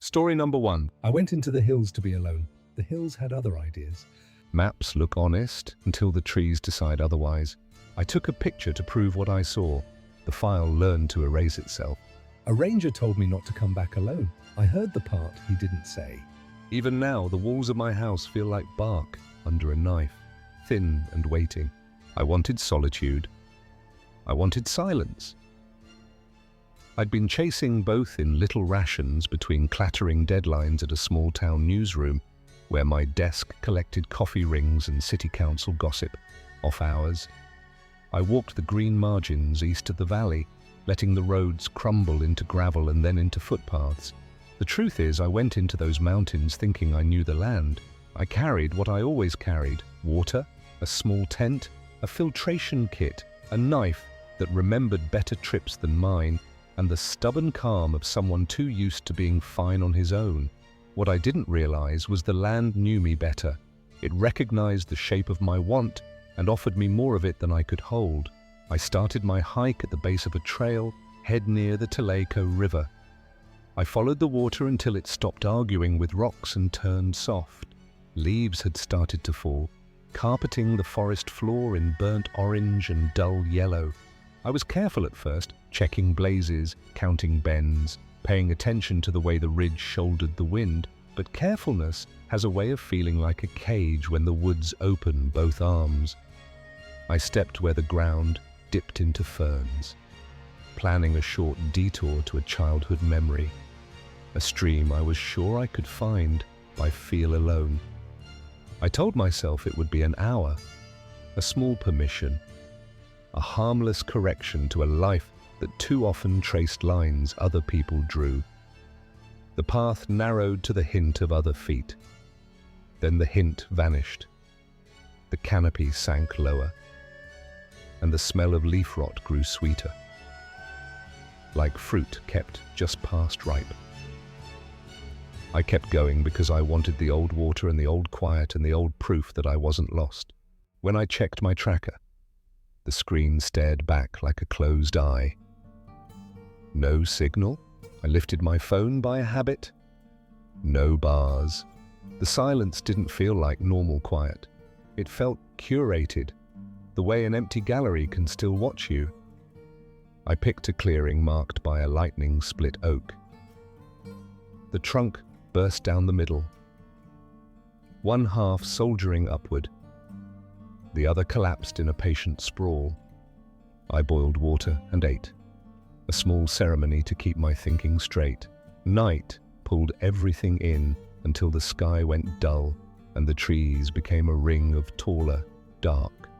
Story number 1. I went into the hills to be alone. The hills had other ideas. Maps look honest until the trees decide otherwise. I took a picture to prove what I saw. The file learned to erase itself. A ranger told me not to come back alone. I heard the part he didn't say. Even now, the walls of my house feel like bark under a knife, thin and waiting. I wanted solitude. I wanted silence. I'd been chasing both in little rations between clattering deadlines at a small-town newsroom where my desk collected coffee rings and city council gossip, off hours. I walked the green margins east of the valley, letting the roads crumble into gravel and then into footpaths. The truth is, I went into those mountains thinking I knew the land. I carried what I always carried: water, a small tent, a filtration kit, a knife that remembered better trips than mine, and the stubborn calm of someone too used to being fine on his own. What I didn't realize was the land knew me better. It recognized the shape of my want and offered me more of it than I could hold. I started my hike at the base of a trail, head near the Teleco River. I followed the water until it stopped arguing with rocks and turned soft. Leaves had started to fall, carpeting the forest floor in burnt orange and dull yellow. I was careful at first, checking blazes, counting bends, paying attention to the way the ridge shouldered the wind, but carefulness has a way of feeling like a cage when the woods open both arms. I stepped where the ground dipped into ferns, planning a short detour to a childhood memory, a stream I was sure I could find by feel alone. I told myself it would be an hour, a small permission, a harmless correction to a life that too often traced lines other people drew. The path narrowed to the hint of other feet. Then the hint vanished. The canopy sank lower, and the smell of leaf rot grew sweeter, like fruit kept just past ripe. I kept going because I wanted the old water and the old quiet and the old proof that I wasn't lost. When I checked my tracker, the screen stared back like a closed eye. No signal. I lifted my phone by a habit. No bars. The silence didn't feel like normal quiet. It felt curated, the way an empty gallery can still watch you. I picked a clearing marked by a lightning-split oak. The trunk burst down the middle, one half soldiering upward, the other collapsed in a patient sprawl. I boiled water and ate, a small ceremony to keep my thinking straight. Night pulled everything in until the sky went dull and the trees became a ring of taller, dark.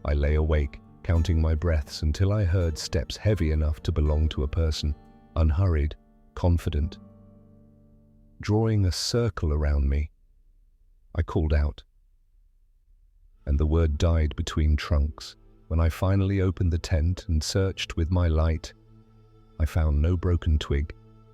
I lay awake, counting my breaths until I heard steps heavy enough to belong to a person, unhurried, confident. Drawing a circle around me, I called out, and the word died between trunks. When I finally opened the tent and searched with my light, I found no broken twig,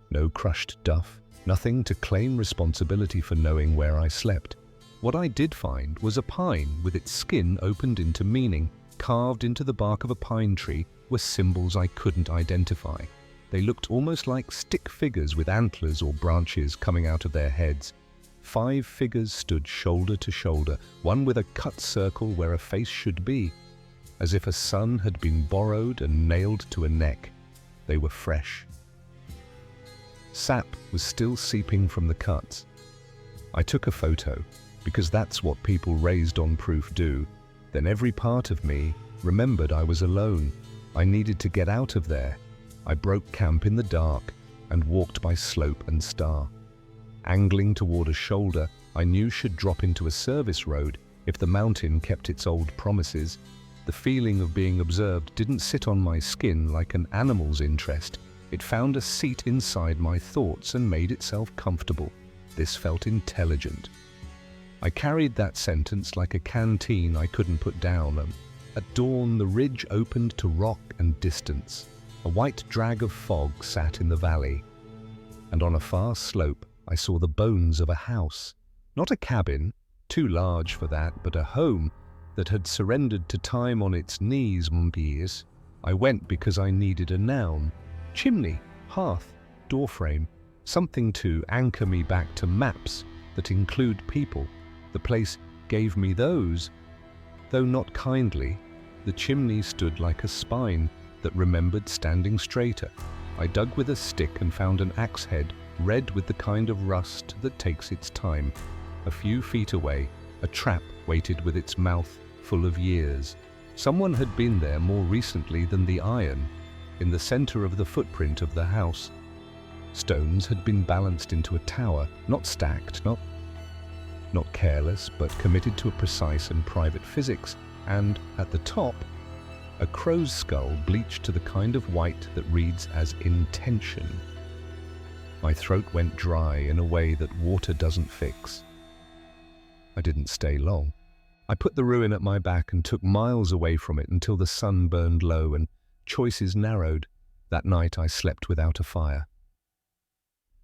no crushed duff, nothing to claim responsibility for knowing where I slept. What I did find was a pine with its skin opened into meaning. Carved into the bark of a pine tree were symbols I couldn't identify. They looked almost like stick figures with antlers or branches coming out of their heads. 5 figures stood shoulder to shoulder, one with a cut circle where a face should be, as if a sun had been borrowed and nailed to a neck. They were fresh. Sap was still seeping from the cuts. I took a photo, because that's what people raised on proof do. Then every part of me remembered I was alone. I needed to get out of there. I broke camp in the dark and walked by slope and star. Angling toward a shoulder I knew should drop into a service road if the mountain kept its old promises. The feeling of being observed didn't sit on my skin like an animal's interest. It found a seat inside my thoughts and made itself comfortable. This felt intelligent. I carried that sentence like a canteen I couldn't put down. At dawn, the ridge opened to rock and distance. A white drag of fog sat in the valley, and on a far slope I saw the bones of a house. Not a cabin, too large for that, but a home that had surrendered to time on its knees. I went because I needed a noun. Chimney, hearth, doorframe. something to anchor me back to maps that include people. The place gave me those, though not kindly. The chimney stood like a spine that remembered standing straighter. I dug with a stick and found an axe head, red with the kind of rust that takes its time. A few feet away, a trap waited with its mouth full of years. Someone had been there more recently than the iron. In the center of the footprint of the house, stones had been balanced into a tower, not stacked, not careless, but committed to a precise and private physics. And at the top, a crow's skull bleached to the kind of white that reads as intention. My throat went dry in a way that water doesn't fix. I didn't stay long. I put the ruin at my back and took miles away from it until the sun burned low and choices narrowed. That night I slept without a fire.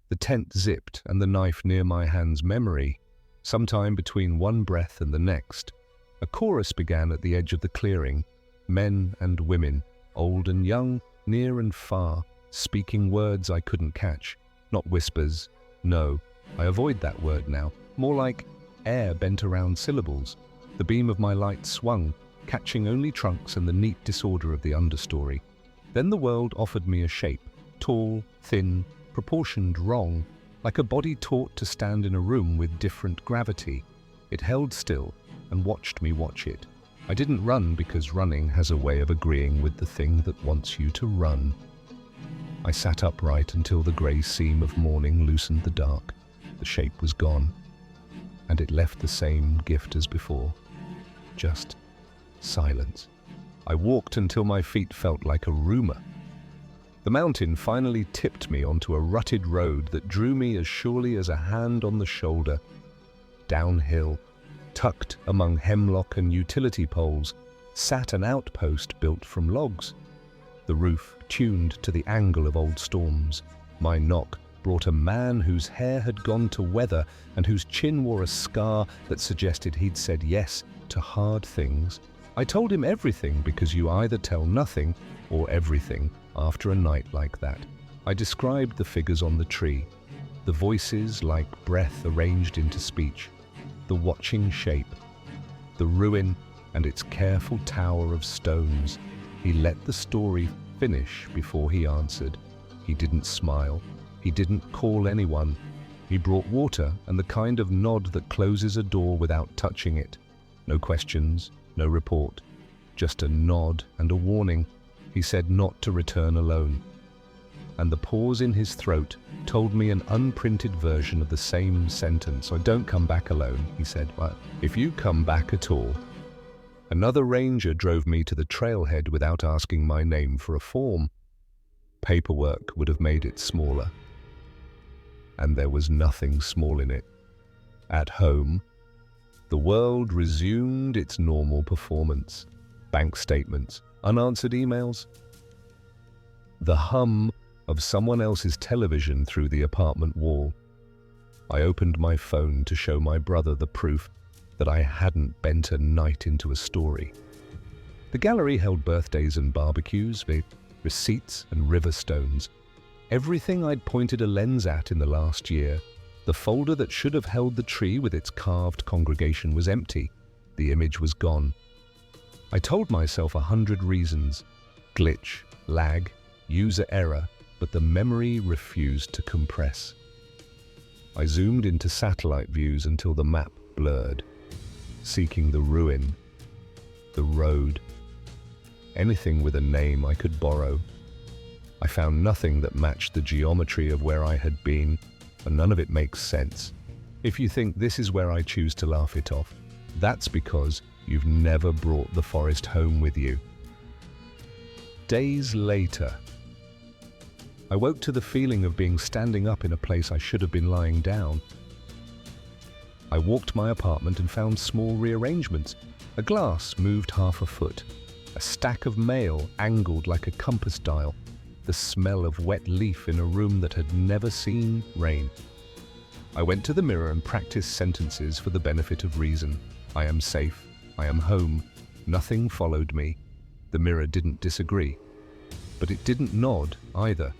The tent zipped and the knife near my hand's memory. Sometime between one breath and the next, a chorus began at the edge of the clearing. Men and women, old and young, near and far, speaking words I couldn't catch. Not whispers. No, I avoid that word now. More like air bent around syllables. The beam of my light swung, catching only trunks and the neat disorder of the understory. Then the world offered me a shape, tall, thin, proportioned wrong, like a body taught to stand in a room with different gravity. It held still and watched me watch it. I didn't run because running has a way of agreeing with the thing that wants you to run. I sat upright until the grey seam of morning loosened the dark. The shape was gone, and it left the same gift as before. Just silence. I walked until my feet felt like a rumour. The mountain finally tipped me onto a rutted road that drew me as surely as a hand on the shoulder. Downhill, tucked among hemlock and utility poles, sat an outpost built from logs. The roof tuned to the angle of old storms. My knock brought a man whose hair had gone to weather and whose chin wore a scar that suggested he'd said yes to hard things. I told him everything because you either tell nothing or everything after a night like that. I described the figures on the tree, the voices like breath arranged into speech, the watching shape, the ruin and its careful tower of stones. He let the story finish before he answered. He didn't smile. He didn't call anyone. He brought water and the kind of nod that closes a door without touching it. No questions, no report, just a nod and a warning. He said not to return alone. And the pause in his throat told me an unprinted version of the same sentence. "I don't come back alone," he said. "But if you come back at all." Another ranger drove me to the trailhead without asking my name for a form. Paperwork would have made it smaller. And there was nothing small in it. At home, the world resumed its normal performance. Bank statements, unanswered emails, the hum of someone else's television through the apartment wall. I opened my phone to show my brother the proof that I hadn't bent a night into a story. The gallery held birthdays and barbecues, receipts and river stones. Everything I'd pointed a lens at in the last year. The folder that should have held the tree with its carved congregation was empty. The image was gone. I told myself 100 reasons. Glitch, lag, user error, but the memory refused to compress. I zoomed into satellite views until the map blurred, seeking the ruin, the road, anything with a name I could borrow. I found nothing that matched the geometry of where I had been, and none of it makes sense. If you think this is where I choose to laugh it off, that's because you've never brought the forest home with you. Days later, I woke to the feeling of being standing up in a place I should have been lying down. I walked my apartment and found small rearrangements. A glass moved half a foot. A stack of mail angled like a compass dial. The smell of wet leaf in a room that had never seen rain. I went to the mirror and practiced sentences for the benefit of reason. I am safe. I am home. Nothing followed me. The mirror didn't disagree. But it didn't nod either.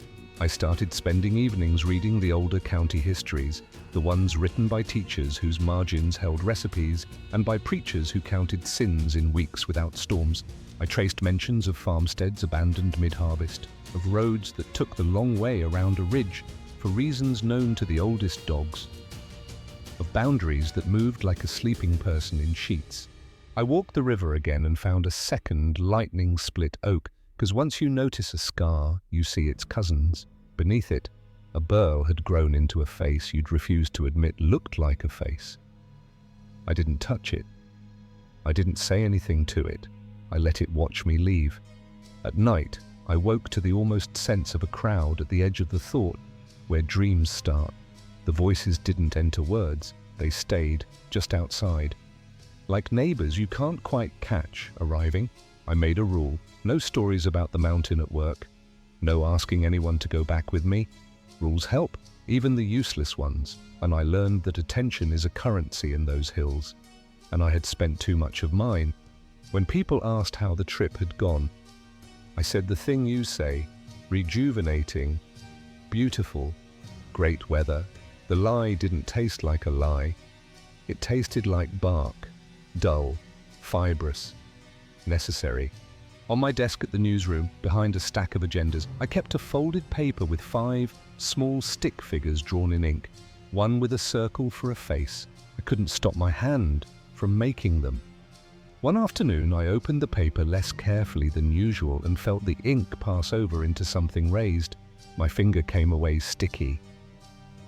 I started spending evenings reading the older county histories, the ones written by teachers whose margins held recipes and by preachers who counted sins in weeks without storms. I traced mentions of farmsteads abandoned mid-harvest, of roads that took the long way around a ridge for reasons known to the oldest dogs, of boundaries that moved like a sleeping person in sheets. I walked the river again and found a second lightning-split oak, because once you notice a scar, you see its cousins. Beneath it, a burl had grown into a face you'd refused to admit looked like a face. I didn't touch it. I didn't say anything to it. I let it watch me leave. At night, I woke to the almost sense of a crowd at the edge of the thought, where dreams start. The voices didn't enter words. They stayed just outside. Like neighbors you can't quite catch arriving, I made a rule. No stories about the mountain at work. No asking anyone to go back with me. Rules help, even the useless ones, and I learned that attention is a currency in those hills, and I had spent too much of mine. When people asked how the trip had gone, I said the thing you say: rejuvenating, beautiful, great weather. The lie didn't taste like a lie. It tasted like bark, dull, fibrous, necessary. On my desk at the newsroom, behind a stack of agendas, I kept a folded paper with 5 small stick figures drawn in ink, one with a circle for a face. I couldn't stop my hand from making them. One afternoon, I opened the paper less carefully than usual and felt the ink pass over into something raised. My finger came away sticky.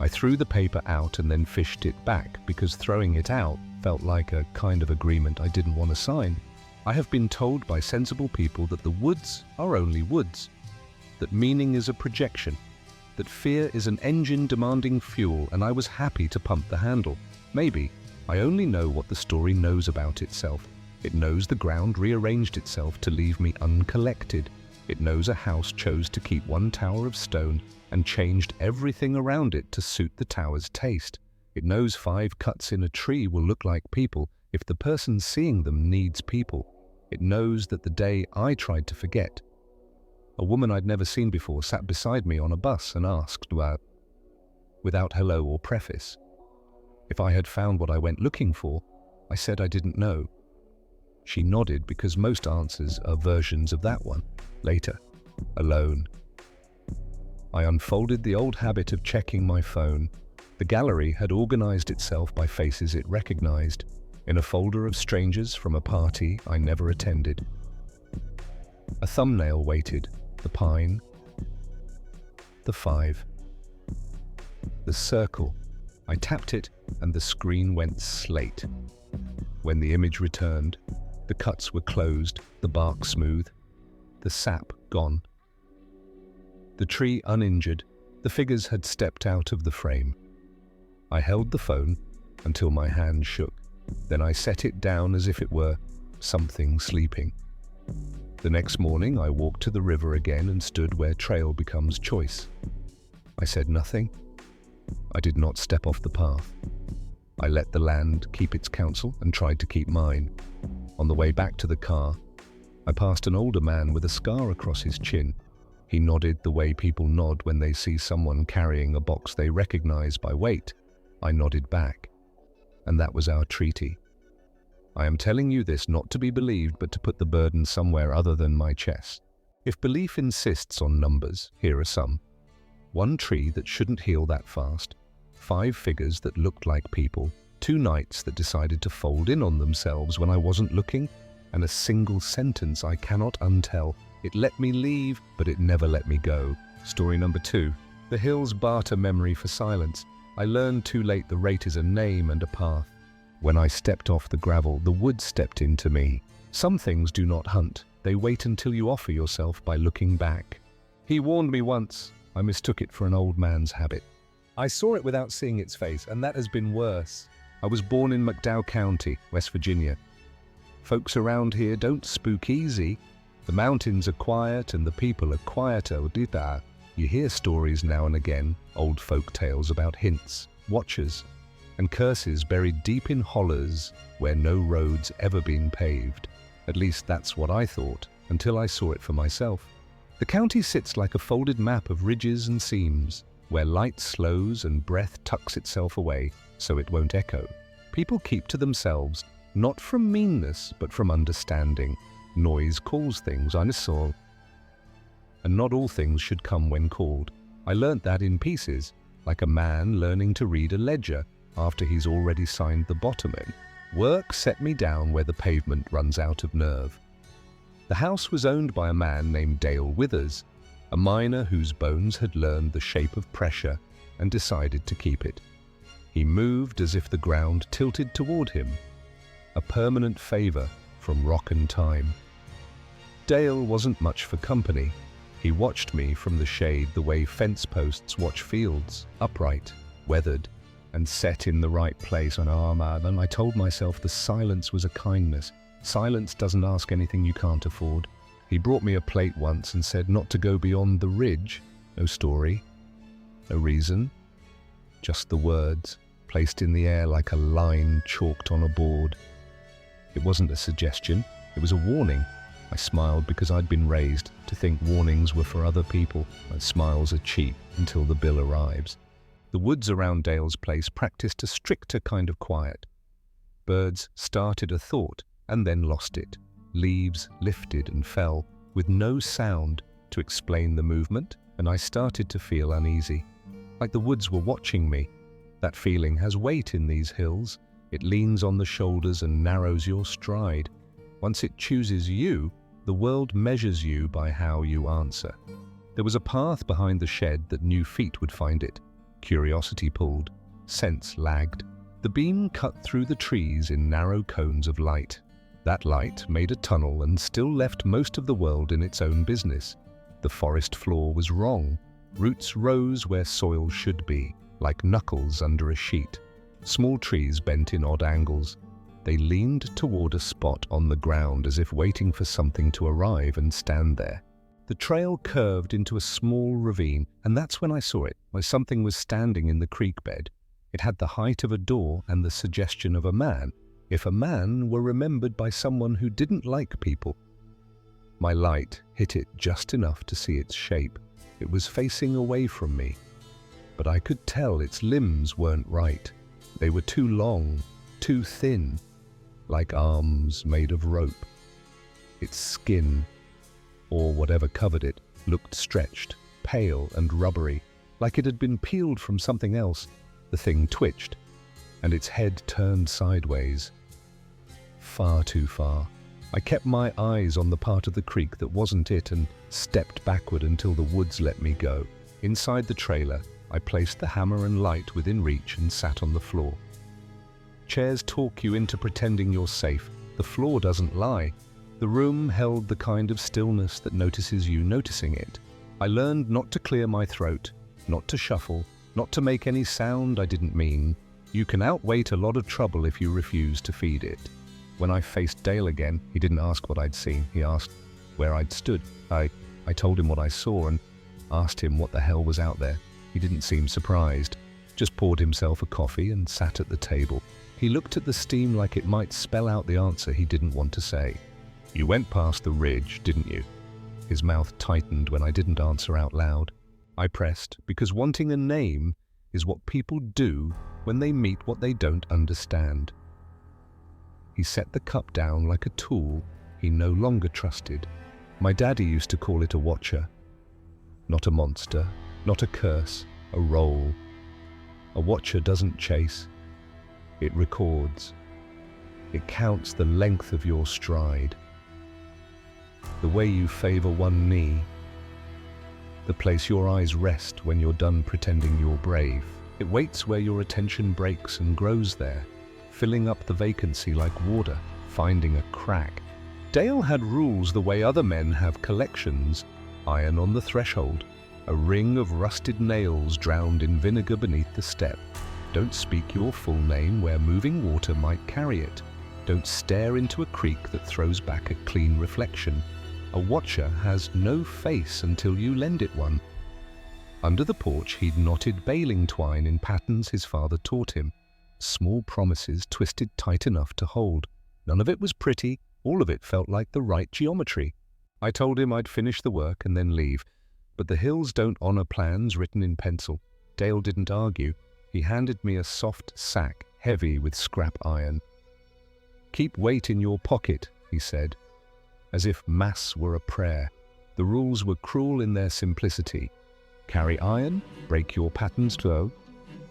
I threw the paper out and then fished it back, because throwing it out felt like a kind of agreement I didn't want to sign. I have been told by sensible people that the woods are only woods, that meaning is a projection, that fear is an engine demanding fuel, and I was happy to pump the handle. Maybe. I only know what the story knows about itself. It knows the ground rearranged itself to leave me uncollected. It knows a house chose to keep one tower of stone and changed everything around it to suit the tower's taste. It knows 5 cuts in a tree will look like people if the person seeing them needs people. It knows that the day I tried to forget, a woman I'd never seen before sat beside me on a bus and asked, without hello or preface, if I had found what I went looking for. I said I didn't know. She nodded, because most answers are versions of that one. Later, alone. I unfolded the old habit of checking my phone. The gallery had organized itself by faces it recognized, in a folder of strangers from a party I never attended. A thumbnail waited: the pine, the 5, the circle. I tapped it and the screen went slate. When the image returned, the cuts were closed, the bark smooth, the sap gone. The tree uninjured, the figures had stepped out of the frame. I held the phone until my hand shook. Then I set it down as if it were something sleeping. The next morning I walked to the river again and stood where trail becomes choice. I said nothing. I did not step off the path. I let the land keep its counsel and tried to keep mine. On the way back to the car, I passed an older man with a scar across his chin. He nodded the way people nod when they see someone carrying a box they recognize by weight. I nodded back. And that was our treaty. I am telling you this not to be believed, but to put the burden somewhere other than my chest. If belief insists on numbers, here are some. 1 tree that shouldn't heal that fast, 5 figures that looked like people, 2 nights that decided to fold in on themselves when I wasn't looking, and a single sentence I cannot untell. It let me leave, but it never let me go. Story number 2. The hills barter memory for silence. I learned too late the rate is a name and a path. When I stepped off the gravel, the woods stepped into me. Some things do not hunt. They wait until you offer yourself by looking back. He warned me once. I mistook it for an old man's habit. I saw it without seeing its face, and that has been worse. I was born in McDowell County, West Virginia. Folks around here don't spook easy. The mountains are quiet and the people are quieter. You hear stories now and again, old folk tales about hints, watchers, and curses buried deep in hollers where no road's ever been paved. At least that's what I thought, until I saw it for myself. The county sits like a folded map of ridges and seams, where light slows and breath tucks itself away so it won't echo. People keep to themselves, not from meanness, but from understanding. Noise calls things, I saw. And not all things should come when called. I learnt that in pieces, like a man learning to read a ledger after he's already signed the bottom end. Work set me down where the pavement runs out of nerve. The house was owned by a man named Dale Withers, a miner whose bones had learned the shape of pressure and decided to keep it. He moved as if the ground tilted toward him, a permanent favor from rock and time. Dale wasn't much for company. He watched me from the shade the way fence posts watch fields, upright, weathered, and set in the right place on our man, and I told myself the silence was a kindness. Silence doesn't ask anything you can't afford. He brought me a plate once and said not to go beyond the ridge. No story, no reason, just the words, placed in the air like a line chalked on a board. It wasn't a suggestion, it was a warning. I smiled because I'd been raised to think warnings were for other people, and smiles are cheap until the bill arrives. The woods around Dale's place practiced a stricter kind of quiet. Birds started a thought and then lost it. Leaves lifted and fell with no sound to explain the movement, and I started to feel uneasy, like the woods were watching me. That feeling has weight in these hills. It leans on the shoulders and narrows your stride. Once it chooses you, the world measures you by how you answer. There was a path behind the shed that knew feet would find it. Curiosity pulled, sense lagged. The beam cut through the trees in narrow cones of light. That light made a tunnel and still left most of the world in its own business. The forest floor was wrong. Roots rose where soil should be, like knuckles under a sheet. Small trees bent in odd angles. They leaned toward a spot on the ground as if waiting for something to arrive and stand there. The trail curved into a small ravine, and that's when I saw it, where something was standing in the creek bed. It had the height of a door and the suggestion of a man, if a man were remembered by someone who didn't like people. My light hit it just enough to see its shape. It was facing away from me, but I could tell its limbs weren't right. They were too long, too thin, like arms made of rope. Its skin, or whatever covered it, looked stretched, pale and rubbery, like it had been peeled from something else. The thing twitched, and its head turned sideways. Far too far. I kept my eyes on the part of the creek that wasn't it and stepped backward until the woods let me go. Inside the trailer, I placed the hammer and light within reach and sat on the floor. Chairs talk you into pretending you're safe. The floor doesn't lie. The room held the kind of stillness that notices you noticing it. I learned not to clear my throat, not to shuffle, not to make any sound I didn't mean. You can outwait a lot of trouble if you refuse to feed it. When I faced Dale again, he didn't ask what I'd seen. He asked where I'd stood. I told him what I saw and asked him what the hell was out there. He didn't seem surprised, just poured himself a coffee and sat at the table. He looked at the steam like it might spell out the answer he didn't want to say. "You went past the ridge, didn't you?" His mouth tightened when I didn't answer out loud. I pressed, because wanting a name is what people do when they meet what they don't understand. He set the cup down like a tool he no longer trusted. My daddy used to call it a watcher. Not a monster, not a curse, a role. A watcher doesn't chase. It records. It counts the length of your stride, the way you favor one knee, the place your eyes rest when you're done pretending you're brave. It waits where your attention breaks and grows there, filling up the vacancy like water, finding a crack. Dale had rules the way other men have collections. Iron on the threshold, a ring of rusted nails drowned in vinegar beneath the step. Don't speak your full name where moving water might carry it. Don't stare into a creek that throws back a clean reflection. A watcher has no face until you lend it one. Under the porch, he'd knotted baling twine in patterns his father taught him. Small promises twisted tight enough to hold. None of it was pretty, all of it felt like the right geometry. I told him I'd finish the work and then leave, but the hills don't honor plans written in pencil. Dale didn't argue. He handed me a soft sack, heavy with scrap iron. "Keep weight in your pocket," he said, as if mass were a prayer. The rules were cruel in their simplicity. Carry iron, break your pattern's toe,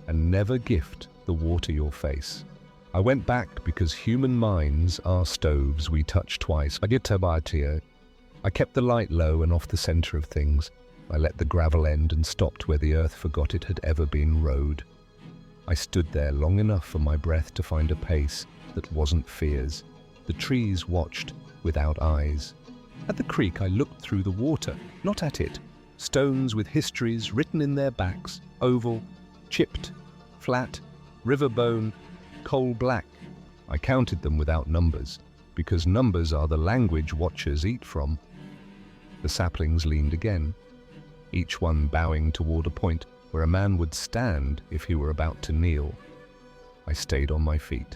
and never gift the water your face. I went back because human minds are stoves we touch twice. I kept the light low and off the center of things. I let the gravel end and stopped where the earth forgot it had ever been road. I stood there long enough for my breath to find a pace that wasn't fear's. The trees watched without eyes. At the creek I looked through the water, not at it. Stones with histories written in their backs, oval, chipped, flat, river bone, coal black. I counted them without numbers, because numbers are the language watchers eat from. The saplings leaned again, each one bowing toward a point where a man would stand if he were about to kneel. I stayed on my feet.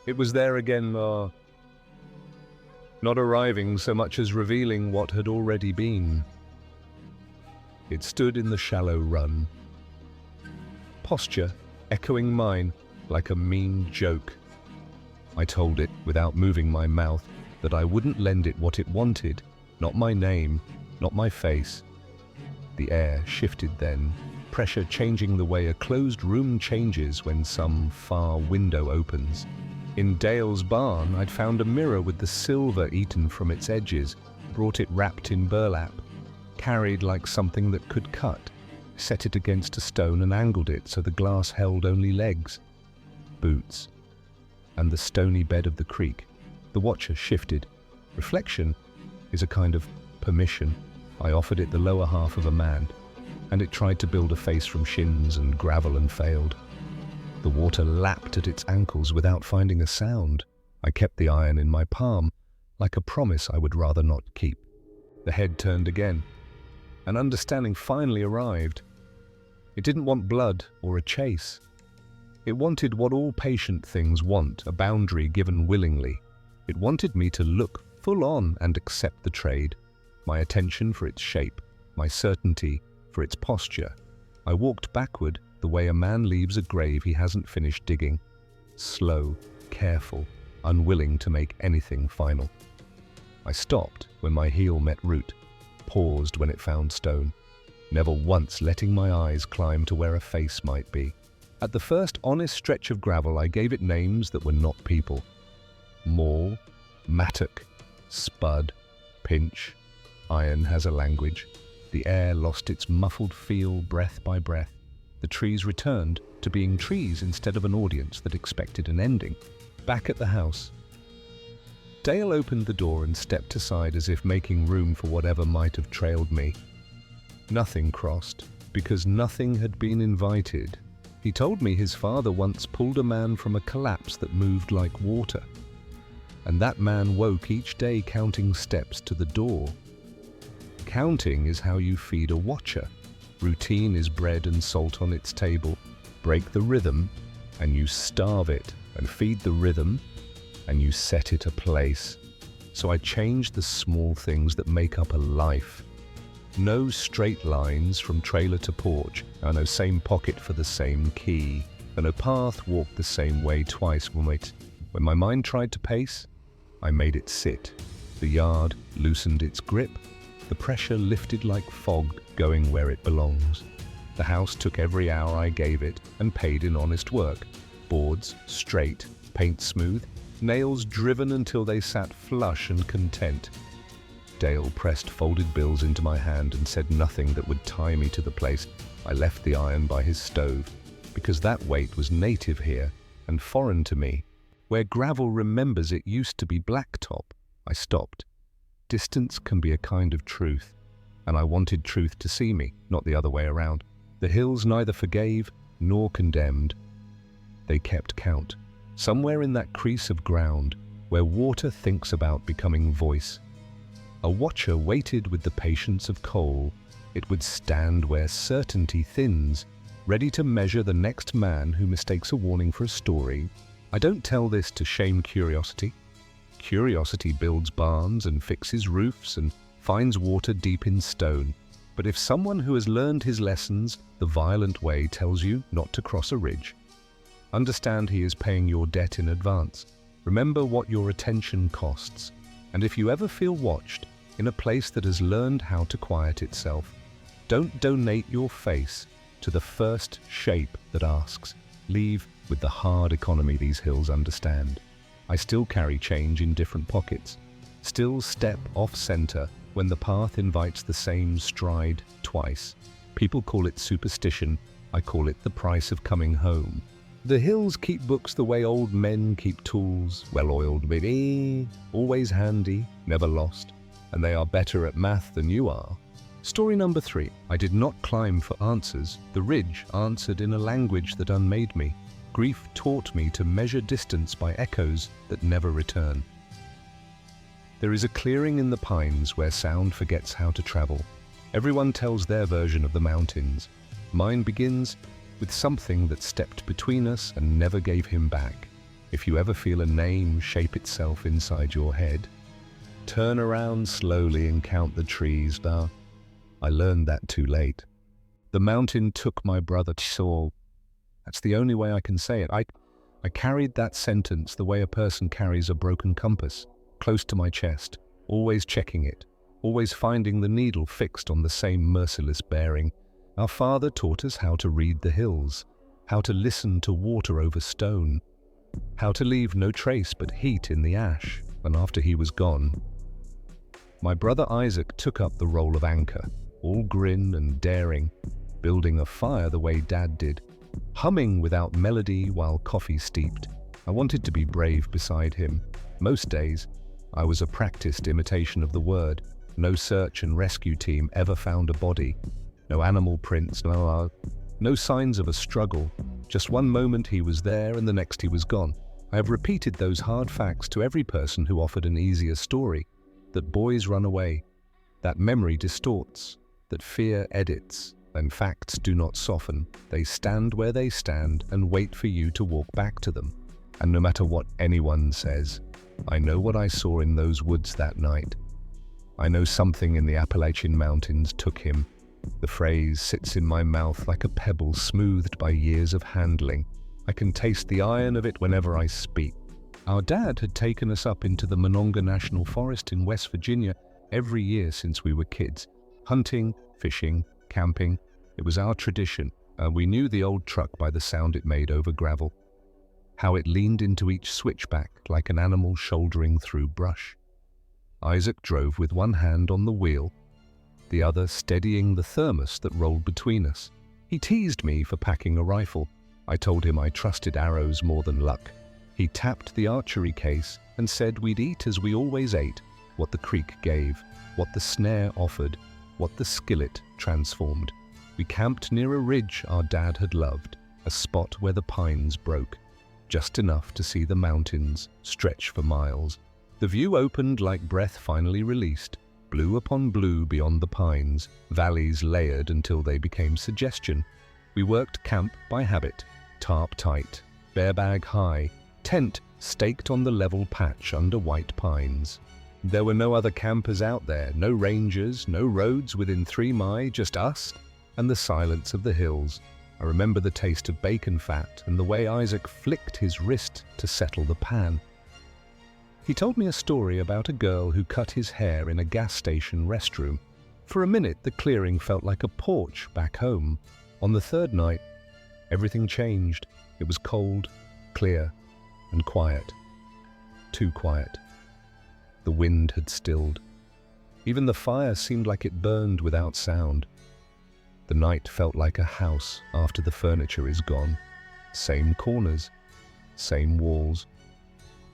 It was there again, not arriving so much as revealing what had already been. It stood in the shallow run, posture echoing mine like a mean joke. I told it, without moving my mouth, that I wouldn't lend it what it wanted, not my name, not my face. The air shifted then, pressure changing the way a closed room changes when some far window opens. In Dale's barn, I'd found a mirror with the silver eaten from its edges, brought it wrapped in burlap, carried like something that could cut, set it against a stone and angled it so the glass held only legs. Boots. And the stony bed of the creek. The watcher shifted. Reflection is a kind of permission. I offered it the lower half of a man, and it tried to build a face from shins and gravel and failed. The water lapped at its ankles without finding a sound. I kept the iron in my palm, like a promise I would rather not keep. The head turned again. An understanding finally arrived. It didn't want blood or a chase. It wanted what all patient things want, a boundary given willingly. It wanted me to look full on and accept the trade, my attention for its shape, my certainty for its posture. I walked backward the way a man leaves a grave he hasn't finished digging, slow, careful, unwilling to make anything final. I stopped when my heel met root, paused when it found stone, never once letting my eyes climb to where a face might be. At the first honest stretch of gravel, I gave it names that were not people. Maul, mattock, spud, pinch. Iron has a language. The air lost its muffled feel breath by breath. The trees returned to being trees instead of an audience that expected an ending. Back at the house, Dale opened the door and stepped aside as if making room for whatever might have trailed me. Nothing crossed, because nothing had been invited. He told me his father once pulled a man from a collapse that moved like water, and that man woke each day counting steps to the door. Counting is how you feed a watcher. Routine is bread and salt on its table. Break the rhythm, and you starve it, and feed the rhythm, and you set it a place. So I changed the small things that make up a life. No straight lines from trailer to porch, and no same pocket for the same key, and no path walked the same way twice. When my mind tried to pace, I made it sit. The yard loosened its grip. The pressure lifted like fog going where it belongs. The house took every hour I gave it and paid in honest work. Boards straight, paint smooth, nails driven until they sat flush and content. Dale pressed folded bills into my hand and said nothing that would tie me to the place. I left the iron by his stove, because that weight was native here and foreign to me. Where gravel remembers it used to be blacktop, I stopped. Distance can be a kind of truth, and I wanted truth to see me, not the other way around. The hills neither forgave nor condemned. They kept count, somewhere in that crease of ground where water thinks about becoming voice. A watcher waited with the patience of coal. It would stand where certainty thins, ready to measure the next man who mistakes a warning for a story. I don't tell this to shame curiosity. Curiosity builds barns and fixes roofs and finds water deep in stone. But if someone who has learned his lessons the violent way tells you not to cross a ridge, understand he is paying your debt in advance. Remember what your attention costs. And if you ever feel watched in a place that has learned how to quiet itself, don't donate your face to the first shape that asks. Leave with the hard economy these hills understand. I still carry change in different pockets. Still step off-center when the path invites the same stride twice. People call it superstition. I call it the price of coming home. The hills keep books the way old men keep tools. Well-oiled, baby. Always handy, never lost. And they are better at math than you are. Story number 3. I did not climb for answers. The ridge answered in a language that unmade me. Grief taught me to measure distance by echoes that never return. There is a clearing in the pines where sound forgets how to travel. Everyone tells their version of the mountains. Mine begins with something that stepped between us and never gave him back. If you ever feel a name shape itself inside your head, turn around slowly and count the trees. Now, I learned that too late. The mountain took my brother Saul. That's the only way I can say it. I carried that sentence the way a person carries a broken compass, close to my chest, always checking it, always finding the needle fixed on the same merciless bearing. Our father taught us how to read the hills, how to listen to water over stone, how to leave no trace but heat in the ash. And after he was gone, my brother Isaac took up the role of anchor, all grin and daring, building a fire the way Dad did, humming without melody while coffee steeped. I wanted to be brave beside him. Most days, I was a practiced imitation of the word. No search and rescue team ever found a body. No animal prints, no signs of a struggle. Just one moment he was there and the next he was gone. I have repeated those hard facts to every person who offered an easier story. That boys run away, that memory distorts, that fear edits, and facts do not soften. They stand where they stand and wait for you to walk back to them. And no matter what anyone says, I know what I saw in those woods that night. I know something in the Appalachian Mountains took him. The phrase sits in my mouth like a pebble smoothed by years of handling. I can taste the iron of it whenever I speak. Our dad had taken us up into the Monongah National Forest in West Virginia every year since we were kids. Hunting, fishing, camping. It was our tradition. We knew the old truck by the sound it made over gravel. How it leaned into each switchback like an animal shouldering through brush. Isaac drove with one hand on the wheel, the other steadying the thermos that rolled between us. He teased me for packing a rifle. I told him I trusted arrows more than luck. He tapped the archery case and said we'd eat as we always ate, what the creek gave, what the snare offered, what the skillet transformed. We camped near a ridge our dad had loved, a spot where the pines broke, just enough to see the mountains stretch for miles. The view opened like breath finally released, blue upon blue beyond the pines, valleys layered until they became suggestion. We worked camp by habit, tarp tight, bear bag high, tent staked on the level patch under white pines. There were no other campers out there, no rangers, no roads within 3 miles, just us and the silence of the hills. I remember the taste of bacon fat and the way Isaac flicked his wrist to settle the pan. He told me a story about a girl who cut his hair in a gas station restroom. For a minute, the clearing felt like a porch back home. On the 3rd night, everything changed. It was cold, clear, and quiet. Too quiet. The wind had stilled. Even the fire seemed like it burned without sound. The night felt like a house after the furniture is gone. Same corners, same walls,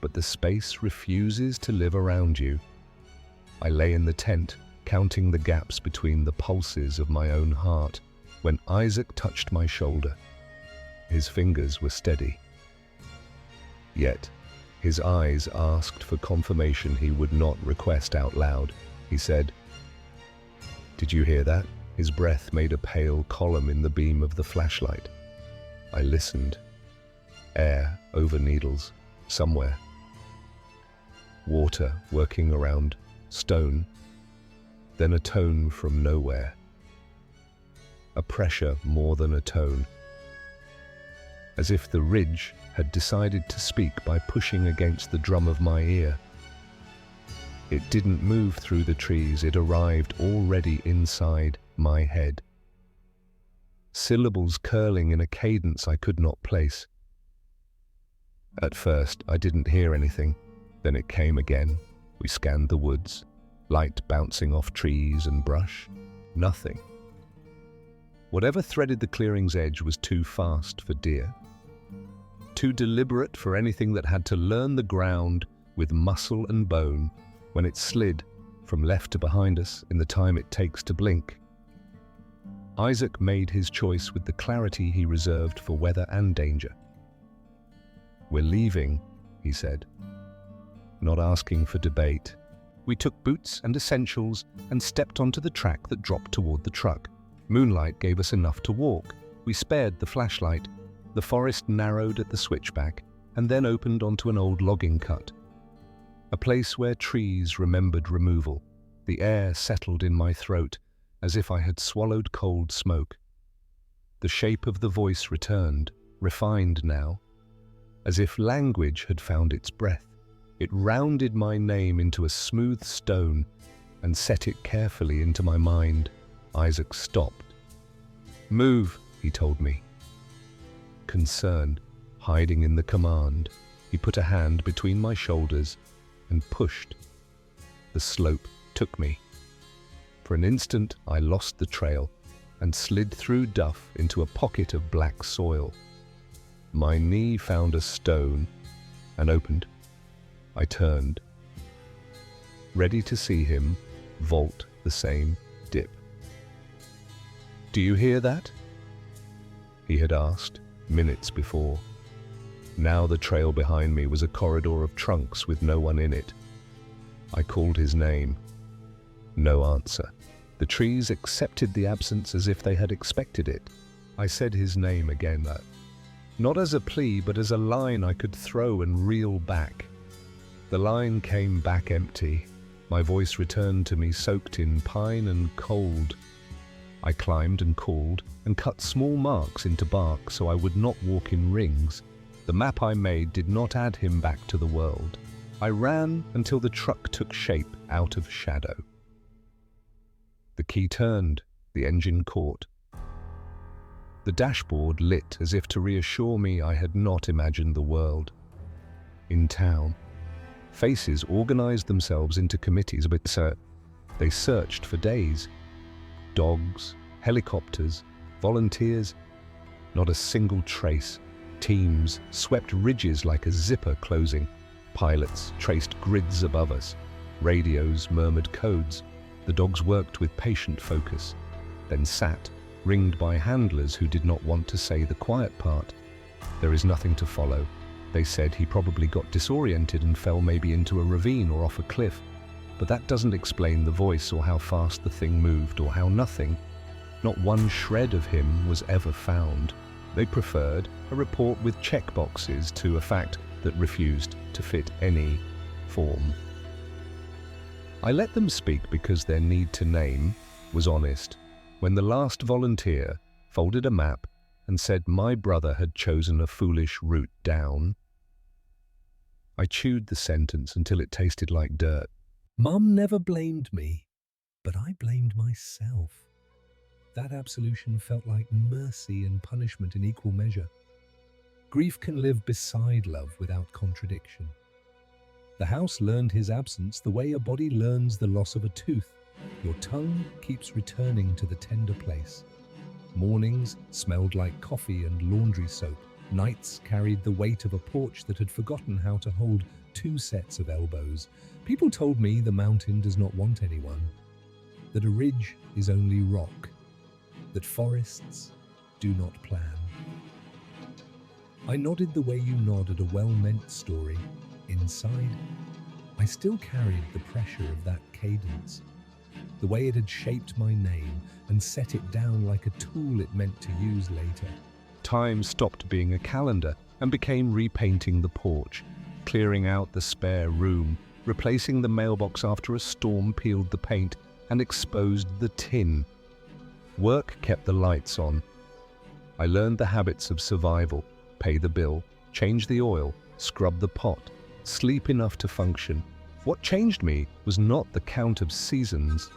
but the space refuses to live around you. I lay in the tent, counting the gaps between the pulses of my own heart, when Isaac touched my shoulder. His fingers were steady. Yet, his eyes asked for confirmation he would not request out loud. He said, "Did you hear that?" His breath made a pale column in the beam of the flashlight. I listened. Air over needles, somewhere. Water working around stone. Then a tone from nowhere. A pressure more than a tone. As if the ridge had decided to speak by pushing against the drum of my ear. It didn't move through the trees, it arrived already inside my head. Syllables curling in a cadence I could not place. At first, I didn't hear anything. Then it came again. We scanned the woods, light bouncing off trees and brush. Nothing. Whatever threaded the clearing's edge was too fast for deer. Too deliberate for anything that had to learn the ground with muscle and bone when it slid from left to behind us in the time it takes to blink. Isaac made his choice with the clarity he reserved for weather and danger. "We're leaving," he said, not asking for debate. We took boots and essentials and stepped onto the track that dropped toward the truck. Moonlight gave us enough to walk. We spared the flashlight. The forest narrowed at the switchback and then opened onto an old logging cut. A place where trees remembered removal. The air settled in my throat as if I had swallowed cold smoke. The shape of the voice returned, refined now, as if language had found its breath. It rounded my name into a smooth stone and set it carefully into my mind. Isaac stopped. "Move," he told me. Concern hiding in the command, he put a hand between my shoulders and pushed. The slope took me. For an instant, I lost the trail and slid through duff into a pocket of black soil. My knee found a stone and opened. I turned, ready to see him vault the same dip. "Do you hear that?" he had asked minutes before. Now the trail behind me was a corridor of trunks with no one in it. I called his name. No answer. The trees accepted the absence as if they had expected it. I said his name again, not as a plea, but as a line I could throw and reel back. The line came back empty. My voice returned to me soaked in pine and cold. I climbed and called and cut small marks into bark so I would not walk in rings. The map I made did not add him back to the world. I ran until the truck took shape out of shadow. The key turned, the engine caught. The dashboard lit as if to reassure me I had not imagined the world. In town, faces organized themselves into committees, but they searched for days. Dogs, helicopters, volunteers, not a single trace. Teams swept ridges like a zipper closing. Pilots traced grids above us. Radios murmured codes. The dogs worked with patient focus, then sat, ringed by handlers who did not want to say the quiet part. "There is nothing to follow." They said he probably got disoriented and fell maybe into a ravine or off a cliff. But that doesn't explain the voice or how fast the thing moved or how nothing, not one shred of him, was ever found. They preferred a report with checkboxes to a fact that refused to fit any form. I let them speak because their need to name was honest. When the last volunteer folded a map and said my brother had chosen a foolish route down, I chewed the sentence until it tasted like dirt. Mum never blamed me, but I blamed myself. That absolution felt like mercy and punishment in equal measure. Grief can live beside love without contradiction. The house learned his absence the way a body learns the loss of a tooth. Your tongue keeps returning to the tender place. Mornings smelled like coffee and laundry soap. Nights carried the weight of a porch that had forgotten how to hold 2 sets of elbows. People told me the mountain does not want anyone, that a ridge is only rock, that forests do not plan. I nodded the way you nod at a well-meant story. Inside, I still carried the pressure of that cadence, the way it had shaped my name and set it down like a tool it meant to use later. Time stopped being a calendar and became repainting the porch, clearing out the spare room, replacing the mailbox after a storm peeled the paint, and exposed the tin. Work kept the lights on. I learned the habits of survival: pay the bill, change the oil, scrub the pot, sleep enough to function. What changed me was not the count of seasons,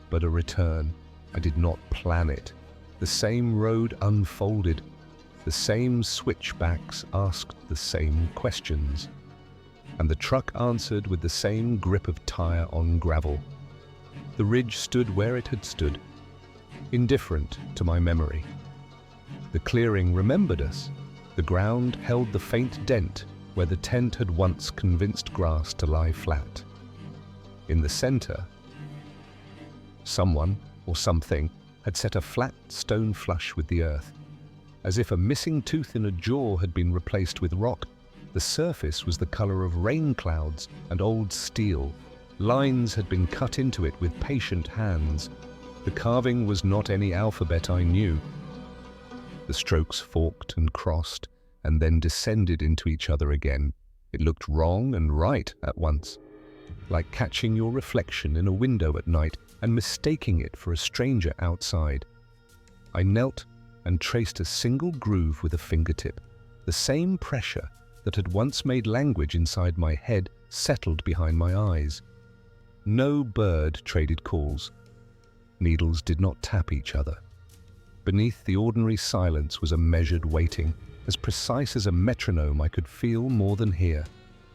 but a return. I did not plan it. The same road unfolded. The same switchbacks asked the same questions. And the truck answered with the same grip of tire on gravel. The ridge stood where it had stood, indifferent to my memory. The clearing remembered us. The ground held the faint dent where the tent had once convinced grass to lie flat. In the center, someone or something had set a flat stone flush with the earth. As if a missing tooth in a jaw had been replaced with rock, the surface was the color of rain clouds and old steel. Lines had been cut into it with patient hands. The carving was not any alphabet I knew. The strokes forked and crossed, and then descended into each other again. It looked wrong and right at once, like catching your reflection in a window at night and mistaking it for a stranger outside. I knelt and traced a single groove with a fingertip. The same pressure that had once made language inside my head settled behind my eyes. No bird traded calls. Needles did not tap each other. Beneath the ordinary silence was a measured waiting. As precise as a metronome, I could feel more than hear.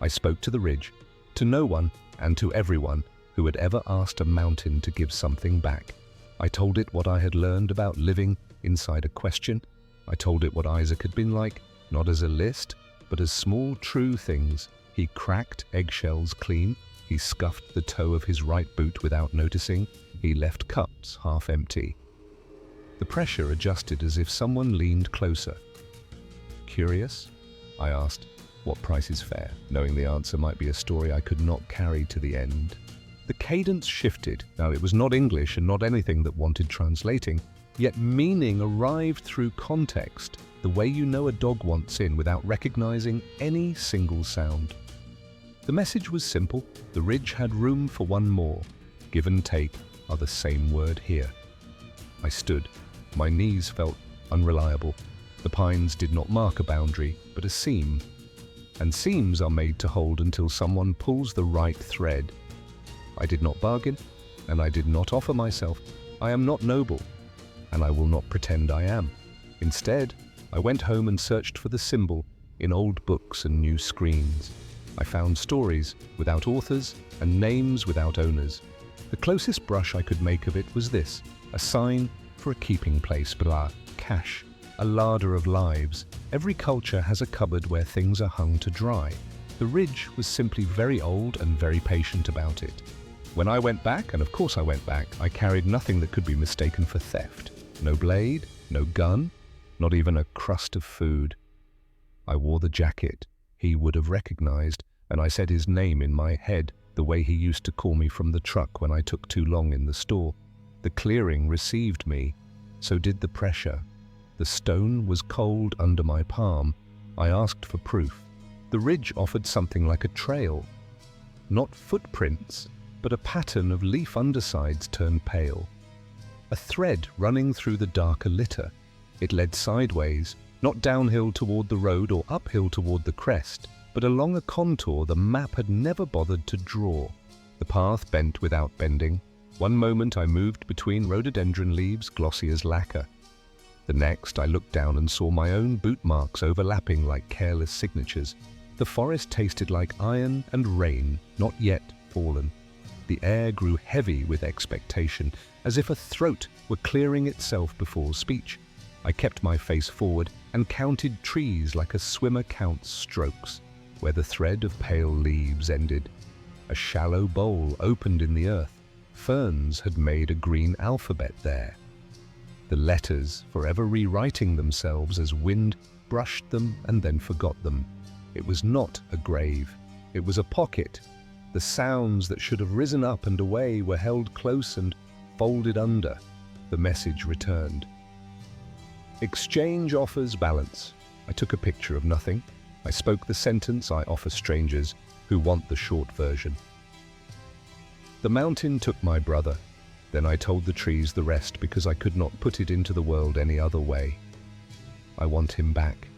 I spoke to the ridge, to no one and to everyone who had ever asked a mountain to give something back. I told it what I had learned about living inside a question. I told it what Isaac had been like, not as a list, but as small true things. He cracked eggshells clean. He scuffed the toe of his right boot without noticing. He left cups half empty. The pressure adjusted as if someone leaned closer. Curious? I asked. What price is fair? Knowing the answer might be a story I could not carry to the end. The cadence shifted. Now, it was not English and not anything that wanted translating, yet meaning arrived through context, the way you know a dog wants in without recognizing any single sound. The message was simple. The ridge had room for one more. Give and take are the same word here. I stood. My knees felt unreliable. The pines did not mark a boundary, but a seam. And seams are made to hold until someone pulls the right thread. I did not bargain, and I did not offer myself. I am not noble, and I will not pretend I am. Instead, I went home and searched for the symbol in old books and new screens. I found stories without authors and names without owners. The closest brush I could make of it was this: a sign for a keeping place, cache, a larder of lives. Every culture has a cupboard where things are hung to dry. The ridge was simply very old and very patient about it. When I went back, and of course I went back, I carried nothing that could be mistaken for theft. No blade, no gun, not even a crust of food. I wore the jacket he would have recognized, and I said his name in my head, the way he used to call me from the truck when I took too long in the store. The clearing received me, so did the pressure. The stone was cold under my palm. I asked for proof. The ridge offered something like a trail. Not footprints, but a pattern of leaf undersides turned pale. A thread running through the darker litter. It led sideways, not downhill toward the road or uphill toward the crest, but along a contour the map had never bothered to draw. The path bent without bending. One moment I moved between rhododendron leaves glossy as lacquer. The next I looked down and saw my own boot marks overlapping like careless signatures. The forest tasted like iron and rain, not yet fallen. The air grew heavy with expectation, as if a throat were clearing itself before speech. I kept my face forward and counted trees like a swimmer counts strokes. Where the thread of pale leaves ended, a shallow bowl opened in the earth. Ferns had made a green alphabet there. The letters forever rewriting themselves as wind brushed them and then forgot them. It was not a grave. It was a pocket. The sounds that should have risen up and away were held close and folded under. The message returned. Exchange offers balance. I took a picture of nothing. I spoke the sentence I offer strangers who want the short version. The mountain took my brother. Then I told the trees the rest because I could not put it into the world any other way. I want him back.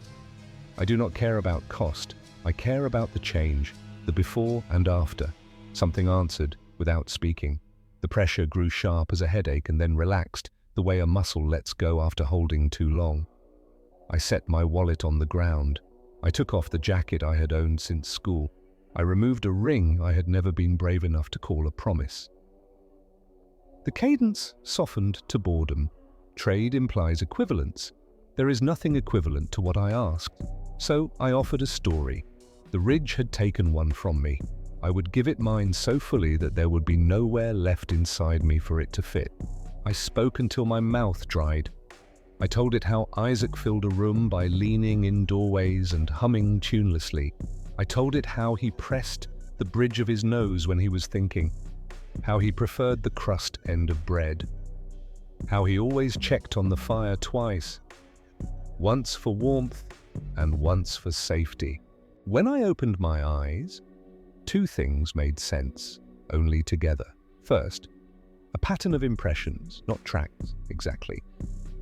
I do not care about cost. I care about the change, the before and after. Something answered without speaking. The pressure grew sharp as a headache and then relaxed, the way a muscle lets go after holding too long. I set my wallet on the ground. I took off the jacket I had owned since school. I removed a ring I had never been brave enough to call a promise. The cadence softened to boredom. Trade implies equivalence. There is nothing equivalent to what I asked. So I offered a story. The ridge had taken one from me. I would give it mine so fully that there would be nowhere left inside me for it to fit. I spoke until my mouth dried. I told it how Isaac filled a room by leaning in doorways and humming tunelessly. I told it how he pressed the bridge of his nose when he was thinking, how he preferred the crust end of bread, how he always checked on the fire twice, once for warmth and once for safety. When I opened my eyes, two things made sense, only together. First, a pattern of impressions, not tracks exactly,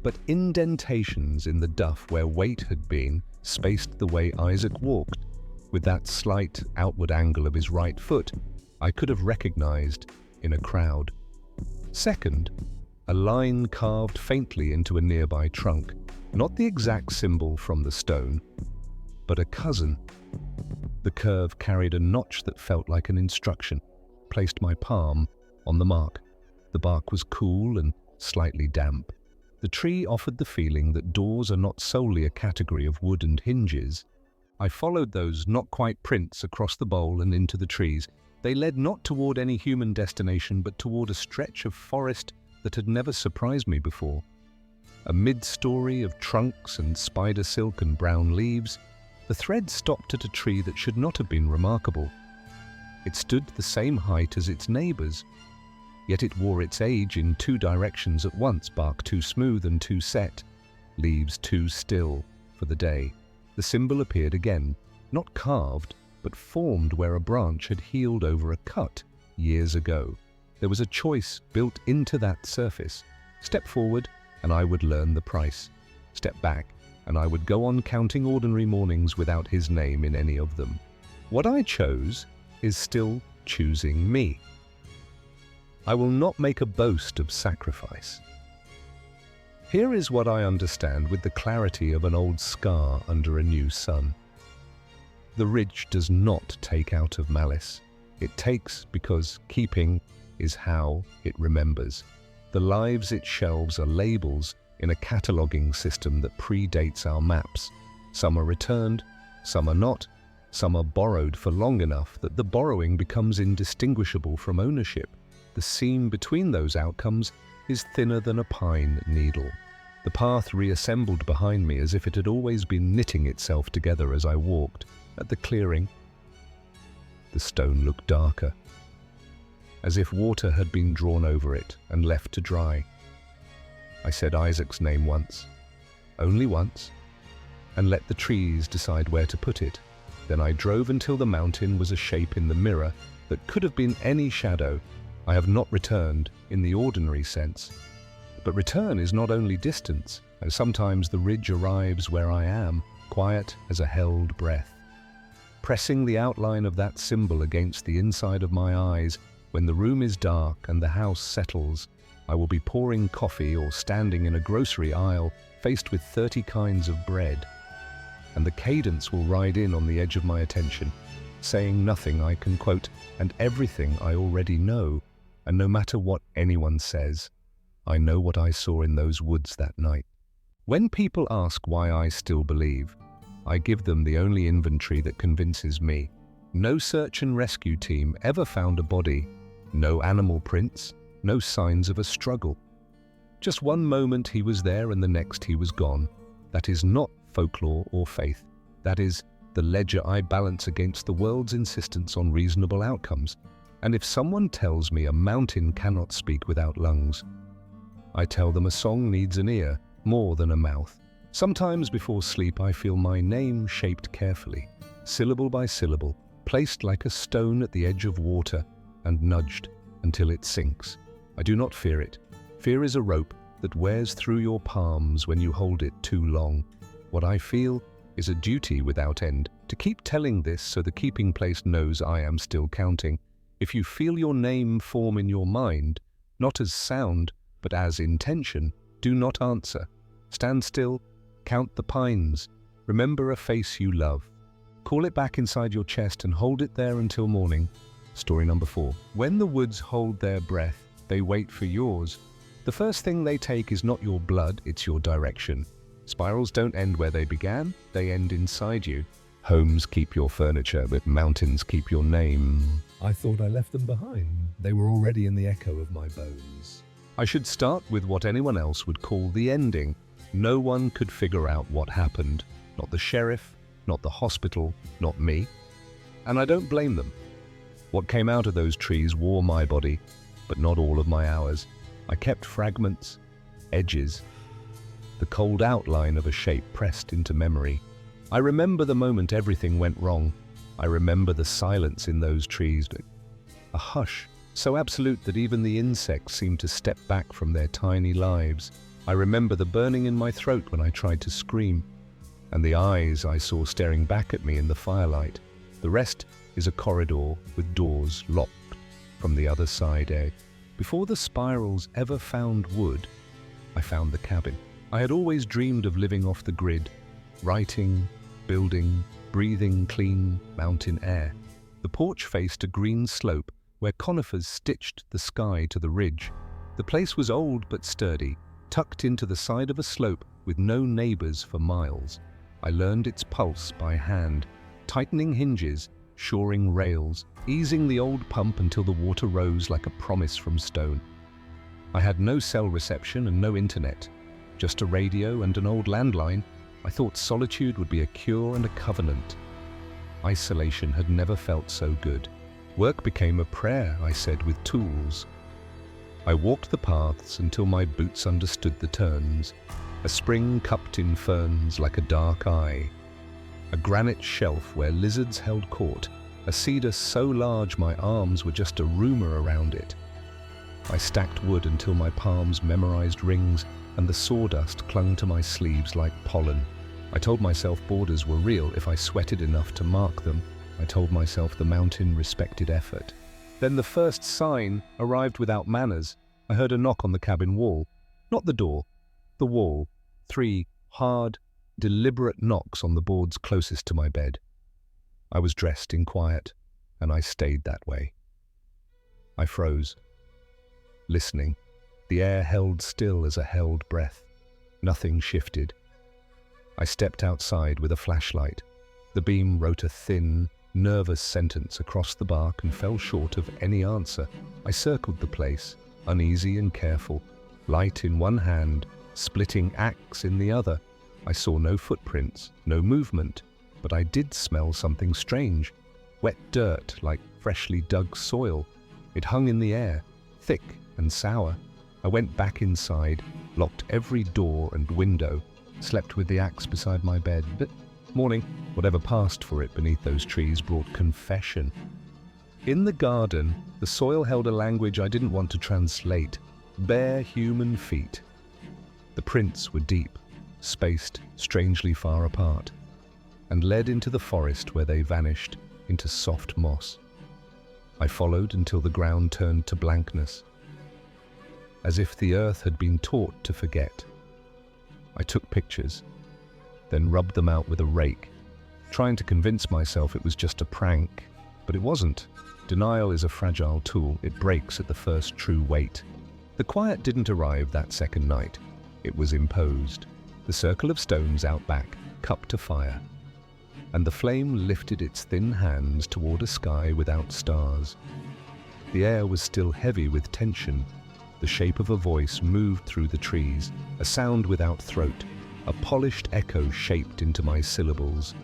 but indentations in the duff where weight had been, spaced the way Isaac walked. With that slight outward angle of his right foot, I could have recognized in a crowd. Second, a line carved faintly into a nearby trunk, not the exact symbol from the stone, but a cousin. The curve carried a notch that felt like an instruction. Placed my palm on the mark. The bark was cool and slightly damp. The tree offered the feeling that doors are not solely a category of wood and hinges. I followed those not-quite prints across the bowl and into the trees. They led not toward any human destination, but toward a stretch of forest that had never surprised me before. A mid-story of trunks and spider silk and brown leaves, the thread stopped at a tree that should not have been remarkable. It stood the same height as its neighbors, yet it wore its age in two directions at once, bark too smooth and too set, leaves too still for the day. The symbol appeared again, not carved, but formed where a branch had healed over a cut years ago. There was a choice built into that surface. Step forward, and I would learn the price. Step back, and I would go on counting ordinary mornings without his name in any of them. What I chose is still choosing me. I will not make a boast of sacrifice. Here is what I understand with the clarity of an old scar under a new sun. The ridge does not take out of malice. It takes because keeping is how it remembers. The lives it shelves are labels in a cataloging system that predates our maps. Some are returned, some are not, some are borrowed for long enough that the borrowing becomes indistinguishable from ownership. The seam between those outcomes is thinner than a pine needle. The path reassembled behind me as if it had always been knitting itself together as I walked. At the clearing, the stone looked darker, as if water had been drawn over it and left to dry. I said Isaac's name once, only once, and let the trees decide where to put it. Then I drove until the mountain was a shape in the mirror that could have been any shadow. I have not returned in the ordinary sense. But return is not only distance, and sometimes the ridge arrives where I am, quiet as a held breath. Pressing the outline of that symbol against the inside of my eyes, when the room is dark and the house settles, I will be pouring coffee or standing in a grocery aisle faced with 30 kinds of bread. And the cadence will ride in on the edge of my attention, saying nothing I can quote and everything I already know. And no matter what anyone says, I know what I saw in those woods that night. When people ask why I still believe, I give them the only inventory that convinces me. No search and rescue team ever found a body, no animal prints, no signs of a struggle. Just one moment he was there and the next he was gone. That is not folklore or faith. That is the ledger I balance against the world's insistence on reasonable outcomes. And if someone tells me a mountain cannot speak without lungs, I tell them a song needs an ear more than a mouth. Sometimes before sleep I feel my name shaped carefully, syllable by syllable, placed like a stone at the edge of water and nudged until it sinks. I do not fear it. Fear is a rope that wears through your palms when you hold it too long. What I feel is a duty without end to keep telling this so the keeping place knows I am still counting. If you feel your name form in your mind, not as sound, but as intention, do not answer. Stand still, count the pines, remember a face you love. Call it back inside your chest and hold it there until morning. Story number 4. When the woods hold their breath, they wait for yours. The first thing they take is not your blood, it's your direction. Spirals don't end where they began, they end inside you. Homes keep your furniture, but mountains keep your name. I thought I left them behind. They were already in the echo of my bones. I should start with what anyone else would call the ending. No one could figure out what happened. Not the sheriff, not the hospital, not me. And I don't blame them. What came out of those trees wore my body, but not all of my hours. I kept fragments, edges, the cold outline of a shape pressed into memory. I remember the moment everything went wrong. I remember the silence in those trees, a hush so absolute that even the insects seemed to step back from their tiny lives. I remember the burning in my throat when I tried to scream, and the eyes I saw staring back at me in the firelight. The rest is a corridor with doors locked from the other side. Before the spirals ever found wood, I found the cabin. I had always dreamed of living off the grid, writing, building, breathing clean mountain air. The porch faced a green slope where conifers stitched the sky to the ridge. The place was old but sturdy, tucked into the side of a slope with no neighbors for miles. I learned its pulse by hand, tightening hinges, shoring rails, easing the old pump until the water rose like a promise from stone. I had no cell reception and no internet, just a radio and an old landline. I thought solitude would be a cure and a covenant. Isolation had never felt so good. Work became a prayer, I said, with tools. I walked the paths until my boots understood the turns. A spring cupped in ferns like a dark eye. A granite shelf where lizards held court. A cedar so large my arms were just a rumor around it. I stacked wood until my palms memorized rings and the sawdust clung to my sleeves like pollen. I told myself borders were real if I sweated enough to mark them. I told myself the mountain respected effort. Then the first sign arrived without manners. I heard a knock on the cabin wall. Not the door, the wall. 3 hard, deliberate knocks on the boards closest to my bed. I was dressed in quiet, and I stayed that way. I froze, listening. The air held still as a held breath. Nothing shifted. I stepped outside with a flashlight. The beam wrote a thin, nervous sentence across the bark and fell short of any answer. I circled the place, uneasy and careful, light in one hand, splitting axe in the other. I saw no footprints, no movement, but I did smell something strange. Wet dirt, like freshly dug soil. It hung in the air, thick and sour. I went back inside, locked every door and window, slept with the axe beside my bed. But morning, whatever passed for it beneath those trees brought confession. In the garden, the soil held a language I didn't want to translate. Bare human feet. The prints were deep, spaced strangely far apart, and led into the forest where they vanished into soft moss. I followed until the ground turned to blankness, as if the earth had been taught to forget. I took pictures, then rubbed them out with a rake, trying to convince myself it was just a prank, but it wasn't. Denial is a fragile tool. It breaks at the first true weight. The quiet didn't arrive that second night. It was imposed. The circle of stones out back, cupped to fire, and the flame lifted its thin hands toward a sky without stars. The air was still heavy with tension. The shape of a voice moved through the trees, a sound without throat, a polished echo shaped into my syllables.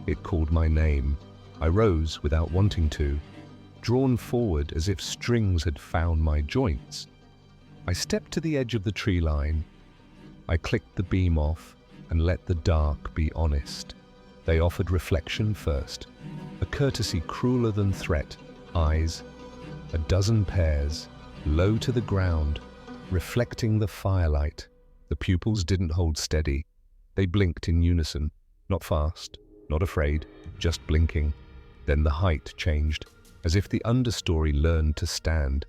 It called my name. I rose without wanting to, drawn forward as if strings had found my joints. I stepped to the edge of the tree line. I clicked the beam off and let the dark be honest. They offered reflection first, a courtesy crueler than threat. Eyes, a dozen pairs, low to the ground, reflecting the firelight. The pupils didn't hold steady. They blinked in unison, not fast, not afraid, just blinking. Then the height changed, as if the understory learned to stand.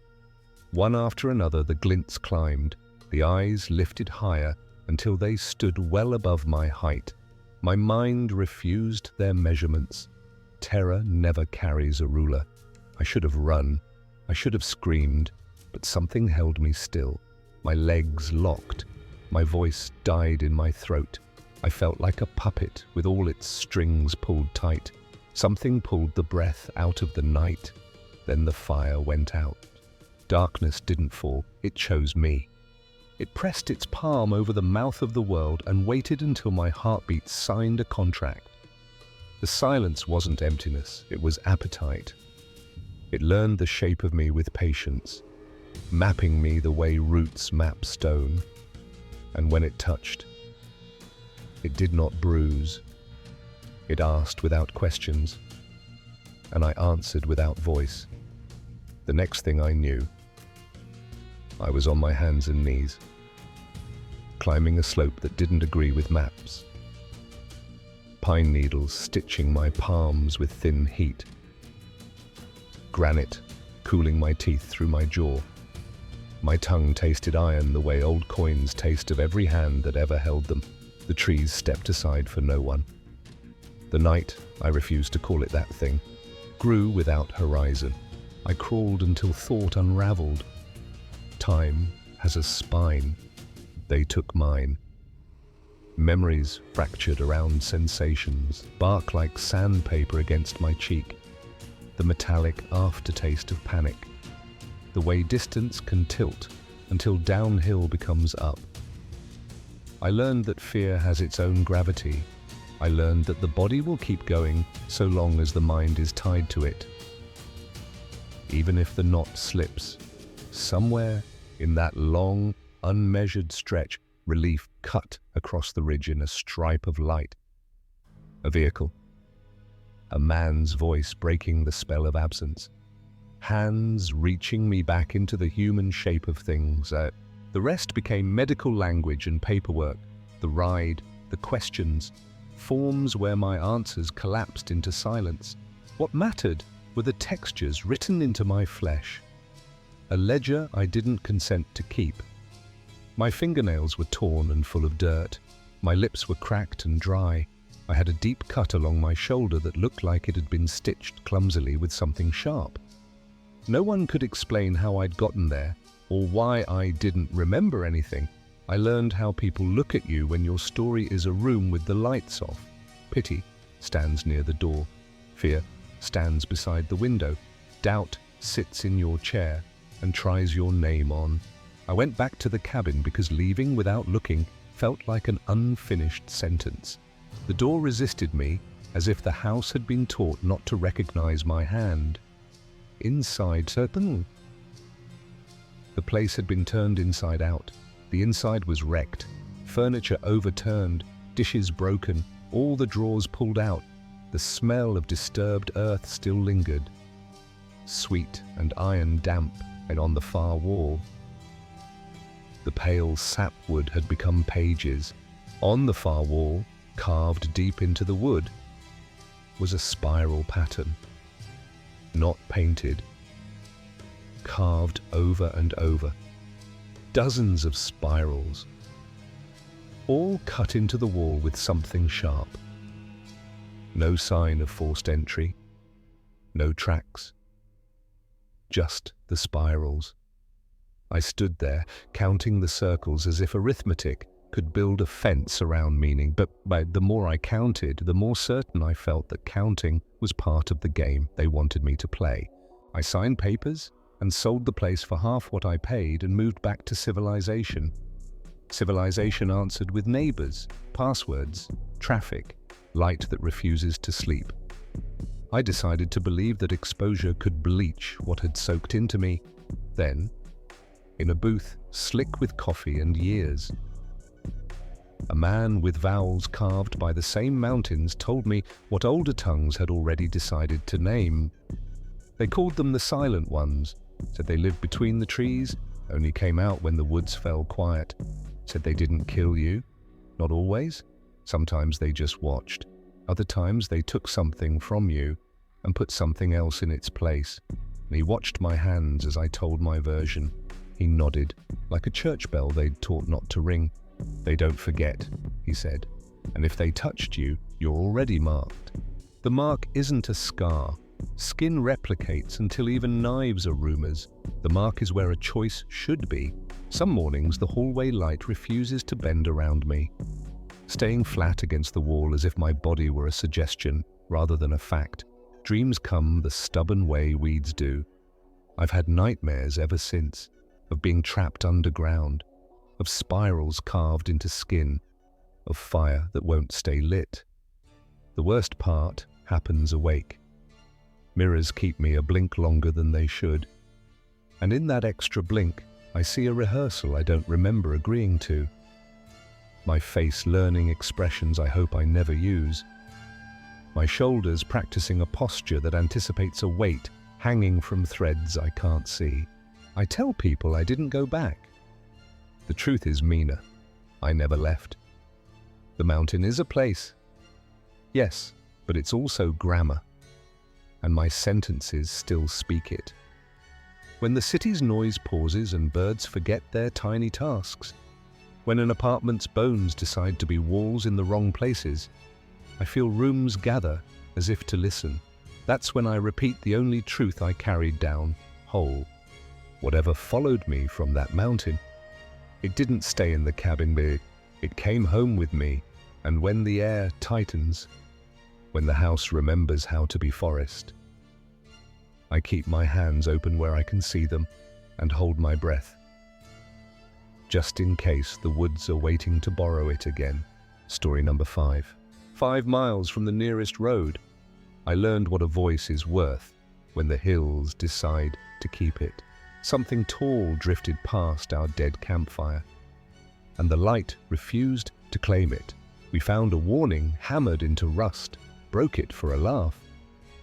One after another, the glints climbed, the eyes lifted higher until they stood well above my height. My mind refused their measurements. Terror never carries a ruler. I should have run. I should have screamed, but something held me still. My legs locked. My voice died in my throat. I felt like a puppet with all its strings pulled tight. Something pulled the breath out of the night. Then the fire went out. Darkness didn't fall. It chose me. It pressed its palm over the mouth of the world and waited until my heartbeat signed a contract. The silence wasn't emptiness, it was appetite. It learned the shape of me with patience, mapping me the way roots map stone. And when it touched, it did not bruise. It asked without questions, and I answered without voice. The next thing I knew, I was on my hands and knees, climbing a slope that didn't agree with maps. Pine needles stitching my palms with thin heat. Granite cooling my teeth through my jaw. My tongue tasted iron the way old coins taste of every hand that ever held them. The trees stepped aside for no one. The night, I refused to call it that thing, grew without horizon. I crawled until thought unraveled. Time has a spine. They took mine. Memories fractured around sensations, bark like sandpaper against my cheek. The metallic aftertaste of panic. The way distance can tilt until downhill becomes up. I learned that fear has its own gravity. I learned that the body will keep going so long as the mind is tied to it. Even if the knot slips, somewhere in that long, unmeasured stretch, relief cut across the ridge in a stripe of light. A vehicle. A man's voice breaking the spell of absence. Hands reaching me back into the human shape of things. The rest became medical language and paperwork. The ride, the questions, forms where my answers collapsed into silence. What mattered were the textures written into my flesh. A ledger I didn't consent to keep. My fingernails were torn and full of dirt. My lips were cracked and dry. I had a deep cut along my shoulder that looked like it had been stitched clumsily with something sharp. No one could explain how I'd gotten there, or why I didn't remember anything. I learned how people look at you when your story is a room with the lights off. Pity stands near the door. Fear stands beside the window. Doubt sits in your chair and tries your name on. I went back to the cabin because leaving without looking felt like an unfinished sentence. The door resisted me, as if the house had been taught not to recognize my hand. Inside, certain. The place had been turned inside out. The inside was wrecked, furniture overturned, dishes broken, all the drawers pulled out. The smell of disturbed earth still lingered, sweet and iron damp, and on the far wall, the pale sapwood had become pages. On the far wall, carved deep into the wood, was a spiral pattern. Not painted, carved over and over. Dozens of spirals, all cut into the wall with something sharp. No sign of forced entry, no tracks, just the spirals. I stood there, counting the circles as if arithmetic could build a fence around meaning, but the more I counted, the more certain I felt that counting was part of the game they wanted me to play. I signed papers and sold the place for half what I paid and moved back to civilization. Civilization answered with neighbors, passwords, traffic, light that refuses to sleep. I decided to believe that exposure could bleach what had soaked into me. Then, in a booth slick with coffee and years, a man with vowels carved by the same mountains told me what older tongues had already decided to name. They called them the silent ones, Said they lived between the trees, only came out when the woods fell quiet. Said they didn't kill you. Not always. Sometimes they just watched. Other times they took something from you and put something else in its place. And he watched my hands as I told my version. He nodded, like a church bell they'd taught not to ring. They don't forget, he said. And if they touched you, you're already marked. The mark isn't a scar. Skin replicates until even knives are rumors. The mark is where a choice should be. Some mornings the hallway light refuses to bend around me, staying flat against the wall as if my body were a suggestion rather than a fact. Dreams come the stubborn way weeds do. I've had nightmares ever since, of being trapped underground, of spirals carved into skin, of fire that won't stay lit. The worst part happens awake. Mirrors keep me a blink longer than they should. And in that extra blink, I see a rehearsal I don't remember agreeing to. My face learning expressions I hope I never use. My shoulders practicing a posture that anticipates a weight hanging from threads I can't see. I tell people I didn't go back. The truth is meaner. I never left. The mountain is a place. Yes, but it's also grammar. And my sentences still speak it. When the city's noise pauses and birds forget their tiny tasks, when an apartment's bones decide to be walls in the wrong places, I feel rooms gather as if to listen. That's when I repeat the only truth I carried down whole. Whatever followed me from that mountain, it didn't stay in the cabin, it came home with me. And when the air tightens, when the house remembers how to be forest, I keep my hands open where I can see them and hold my breath, just in case the woods are waiting to borrow it again. Story number 5. 5 miles from the nearest road, I learned what a voice is worth when the hills decide to keep it. Something tall drifted past our dead campfire, and the light refused to claim it. We found a warning hammered into rust, broke it for a laugh,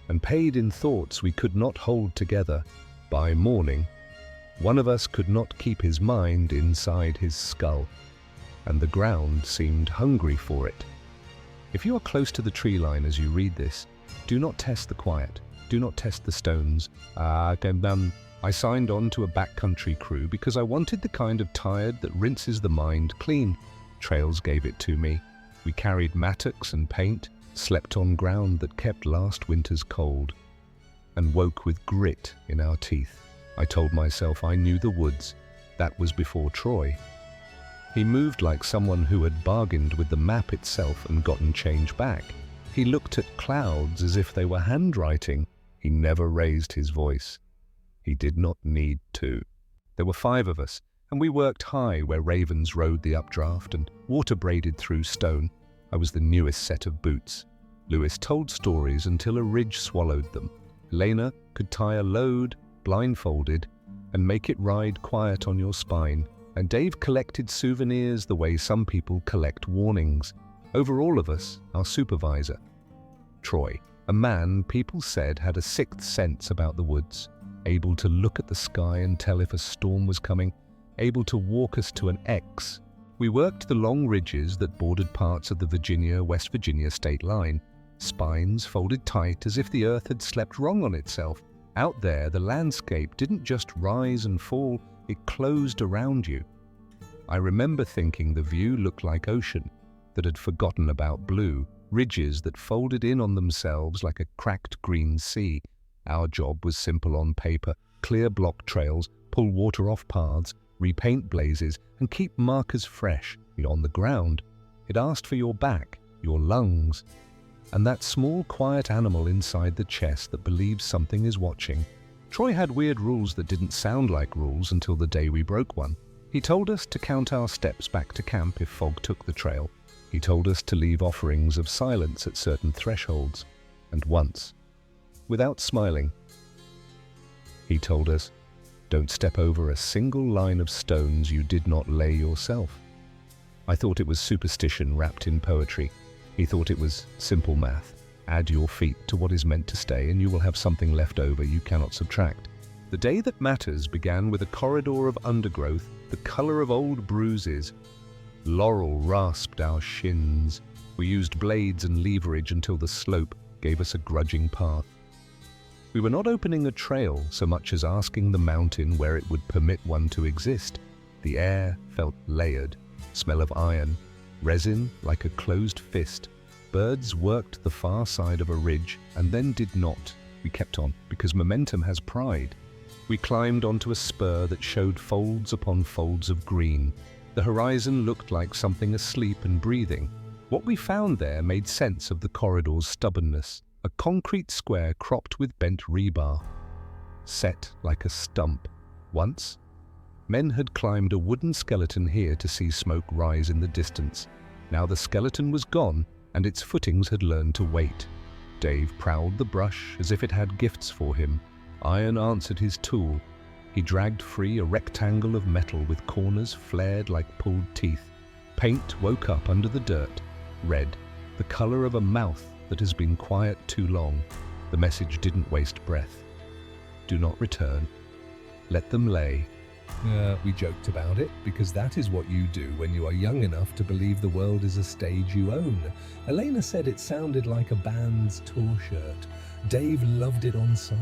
and paid in thoughts we could not hold together. By morning, one of us could not keep his mind inside his skull, and the ground seemed hungry for it. If you are close to the tree line as you read this, do not test the quiet. Do not test the stones. I signed on to a backcountry crew because I wanted the kind of tired that rinses the mind clean. Trails gave it to me. We carried mattocks and paint, slept on ground that kept last winter's cold, and woke with grit in our teeth. I told myself I knew the woods. That was before Troy. He moved like someone who had bargained with the map itself and gotten change back. He looked at clouds as if they were handwriting. He never raised his voice. He did not need to. There were 5 of us, and we worked high where ravens rode the updraft and water braided through stone. I was the newest set of boots. Lewis told stories until a ridge swallowed them. Helena could tie a load, blindfolded, and make it ride quiet on your spine. And Dave collected souvenirs the way some people collect warnings. Over all of us, our supervisor, Troy, a man people said had a 6th sense about the woods, able to look at the sky and tell if a storm was coming, able to walk us to an X. We worked the long ridges that bordered parts of the Virginia-West Virginia state line, spines folded tight as if the earth had slept wrong on itself. Out there, the landscape didn't just rise and fall, it closed around you. I remember thinking the view looked like ocean that had forgotten about blue, ridges that folded in on themselves like a cracked green sea. Our job was simple on paper: clear block trails, pull water off paths, repaint blazes, and keep markers fresh. On the ground, it asked for your back, your lungs, and that small quiet animal inside the chest that believes something is watching. Troy had weird rules that didn't sound like rules until the day we broke one. He told us to count our steps back to camp if fog took the trail. He told us to leave offerings of silence at certain thresholds. And once, without smiling, he told us, don't step over a single line of stones you did not lay yourself. I thought it was superstition wrapped in poetry. He thought it was simple math. Add your feet to what is meant to stay and you will have something left over you cannot subtract. The day that matters began with a corridor of undergrowth, the color of old bruises. Laurel rasped our shins. We used blades and leverage until the slope gave us a grudging path. We were not opening a trail so much as asking the mountain where it would permit one to exist. The air felt layered, smell of iron, resin like a closed fist. Birds worked the far side of a ridge and then did not. We kept on, because momentum has pride. We climbed onto a spur that showed folds upon folds of green. The horizon looked like something asleep and breathing. What we found there made sense of the corridor's stubbornness. A concrete square cropped with bent rebar, set like a stump. Once, men had climbed a wooden skeleton here to see smoke rise in the distance. Now the skeleton was gone, and its footings had learned to wait. Dave prowled the brush as if it had gifts for him. Iron answered his tool. He dragged free a rectangle of metal with corners flared like pulled teeth. Paint woke up under the dirt, red, the color of a mouth that has been quiet too long. The message didn't waste breath. Do not return. Let them lay. We joked about it, because that is what you do when you are young enough to believe the world is a stage you own. Elena said it sounded like a band's tour shirt. Dave loved it on sight,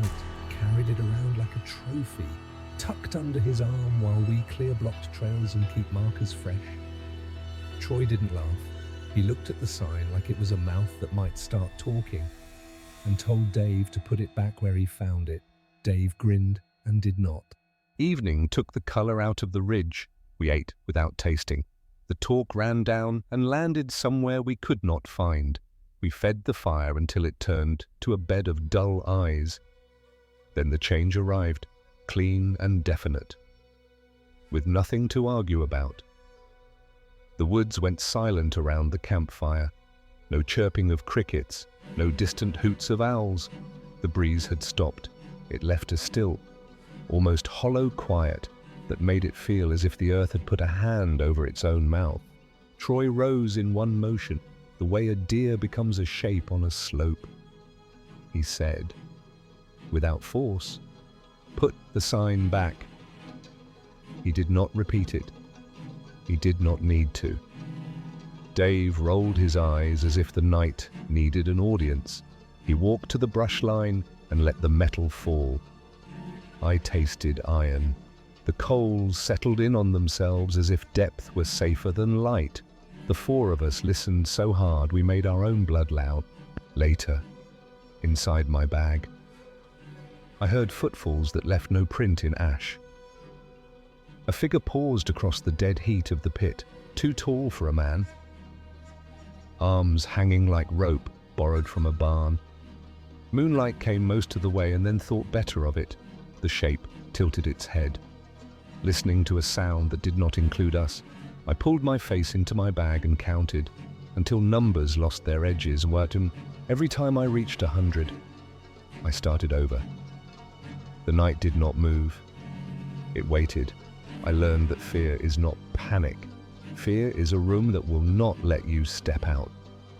carried it around like a trophy, tucked under his arm while we clear-blocked trails and keep markers fresh. Troy didn't laugh. He looked at the sign like it was a mouth that might start talking, and told Dave to put it back where he found it. Dave grinned and did not. Evening took the color out of the ridge. We ate without tasting. The talk ran down and landed somewhere we could not find. We fed the fire until it turned to a bed of dull eyes. Then the change arrived, clean and definite, with nothing to argue about. The woods went silent around the campfire. No chirping of crickets, no distant hoots of owls. The breeze had stopped. It left us still, almost hollow quiet that made it feel as if the earth had put a hand over its own mouth. Troy rose in one motion, the way a deer becomes a shape on a slope. He said, without force, "Put the sign back." He did not repeat it. He did not need to. Dave rolled his eyes as if the night needed an audience. He walked to the brush line and let the metal fall. I tasted iron. The coals settled in on themselves as if depth were safer than light. The four of us listened so hard we made our own blood loud. Later, inside my bag, I heard footfalls that left no print in ash. A figure paused across the dead heat of the pit, too tall for a man. Arms hanging like rope, borrowed from a barn. Moonlight came most of the way and then thought better of it. The shape tilted its head. Listening to a sound that did not include us, I pulled my face into my bag and counted, until numbers lost their edges, and every time I reached 100, I started over. The night did not move. It waited. I learned that fear is not panic. Fear is a room that will not let you step out.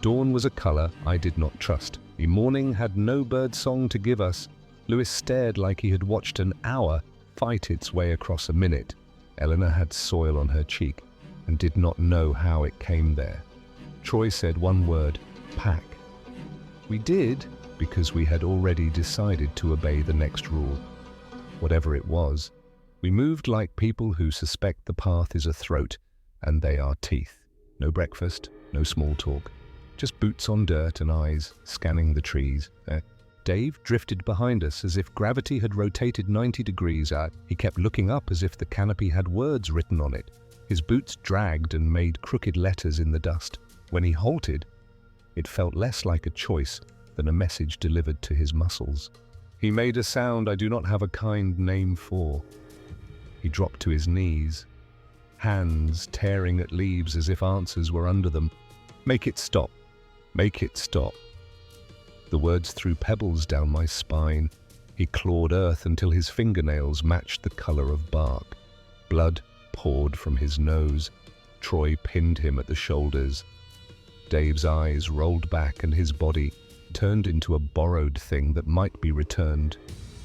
Dawn was a color I did not trust. The morning had no bird song to give us. Lewis stared like he had watched an hour fight its way across a minute. Eleanor had soil on her cheek and did not know how it came there. Troy said one word, pack. We did, because we had already decided to obey the next rule. Whatever it was, we moved like people who suspect the path is a throat and they are teeth. No breakfast, no small talk, just boots on dirt and eyes scanning the trees. Dave drifted behind us as if gravity had rotated 90 degrees. He kept looking up as if the canopy had words written on it. His boots dragged and made crooked letters in the dust. When he halted, it felt less like a choice than a message delivered to his muscles. He made a sound I do not have a kind name for. He dropped to his knees, hands tearing at leaves as if answers were under them. Make it stop. Make it stop. The words threw pebbles down my spine. He clawed earth until his fingernails matched the color of bark. Blood poured from his nose. Troy pinned him at the shoulders. Dave's eyes rolled back and his body turned into a borrowed thing that might be returned,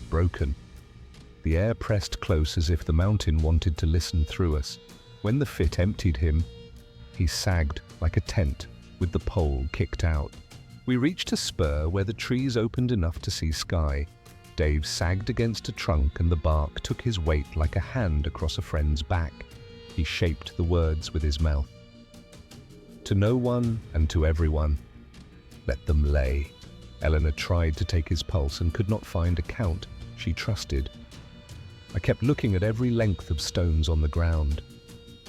broken. The air pressed close as if the mountain wanted to listen through us. When the fit emptied him, he sagged like a tent with the pole kicked out. We reached a spur where the trees opened enough to see sky. Dave sagged against a trunk and the bark took his weight like a hand across a friend's back. He shaped the words with his mouth. To no one and to everyone, let them lay. Eleanor tried to take his pulse and could not find a count she trusted. I kept looking at every length of stones on the ground,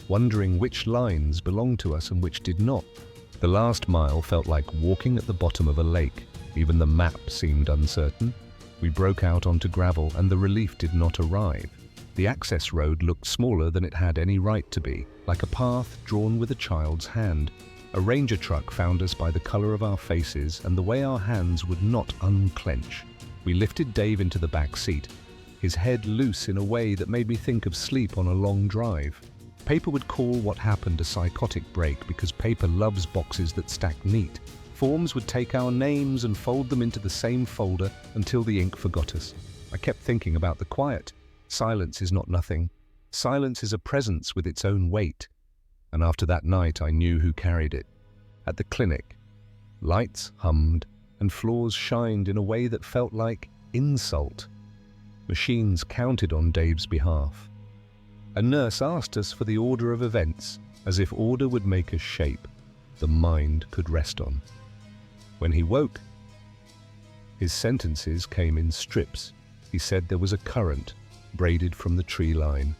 wondering which lines belonged to us and which did not. The last mile felt like walking at the bottom of a lake. Even the map seemed uncertain. We broke out onto gravel and the relief did not arrive. The access road looked smaller than it had any right to be, like a path drawn with a child's hand. A ranger truck found us by the color of our faces and the way our hands would not unclench. We lifted Dave into the back seat, his head loose in a way that made me think of sleep on a long drive. Paper would call what happened a psychotic break because paper loves boxes that stack neat. Forms would take our names and fold them into the same folder until the ink forgot us. I kept thinking about the quiet. Silence is not nothing. Silence is a presence with its own weight. And after that night, I knew who carried it. At the clinic, lights hummed and floors shined in a way that felt like insult. Machines counted on Dave's behalf. A nurse asked us for the order of events, as if order would make us shape the mind could rest on. When he woke, his sentences came in strips. He said there was a current braided from the tree line,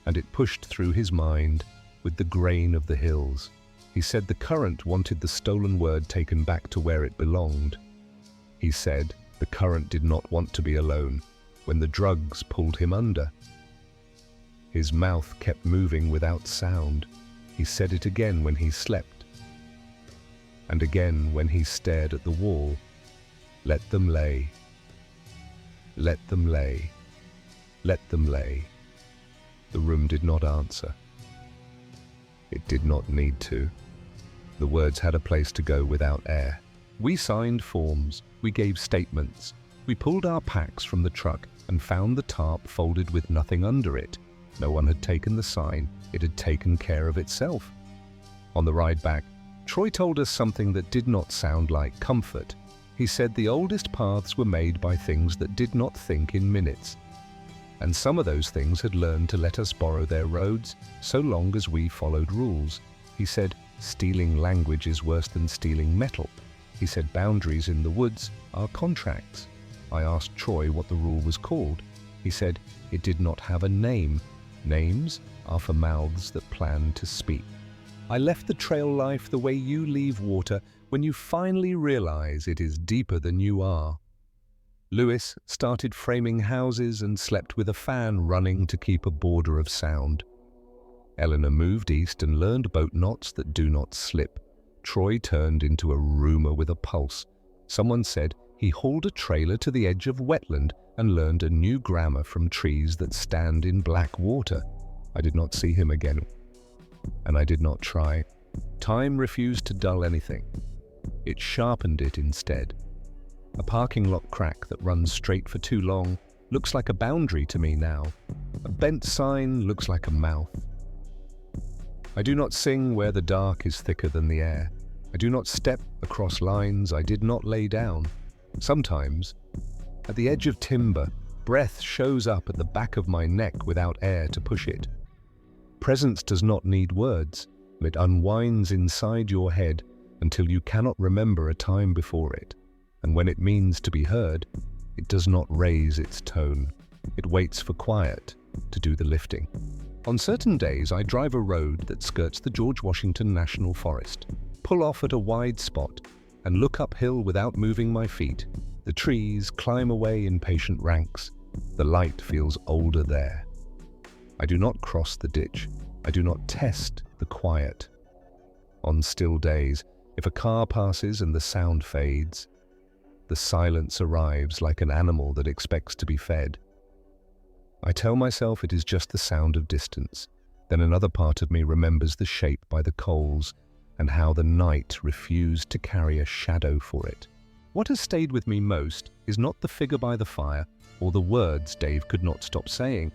and it pushed through his mind with the grain of the hills. He said the current wanted the stolen word taken back to where it belonged. He said the current did not want to be alone when the drugs pulled him under. His mouth kept moving without sound. He said it again when he slept, and again when he stared at the wall. Let them lay. Let them lay. Let them lay. The room did not answer. It did not need to. The words had a place to go without air. We signed forms. We gave statements. We pulled our packs from the truck and found the tarp folded with nothing under it. No one had taken the sign. It had taken care of itself. On the ride back, Troy told us something that did not sound like comfort. He said the oldest paths were made by things that did not think in minutes. And some of those things had learned to let us borrow their roads so long as we followed rules. He said stealing language is worse than stealing metal. He said boundaries in the woods are contracts. I asked Troy what the rule was called. He said it did not have a name. Names are for mouths that plan to speak. I left the trail life the way you leave water when you finally realize it is deeper than you are. Lewis started framing houses and slept with a fan running to keep a border of sound. Eleanor moved east and learned boat knots that do not slip. Troy turned into a rumor with a pulse. Someone said he hauled a trailer to the edge of wetland and learned a new grammar from trees that stand in black water. I did not see him again, and I did not try. Time refused to dull anything. It sharpened it instead. A parking lot crack that runs straight for too long looks like a boundary to me now. A bent sign looks like a mouth. I do not sing where the dark is thicker than the air. I do not step across lines I did not lay down. Sometimes, at the edge of timber, breath shows up at the back of my neck without air to push it. Presence does not need words. It unwinds inside your head until you cannot remember a time before it. And when it means to be heard, it does not raise its tone. It waits for quiet to do the lifting. On certain days, I drive a road that skirts the George Washington National Forest, pull off at a wide spot, and look uphill without moving my feet. The trees climb away in patient ranks. The light feels older there. I do not cross the ditch. I do not test the quiet. On still days, if a car passes and the sound fades, the silence arrives like an animal that expects to be fed. I tell myself it is just the sound of distance. Then another part of me remembers the shape by the coals and how the night refused to carry a shadow for it. What has stayed with me most is not the figure by the fire or the words Dave could not stop saying.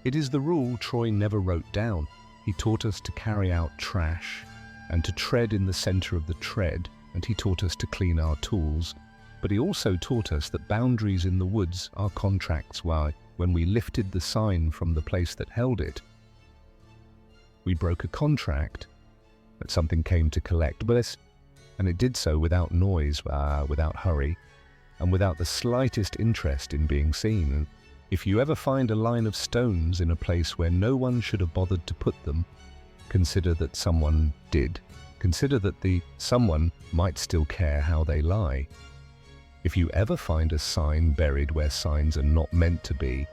It is the rule Troy never wrote down. He taught us to carry out trash and to tread in the center of the tread, and he taught us to clean our tools. But he also taught us that boundaries in the woods are contracts where, when we lifted the sign from the place that held it, we broke a contract that something came to collect us, and it did so without noise, without hurry, and without the slightest interest in being seen. And if you ever find a line of stones in a place where no one should have bothered to put them, consider that someone did. Consider that the someone might still care how they lie. If you ever find a sign buried where signs are not meant to be,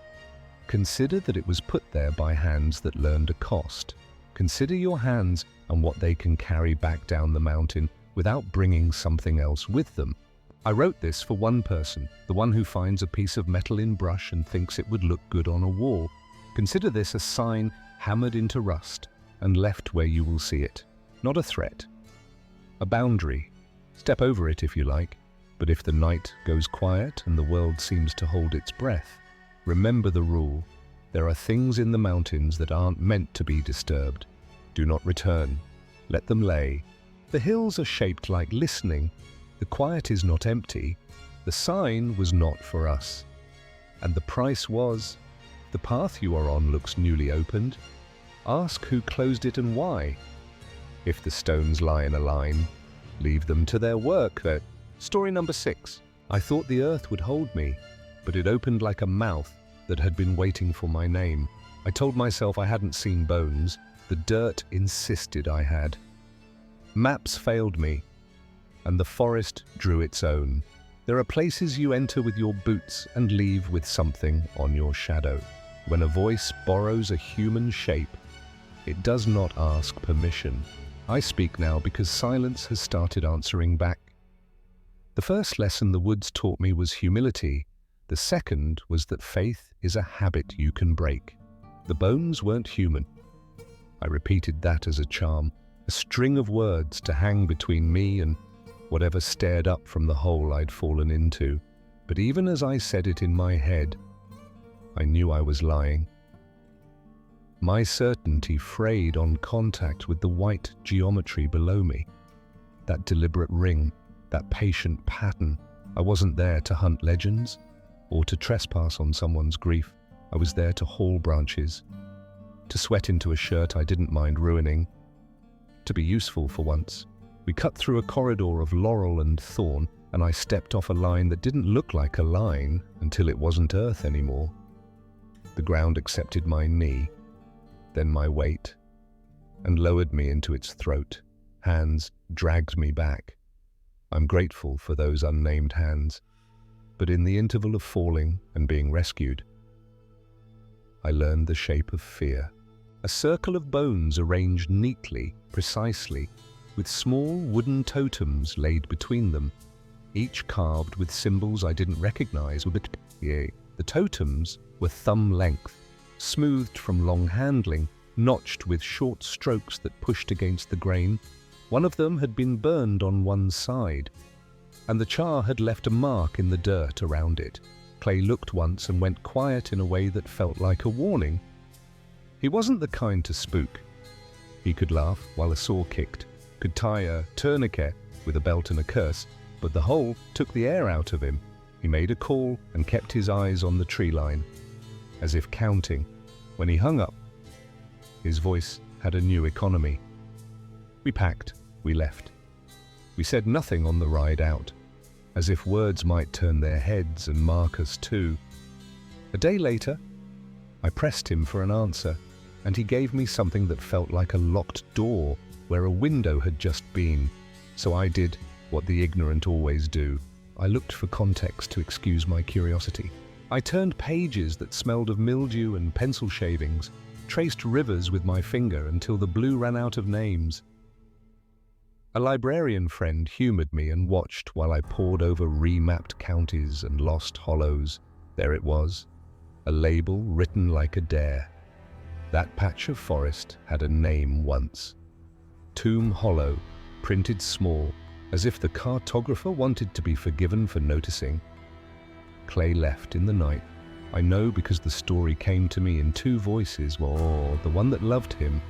consider that it was put there by hands that learned a cost. Consider your hands and what they can carry back down the mountain without bringing something else with them. I wrote this for one person, the one who finds a piece of metal in brush and thinks it would look good on a wall. Consider this a sign hammered into rust and left where you will see it. Not a threat. A boundary. Step over it if you like, but if the night goes quiet and the world seems to hold its breath, remember the rule. There are things in the mountains that aren't meant to be disturbed. Do not return. Let them lay. The hills are shaped like listening. The quiet is not empty. The sign was not for us. And the price was, the path you are on looks newly opened. Ask who closed it and why. If the stones lie in a line, leave them to their work. Story number 6. I thought the earth would hold me, but it opened like a mouth that had been waiting for my name. I told myself I hadn't seen bones. The dirt insisted I had. Maps failed me, and the forest drew its own. There are places you enter with your boots and leave with something on your shadow. When a voice borrows a human shape, it does not ask permission. I speak now because silence has started answering back. The first lesson the woods taught me was humility. The second was that faith is a habit you can break. The bones weren't human. I repeated that as a charm, a string of words to hang between me and whatever stared up from the hole I'd fallen into. But even as I said it in my head, I knew I was lying. My certainty frayed on contact with the white geometry below me. That deliberate ring, that patient pattern. I wasn't there to hunt legends or to trespass on someone's grief. I was there to haul branches, to sweat into a shirt I didn't mind ruining, to be useful for once. We cut through a corridor of laurel and thorn, and I stepped off a line that didn't look like a line until it wasn't earth anymore. The ground accepted my knee, then my weight, and lowered me into its throat. Hands dragged me back. I'm grateful for those unnamed hands, but in the interval of falling and being rescued, I learned the shape of fear. A circle of bones arranged neatly, precisely, with small wooden totems laid between them, each carved with symbols I didn't recognize. The totems were thumb length, smoothed from long handling, notched with short strokes that pushed against the grain. One of them had been burned on one side, and the char had left a mark in the dirt around it. Clay looked once and went quiet in a way that felt like a warning. He wasn't the kind to spook. He could laugh while a saw kicked, could tie a tourniquet with a belt and a curse, but the hole took the air out of him. He made a call and kept his eyes on the tree line, as if counting. When he hung up, his voice had a new economy. We packed, we left. We said nothing on the ride out, as if words might turn their heads and mark us too. A day later, I pressed him for an answer, and he gave me something that felt like a locked door where a window had just been. So I did what the ignorant always do. I looked for context to excuse my curiosity. I turned pages that smelled of mildew and pencil shavings, traced rivers with my finger until the blue ran out of names. A librarian friend humored me and watched while I pored over remapped counties and lost hollows. There it was, a label written like a dare. That patch of forest had a name once. Tomb Hollow, printed small, as if the cartographer wanted to be forgiven for noticing. Clay left in the night. I know because the story came to me in two voices, the one that loved him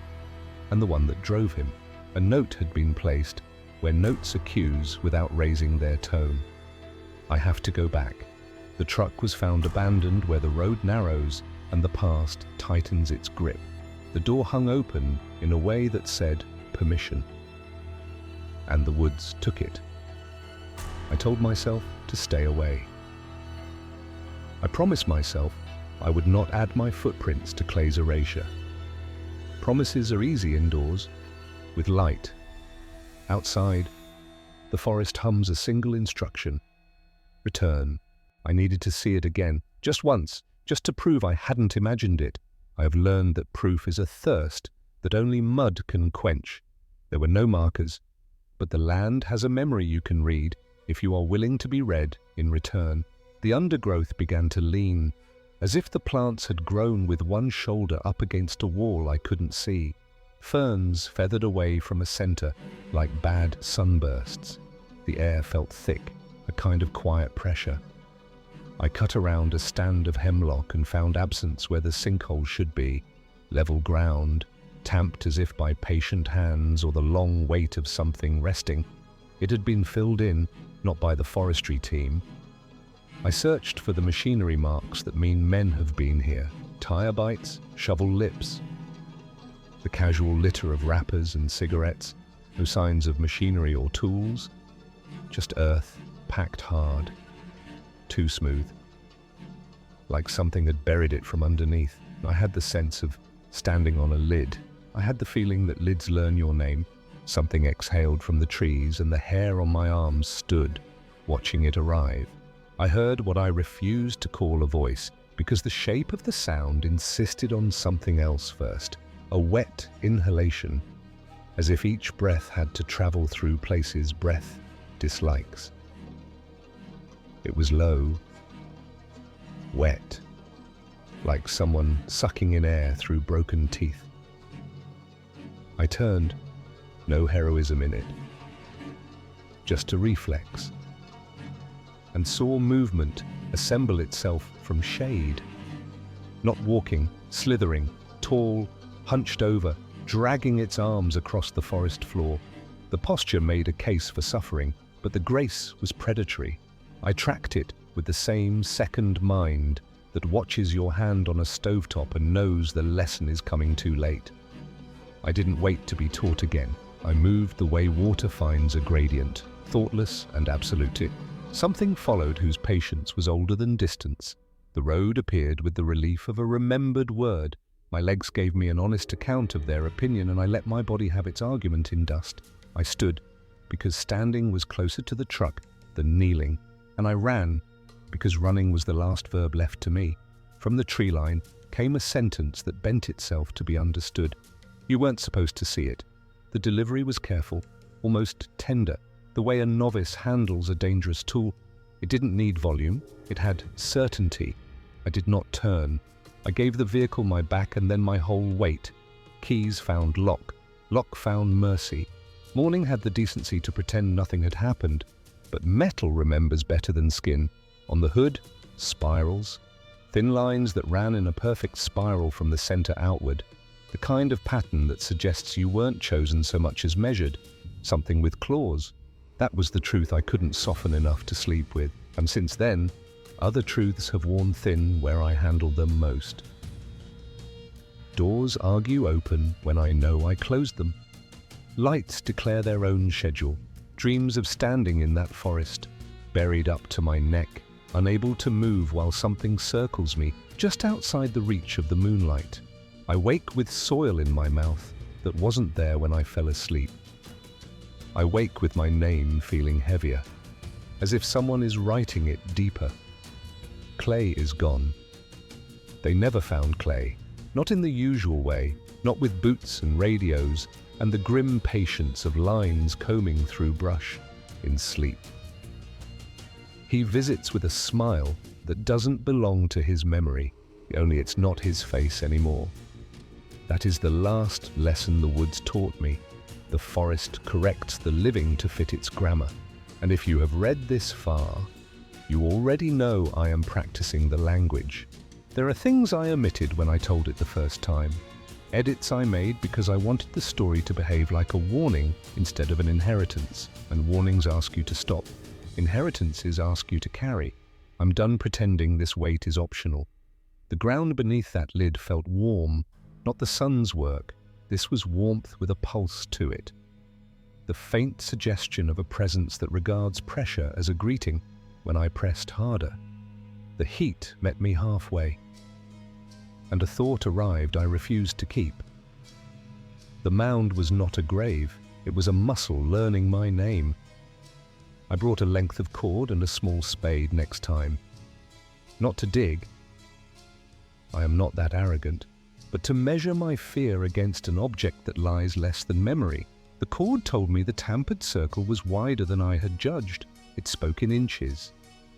and the one that drove him. A note had been placed where notes accuse without raising their tone. I have to go back. The truck was found abandoned where the road narrows and the past tightens its grip. The door hung open in a way that said permission. And the woods took it. I told myself to stay away. I promised myself I would not add my footprints to Clay's erasure. Promises are easy indoors, with light. Outside, the forest hums a single instruction. Return. I needed to see it again, just once, just to prove I hadn't imagined it. I have learned that proof is a thirst that only mud can quench. There were no markers, but the land has a memory you can read if you are willing to be read in return. The undergrowth began to lean, as if the plants had grown with one shoulder up against a wall I couldn't see. Ferns feathered away from a center like bad sunbursts. The air felt thick, a kind of quiet pressure. I cut around a stand of hemlock and found absence where the sinkhole should be. Level ground, tamped as if by patient hands or the long weight of something resting. It had been filled in, not by the forestry team. I searched for the machinery marks that mean men have been here. Tire bites, shovel lips. The casual litter of wrappers and cigarettes, no signs of machinery or tools. Just earth, packed hard. Too smooth. Like something had buried it from underneath. I had the sense of standing on a lid. I had the feeling that lids learn your name. Something exhaled from the trees and the hair on my arms stood, watching it arrive. I heard what I refused to call a voice because the shape of the sound insisted on something else first. A wet inhalation, as if each breath had to travel through places breath dislikes. It was low, wet, like someone sucking in air through broken teeth. I turned, no heroism in it, just a reflex, and saw movement assemble itself from shade. Not walking, slithering, tall, hunched over, dragging its arms across the forest floor. The posture made a case for suffering, but the grace was predatory. I tracked it with the same second mind that watches your hand on a stovetop and knows the lesson is coming too late. I didn't wait to be taught again. I moved the way water finds a gradient, thoughtless and absolute. Something followed whose patience was older than distance. The road appeared with the relief of a remembered word. My legs gave me an honest account of their opinion, and I let my body have its argument in dust. I stood, because standing was closer to the truck than kneeling, and I ran, because running was the last verb left to me. From the tree line came a sentence that bent itself to be understood. You weren't supposed to see it. The delivery was careful, almost tender, the way a novice handles a dangerous tool. It didn't need volume, it had certainty. I did not turn. I gave the vehicle my back and then my whole weight. Keys found lock. Lock found mercy. Morning had the decency to pretend nothing had happened, but metal remembers better than skin. On the hood, spirals. Thin lines that ran in a perfect spiral from the center outward. The kind of pattern that suggests you weren't chosen so much as measured. Something with claws. That was the truth I couldn't soften enough to sleep with. And since then, other truths have worn thin where I handled them most. Doors argue open when I know I closed them. Lights declare their own schedule. Dreams of standing in that forest, buried up to my neck, unable to move while something circles me, just outside the reach of the moonlight. I wake with soil in my mouth that wasn't there when I fell asleep. I wake with my name feeling heavier, as if someone is writing it deeper. Clay is gone. They never found Clay, not in the usual way, not with boots and radios and the grim patience of lines combing through brush in sleep. He visits with a smile that doesn't belong to his memory, only it's not his face anymore. That is the last lesson the woods taught me. The forest corrects the living to fit its grammar. And if you have read this far, you already know I am practicing the language. There are things I omitted when I told it the first time. Edits I made because I wanted the story to behave like a warning instead of an inheritance, and warnings ask you to stop. Inheritances ask you to carry. I'm done pretending this weight is optional. The ground beneath that lid felt warm, not the sun's work. This was warmth with a pulse to it. The faint suggestion of a presence that regards pressure as a greeting. When I pressed harder, the heat met me halfway, and a thought arrived I refused to keep. The mound was not a grave, it was a muscle learning my name. I brought a length of cord and a small spade next time. Not to dig, I am not that arrogant, but to measure my fear against an object that lies less than memory. The cord told me the tampered circle was wider than I had judged. It spoke in inches,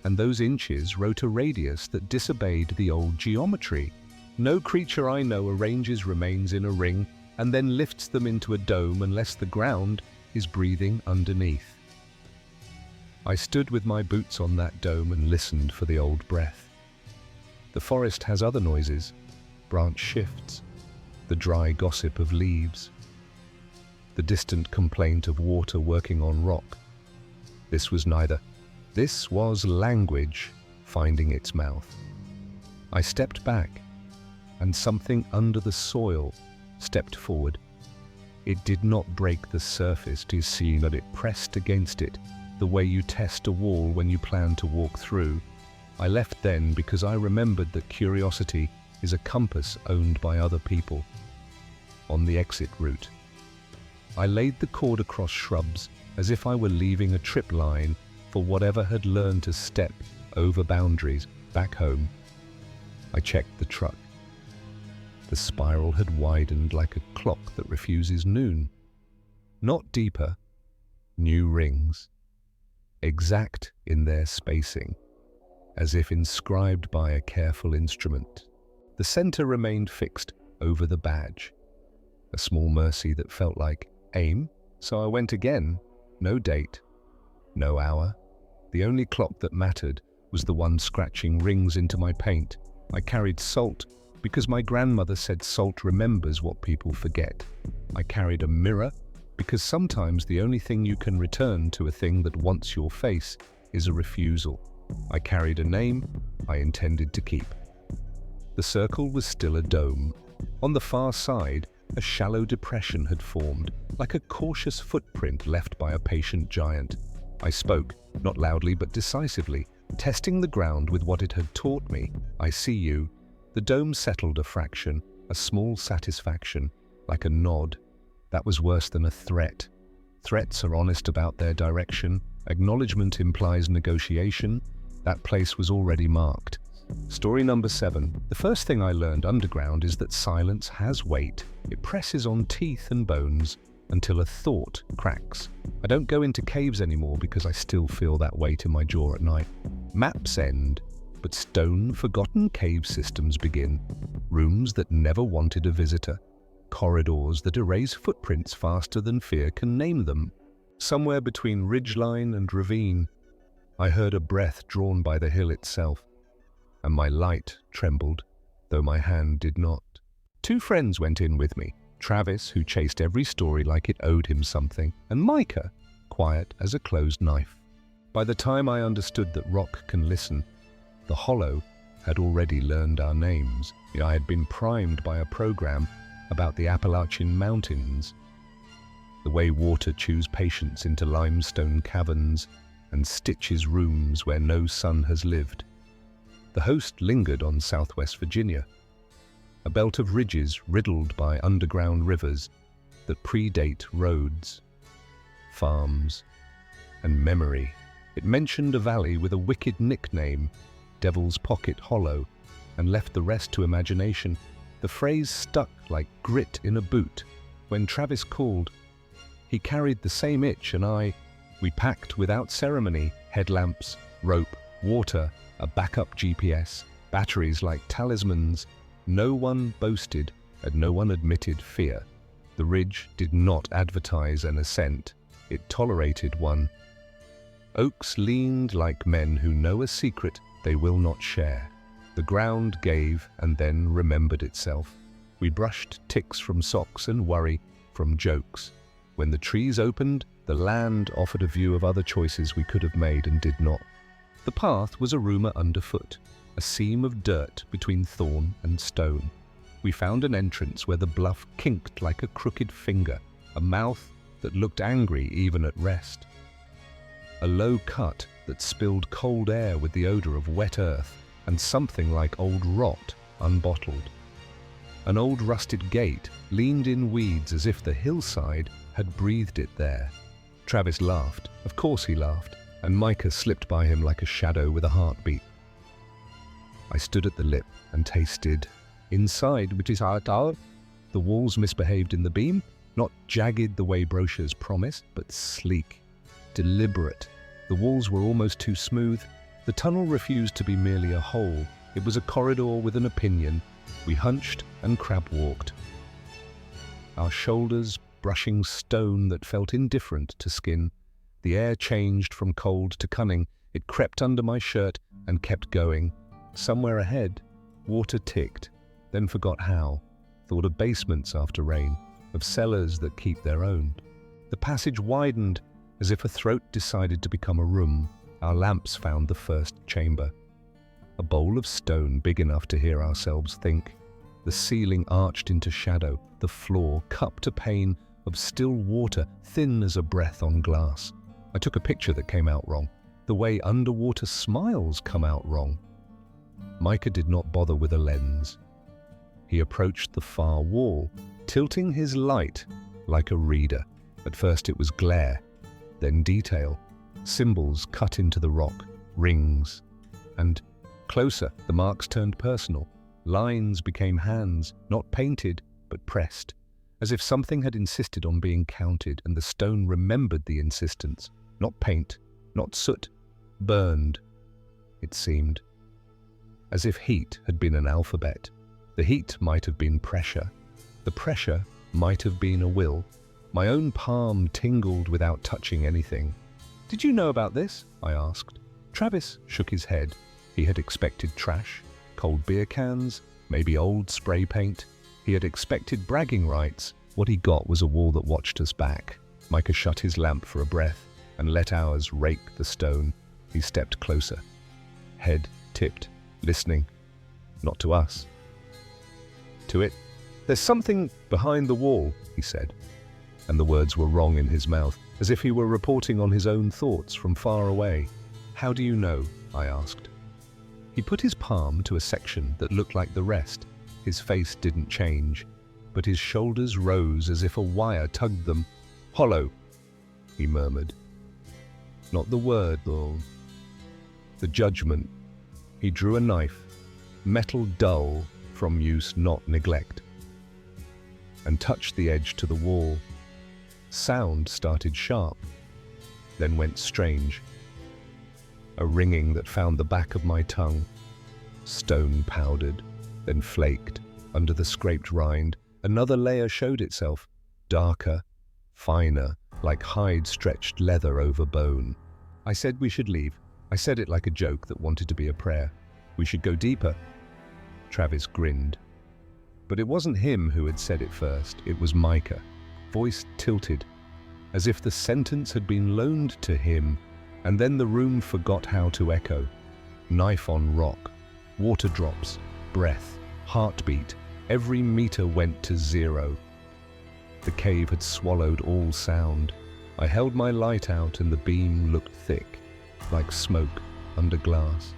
and those inches wrote a radius that disobeyed the old geometry. No creature I know arranges remains in a ring and then lifts them into a dome unless the ground is breathing underneath. I stood with my boots on that dome and listened for the old breath. The forest has other noises, branch shifts, the dry gossip of leaves, the distant complaint of water working on rock. This was neither. This was language finding its mouth. I stepped back, and something under the soil stepped forward. It did not break the surface to see that it pressed against it, the way you test a wall when you plan to walk through. I left then because I remembered that curiosity is a compass owned by other people. On the exit route, I laid the cord across shrubs as if I were leaving a trip line for whatever had learned to step over boundaries back home. I checked the truck. The spiral had widened like a clock that refuses noon. Not deeper, new rings, exact in their spacing, as if inscribed by a careful instrument. The center remained fixed over the badge, a small mercy that felt like aim, so I went again. No date, no hour. The only clock that mattered was the one scratching rings into my paint. I carried salt because my grandmother said salt remembers what people forget. I carried a mirror because sometimes the only thing you can return to a thing that wants your face is a refusal. I carried a name I intended to keep. The circle was still a dome. On the far side, a shallow depression had formed, like a cautious footprint left by a patient giant. I spoke, not loudly but decisively, testing the ground with what it had taught me. I see you. The dome settled a fraction, a small satisfaction, like a nod. That was worse than a threat. Threats are honest about their direction. Acknowledgement implies negotiation. That place was already marked. Story number 7. The first thing I learned underground is that silence has weight. It presses on teeth and bones until a thought cracks. I don't go into caves anymore because I still feel that weight in my jaw at night. Maps end, but stone, forgotten cave systems begin. Rooms that never wanted a visitor. Corridors that erase footprints faster than fear can name them. Somewhere between ridgeline and ravine, I heard a breath drawn by the hill itself, and my light trembled, though my hand did not. 2 friends went in with me. Travis, who chased every story like it owed him something, and Micah, quiet as a closed knife. By the time I understood that rock can listen, the hollow had already learned our names. I had been primed by a program about the Appalachian Mountains, the way water chews patience into limestone caverns and stitches rooms where no sun has lived. The host lingered on southwest Virginia, a belt of ridges riddled by underground rivers that predate roads, farms, and memory. It mentioned a valley with a wicked nickname, Devil's Pocket Hollow, and left the rest to imagination. The phrase stuck like grit in a boot. When Travis called, he carried the same itch and we packed without ceremony, headlamps, rope, water, a backup GPS, batteries like talismans. No one boasted and no one admitted fear. The ridge did not advertise an ascent. It tolerated one. Oaks leaned like men who know a secret they will not share. The ground gave and then remembered itself. We brushed ticks from socks and worry from jokes. When the trees opened, the land offered a view of other choices we could have made and did not. The path was a rumour underfoot, a seam of dirt between thorn and stone. We found an entrance where the bluff kinked like a crooked finger, a mouth that looked angry even at rest. A low cut that spilled cold air with the odour of wet earth and something like old rot unbottled. An old rusted gate leaned in weeds as if the hillside had breathed it there. Travis laughed. Of course he laughed, and Micah slipped by him like a shadow with a heartbeat. I stood at the lip and tasted. Inside, which is hard, the walls misbehaved in the beam, not jagged the way brochures promise, but sleek, deliberate. The walls were almost too smooth. The tunnel refused to be merely a hole. It was a corridor with an opinion. We hunched and crab-walked, our shoulders brushing stone that felt indifferent to skin. The air changed from cold to cunning. It crept under my shirt and kept going. Somewhere ahead, water ticked, then forgot how. Thought of basements after rain, of cellars that keep their own. The passage widened as if a throat decided to become a room. Our lamps found the first chamber. A bowl of stone big enough to hear ourselves think. The ceiling arched into shadow, the floor cupped a pane of still water, thin as a breath on glass. I took a picture that came out wrong, the way underwater smiles come out wrong. Micah did not bother with a lens. He approached the far wall, tilting his light like a reader. At first it was glare, then detail, symbols cut into the rock, rings, and closer, the marks turned personal. Lines became hands, not painted, but pressed, as if something had insisted on being counted, and the stone remembered the insistence. Not paint, not soot, burned, it seemed. As if heat had been an alphabet. The heat might have been pressure. The pressure might have been a will. My own palm tingled without touching anything. "Did you know about this?" I asked. Travis shook his head. He had expected trash, cold beer cans, maybe old spray paint. He had expected bragging rights. What he got was a wall that watched us back. Micah shut his lamp for a breath and let ours rake the stone. He stepped closer, head tipped, listening. Not to us. To it. "There's something behind the wall," he said. And the words were wrong in his mouth, as if he were reporting on his own thoughts from far away. "How do you know?" I asked. He put his palm to a section that looked like the rest. His face didn't change, but his shoulders rose as if a wire tugged them. "Hollow," he murmured. Not the word, though. The judgment. He drew a knife, metal dull from use, not neglect, and touched the edge to the wall. Sound started sharp, then went strange. A ringing that found the back of my tongue. Stone powdered, then flaked. Under the scraped rind, another layer showed itself, darker, finer, like hide stretched leather over bone. I said we should leave. I said it like a joke that wanted to be a prayer. We should go deeper. Travis grinned. But it wasn't him who had said it first. It was Micah, voice tilted, as if the sentence had been loaned to him, and then the room forgot how to echo. Knife on rock, water drops, breath, heartbeat. Every meter went to zero. The cave had swallowed all sound. I held my light out and the beam looked thick, like smoke under glass.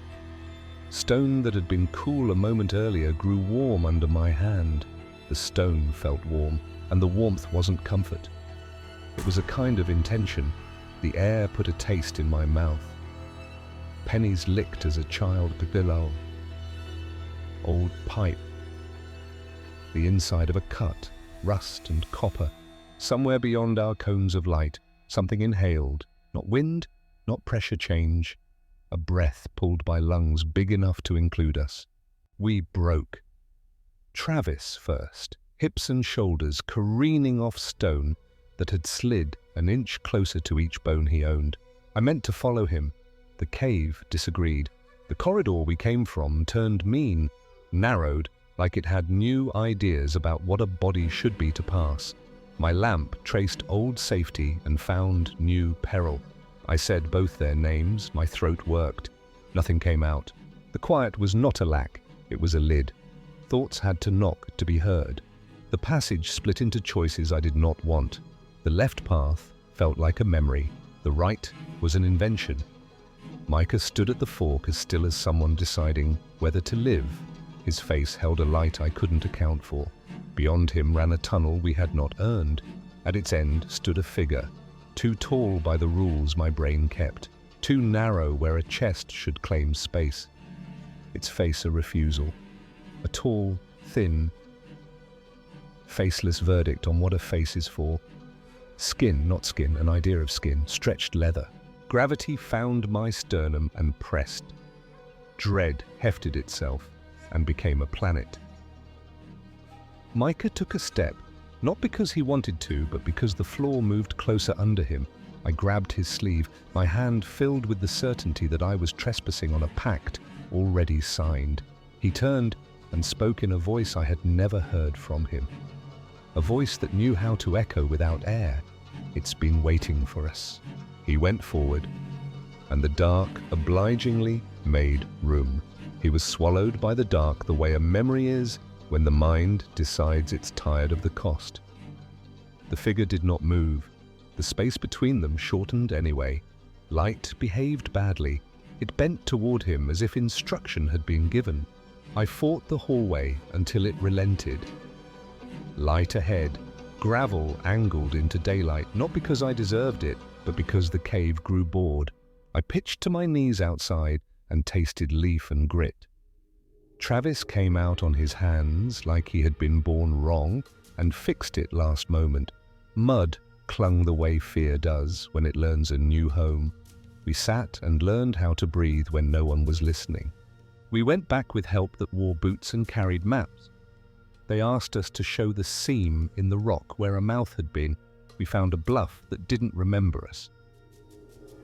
Stone that had been cool a moment earlier grew warm under my hand. The stone felt warm, and the warmth wasn't comfort. It was a kind of intention. The air put a taste in my mouth. Pennies licked as a child below. Old pipe. The inside of a cut, rust and copper. Somewhere beyond our cones of light, something inhaled. Not wind, not pressure change. A breath pulled by lungs big enough to include us. We broke. Travis first. hips and shoulders careening off stone that had slid an inch closer to each bone he owned. I meant to follow him. The cave disagreed. The corridor we came from turned mean, narrowed, like it had new ideas about what a body should be to pass. My lamp traced old safety and found new peril. I said both their names, my throat worked. Nothing came out. The quiet was not a lack, it was a lid. Thoughts had to knock to be heard. The passage split into choices I did not want. The left path felt like a memory. The right was an invention. Micah stood at the fork as still as someone deciding whether to live. His face held a light I couldn't account for. Beyond him ran a tunnel we had not earned. At its end stood a figure, too tall by the rules my brain kept, too narrow where a chest should claim space. Its face a refusal. A tall, thin, faceless verdict on what a face is for. Skin, not skin, an idea of skin, stretched leather. Gravity found my sternum and pressed. Dread hefted itself and became a planet. Micah took a step, not because he wanted to, but because the floor moved closer under him. I grabbed his sleeve, my hand filled with the certainty that I was trespassing on a pact already signed. He turned and spoke in a voice I had never heard from him. A voice that knew how to echo without air. It's been waiting for us. He went forward, and the dark obligingly made room. He was swallowed by the dark the way a memory is when the mind decides it's tired of the cost. The figure did not move. The space between them shortened anyway. Light behaved badly. It bent toward him as if instruction had been given. I fought the hallway until it relented. Light ahead. Gravel angled into daylight, not because I deserved it, but because the cave grew bored. I pitched to my knees outside and tasted leaf and grit. Travis came out on his hands like he had been born wrong and fixed it last moment. Mud clung the way fear does when it learns a new home. We sat and learned how to breathe when no one was listening. We went back with help that wore boots and carried maps. They asked us to show the seam in the rock where a mouth had been. We found a bluff that didn't remember us.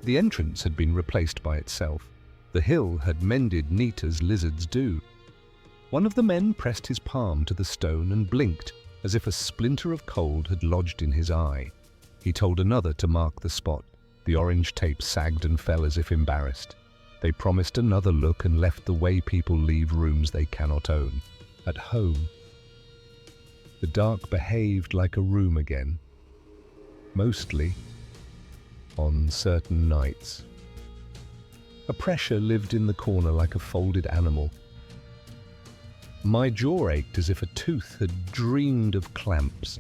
The entrance had been replaced by itself. The hill had mended neat as lizards do. One of the men pressed his palm to the stone and blinked as if a splinter of cold had lodged in his eye. He told another to mark the spot. The orange tape sagged and fell as if embarrassed. They promised another look and left the way people leave rooms they cannot own. At home. The dark behaved like a room again. Mostly on certain nights. A pressure lived in the corner like a folded animal. My jaw ached as if a tooth had dreamed of clamps.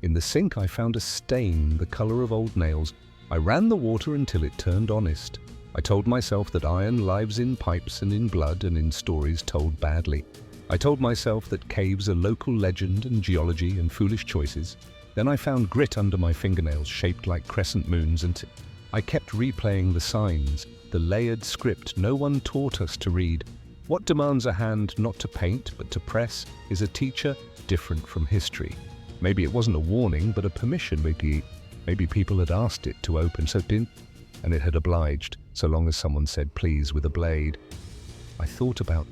In the sink I found a stain the color of old nails. I ran the water until it turned honest. I told myself that iron lives in pipes and in blood and in stories told badly. I told myself that caves are local legend and geology and foolish choices. Then I found grit under my fingernails shaped like crescent moons, and I kept replaying the signs, the layered script no one taught us to read. What demands a hand not to paint but to press is a teacher different from history. Maybe it wasn't a warning but a permission. Maybe people had asked it to open, so didn't, and it had obliged, so long as someone said please with a blade. I thought about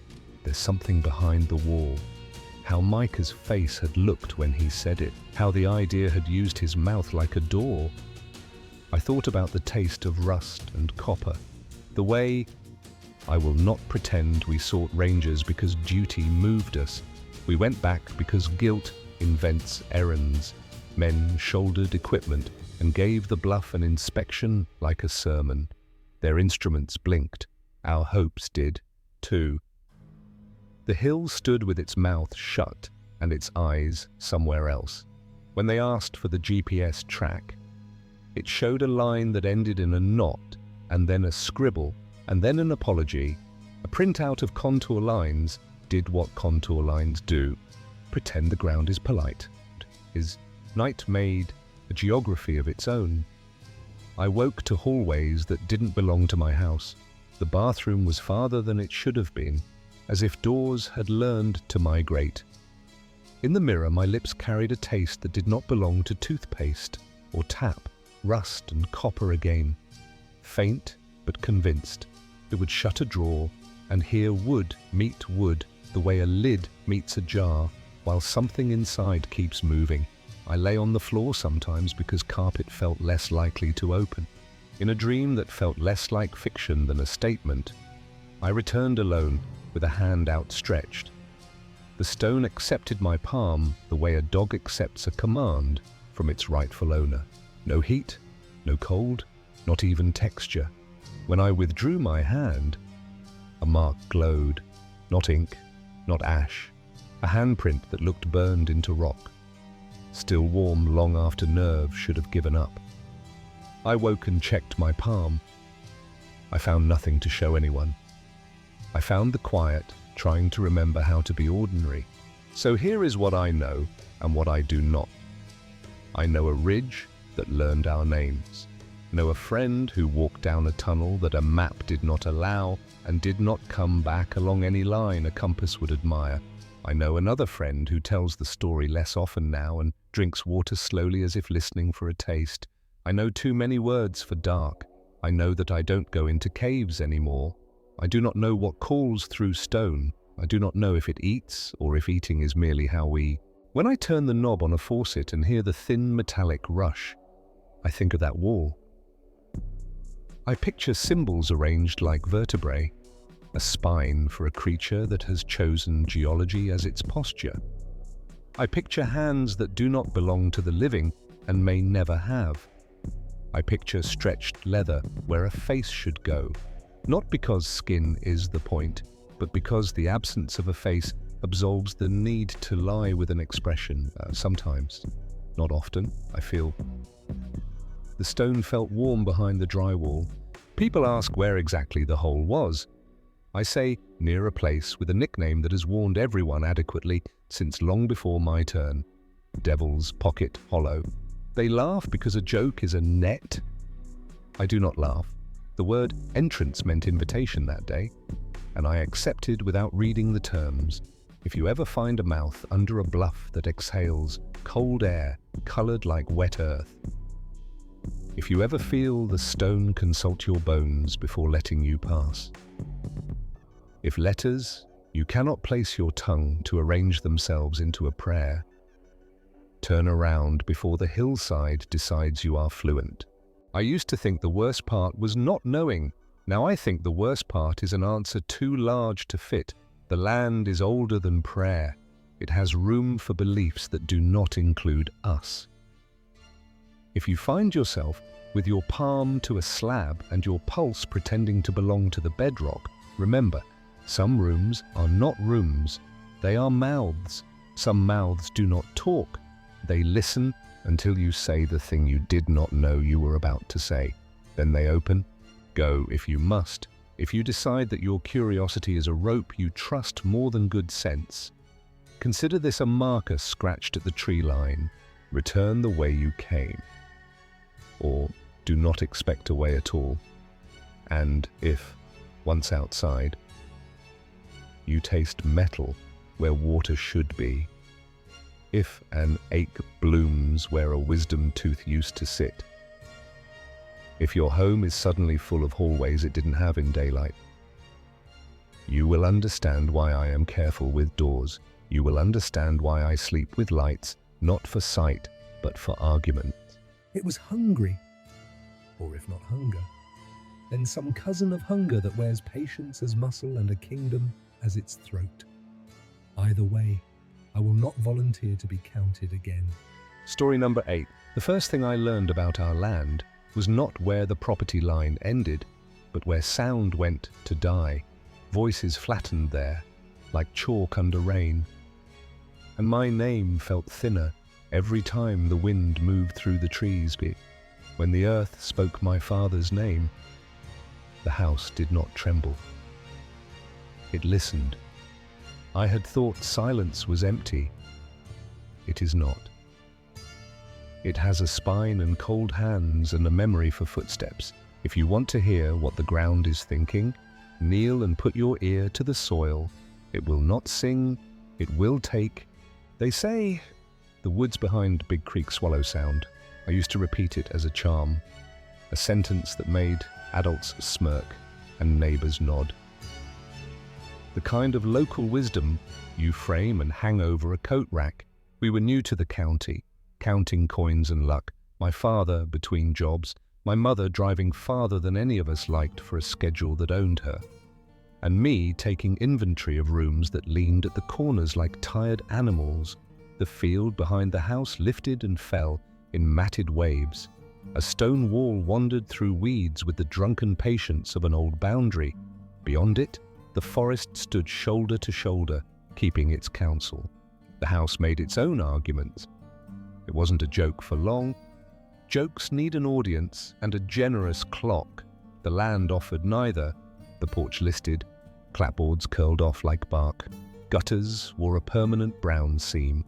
there's something behind the wall, how Micah's face had looked when he said it, how the idea had used his mouth like a door. I thought about the taste of rust and copper, the way I will not pretend we sought rangers because duty moved us. We went back because guilt invents errands. Men shouldered equipment and gave the bluff an inspection like a sermon. Their instruments blinked. Our hopes did, too. The hill stood with its mouth shut and its eyes somewhere else. When they asked for the GPS track, it showed a line that ended in a knot, and then a scribble, and then an apology. A printout of contour lines did what contour lines do. Pretend the ground is polite. His night made a geography of its own. I woke to hallways that didn't belong to my house. The bathroom was farther than it should have been, as if doors had learned to migrate. In the mirror, my lips carried a taste that did not belong to toothpaste or tap, rust and copper again. Faint, but convinced. It would shut a drawer and hear wood meet wood the way a lid meets a jar, while something inside keeps moving. I lay on the floor sometimes because carpet felt less likely to open. In a dream that felt less like fiction than a statement, I returned alone with a hand outstretched. The stone accepted my palm the way a dog accepts a command from its rightful owner. No heat, no cold, not even texture. When I withdrew my hand, a mark glowed, not ink, not ash, a handprint that looked burned into rock, still warm long after nerves should have given up. I woke and checked my palm. I found nothing to show anyone. I found the quiet, trying to remember how to be ordinary. So here is what I know and what I do not. I know a ridge that learned our names. Know a friend who walked down a tunnel that a map did not allow and did not come back along any line a compass would admire. I know another friend who tells the story less often now and drinks water slowly as if listening for a taste. I know too many words for dark. I know that I don't go into caves anymore. I do not know what calls through stone. I do not know if it eats or if eating is merely how we... When I turn the knob on a faucet and hear the thin metallic rush, I think of that wall. I picture symbols arranged like vertebrae, a spine for a creature that has chosen geology as its posture. I picture hands that do not belong to the living and may never have. I picture stretched leather where a face should go, not because skin is the point, but because the absence of a face absolves the need to lie with an expression, sometimes, not often, I feel. The stone felt warm behind the drywall. People ask where exactly the hole was. I say near a place with a nickname that has warned everyone adequately since long before my turn. Devil's Pocket Hollow. They laugh because a joke is a net. I do not laugh. The word entrance meant invitation that day, and I accepted without reading the terms. If you ever find a mouth under a bluff that exhales cold air colored like wet earth, if you ever feel the stone consult your bones before letting you pass, if letters you cannot place your tongue to arrange themselves into a prayer, turn around before the hillside decides you are fluent. I used to think the worst part was not knowing. Now I think the worst part is an answer too large to fit. The land is older than prayer. It has room for beliefs that do not include us. If you find yourself with your palm to a slab and your pulse pretending to belong to the bedrock, remember, some rooms are not rooms. They are mouths. Some mouths do not talk. They listen until you say the thing you did not know you were about to say. Then they open. Go if you must. If you decide that your curiosity is a rope you trust more than good sense, consider this a marker scratched at the tree line. Return the way you came. Or do not expect a way at all. And if, once outside, you taste metal where water should be, if an ache blooms where a wisdom tooth used to sit, if your home is suddenly full of hallways it didn't have in daylight, you will understand why I am careful with doors. You will understand why I sleep with lights, not for sight, but for argument. It was hungry, or if not hunger, then some cousin of hunger that wears patience as muscle and a kingdom as its throat. Either way, I will not volunteer to be counted again. Story number 8. The first thing I learned about our land was not where the property line ended, but where sound went to die. Voices flattened there, like chalk under rain. And my name felt thinner every time the wind moved through the trees. When the earth spoke my father's name, the house did not tremble. It listened. I had thought silence was empty. It is not. It has a spine and cold hands and a memory for footsteps. If you want to hear what the ground is thinking, kneel and put your ear to the soil. It will not sing, it will take. They say the woods behind Big Creek Swallow Sound. I used to repeat it as a charm, a sentence that made adults smirk and neighbors nod. The kind of local wisdom you frame and hang over a coat rack. We were new to the county, counting coins and luck, my father between jobs, my mother driving farther than any of us liked for a schedule that owned her, and me taking inventory of rooms that leaned at the corners like tired animals. The field behind the house lifted and fell in matted waves. A stone wall wandered through weeds with the drunken patience of an old boundary. Beyond it, the forest stood shoulder to shoulder, keeping its counsel. The house made its own arguments. It wasn't a joke for long. Jokes need an audience and a generous clock. The land offered neither. The porch listed, clapboards curled off like bark. Gutters wore a permanent brown seam.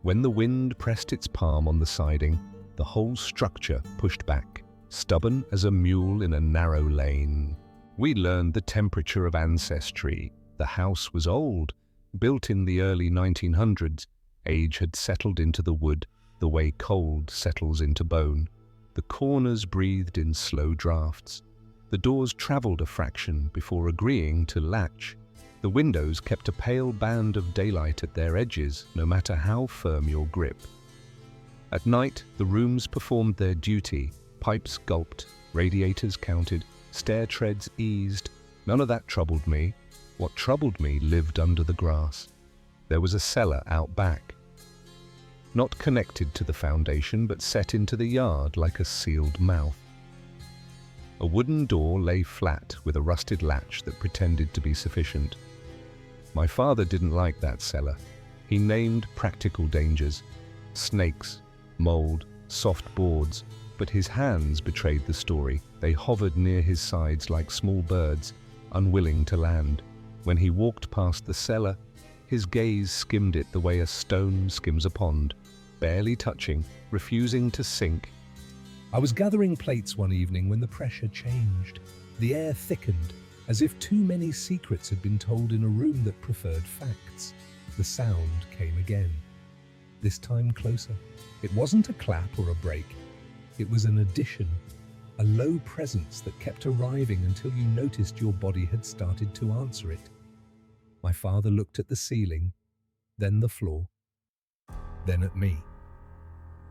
When the wind pressed its palm on the siding, the whole structure pushed back, stubborn as a mule in a narrow lane. We learned the temperature of ancestry. The house was old, built in the early 1900s. Age had settled into the wood, the way cold settles into bone. The corners breathed in slow drafts. The doors travelled a fraction before agreeing to latch. The windows kept a pale band of daylight at their edges, no matter how firm your grip. At night, the rooms performed their duty. Pipes gulped, radiators counted, stair treads eased. None of that troubled me. What troubled me lived under the grass. There was a cellar out back, not connected to the foundation, but set into the yard like a sealed mouth. A wooden door lay flat with a rusted latch that pretended to be sufficient. My father didn't like that cellar. He named practical dangers: snakes, mold, soft boards, but his hands betrayed the story. They hovered near his sides like small birds, unwilling to land. When he walked past the cellar, his gaze skimmed it the way a stone skims a pond, barely touching, refusing to sink. I was gathering plates one evening when the pressure changed. The air thickened, as if too many secrets had been told in a room that preferred facts. The sound came again, this time closer. It wasn't a clap or a break. It was an addition, a low presence that kept arriving until you noticed your body had started to answer it. My father looked at the ceiling, then the floor, then at me,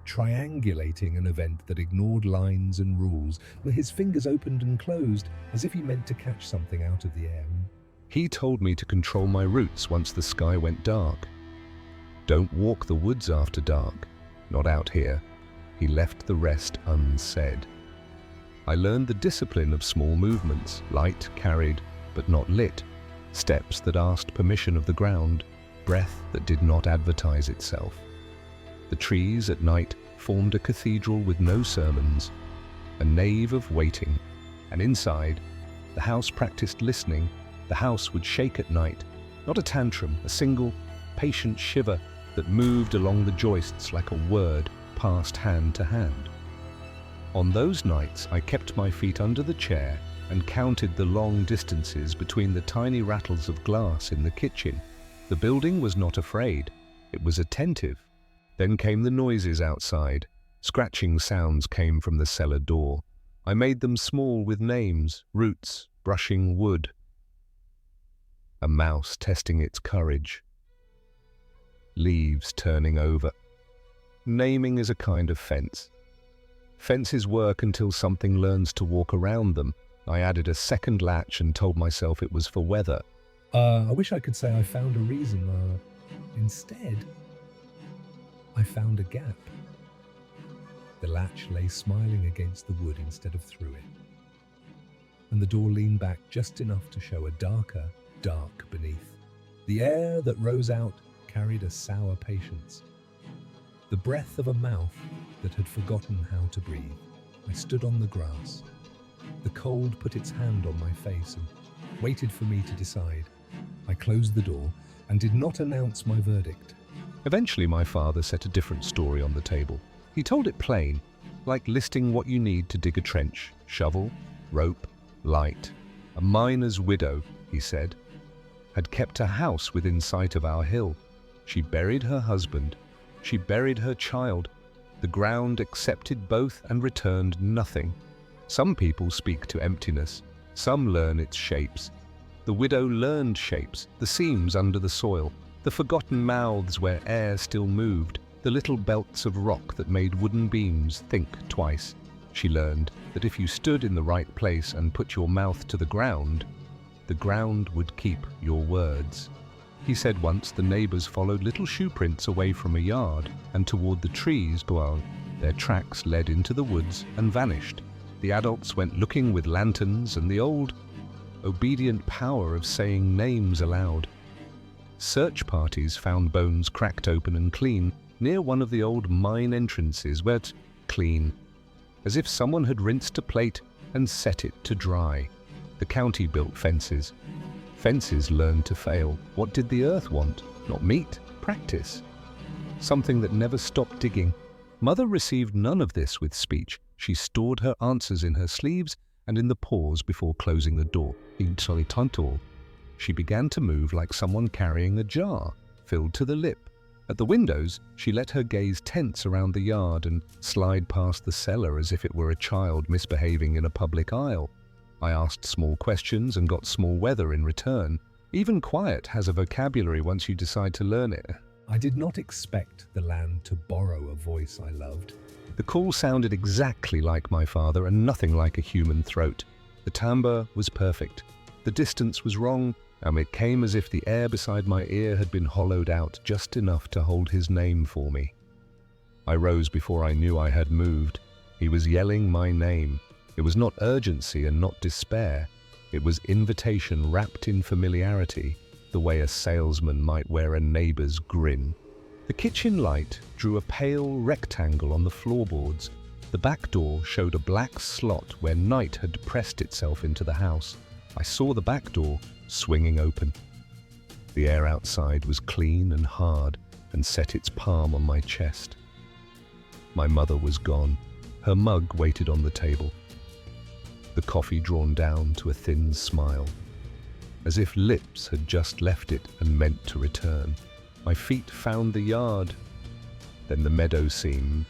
triangulating an event that ignored lines and rules, where his fingers opened and closed as if he meant to catch something out of the air. He told me to control my routes once the sky went dark. Don't walk the woods after dark, not out here. He left the rest unsaid. I learned the discipline of small movements, light carried but not lit, steps that asked permission of the ground, breath that did not advertise itself. The trees at night formed a cathedral with no sermons, a nave of waiting, and inside, the house practiced listening. The house would shake at night, not a tantrum, a single, patient shiver that moved along the joists like a word passed hand to hand. On those nights, I kept my feet under the chair and counted the long distances between the tiny rattles of glass in the kitchen. The building was not afraid, it was attentive. Then came the noises outside. Scratching sounds came from the cellar door. I made them small with names, roots, brushing wood. A mouse testing its courage. Leaves turning over. Naming is a kind of fence. Fences work until something learns to walk around them. I added a second latch and told myself it was for weather. I wish I could say I found a reason. Instead, I found a gap. The latch lay smiling against the wood instead of through it, and the door leaned back just enough to show a darker dark beneath. The air that rose out carried a sour patience, the breath of a mouth that had forgotten how to breathe. I stood on the grass. The cold put its hand on my face and waited for me to decide. I closed the door and did not announce my verdict. Eventually, my father set a different story on the table. He told it plain, like listing what you need to dig a trench: shovel, rope, light. A miner's widow, he said, had kept a house within sight of our hill. She buried her husband. She buried her child. The ground accepted both and returned nothing. Some people speak to emptiness. Some learn its shapes. The widow learned shapes, the seams under the soil, the forgotten mouths where air still moved, the little belts of rock that made wooden beams think twice. She learned that if you stood in the right place and put your mouth to the ground would keep your words. He said once the neighbors followed little shoe prints away from a yard and toward the trees, while their tracks led into the woods and vanished. The adults went looking with lanterns and the old, obedient power of saying names aloud. Search parties found bones cracked open and clean near one of the old mine entrances, where clean, as if someone had rinsed a plate and set it to dry. The county built fences. Fences learned to fail. What did the earth want? Not meat, practice. Something that never stopped digging. Mother received none of this with speech. She stored her answers in her sleeves and in the pause before closing the door. In solitantol, she began to move like someone carrying a jar, filled to the lip. At the windows, she let her gaze tense around the yard and slide past the cellar as if it were a child misbehaving in a public aisle. I asked small questions and got small weather in return. Even quiet has a vocabulary once you decide to learn it. I did not expect the land to borrow a voice I loved. The call sounded exactly like my father and nothing like a human throat. The timbre was perfect. The distance was wrong, and it came as if the air beside my ear had been hollowed out just enough to hold his name for me. I rose before I knew I had moved. He was yelling my name. It was not urgency and not despair. It was invitation wrapped in familiarity, the way a salesman might wear a neighbor's grin. The kitchen light drew a pale rectangle on the floorboards. The back door showed a black slot where night had pressed itself into the house. I saw the back door swinging open. The air outside was clean and hard and set its palm on my chest. My mother was gone. Her mug waited on the table. The coffee drawn down to a thin smile, as if lips had just left it and meant to return. My feet found the yard, then the meadow seam,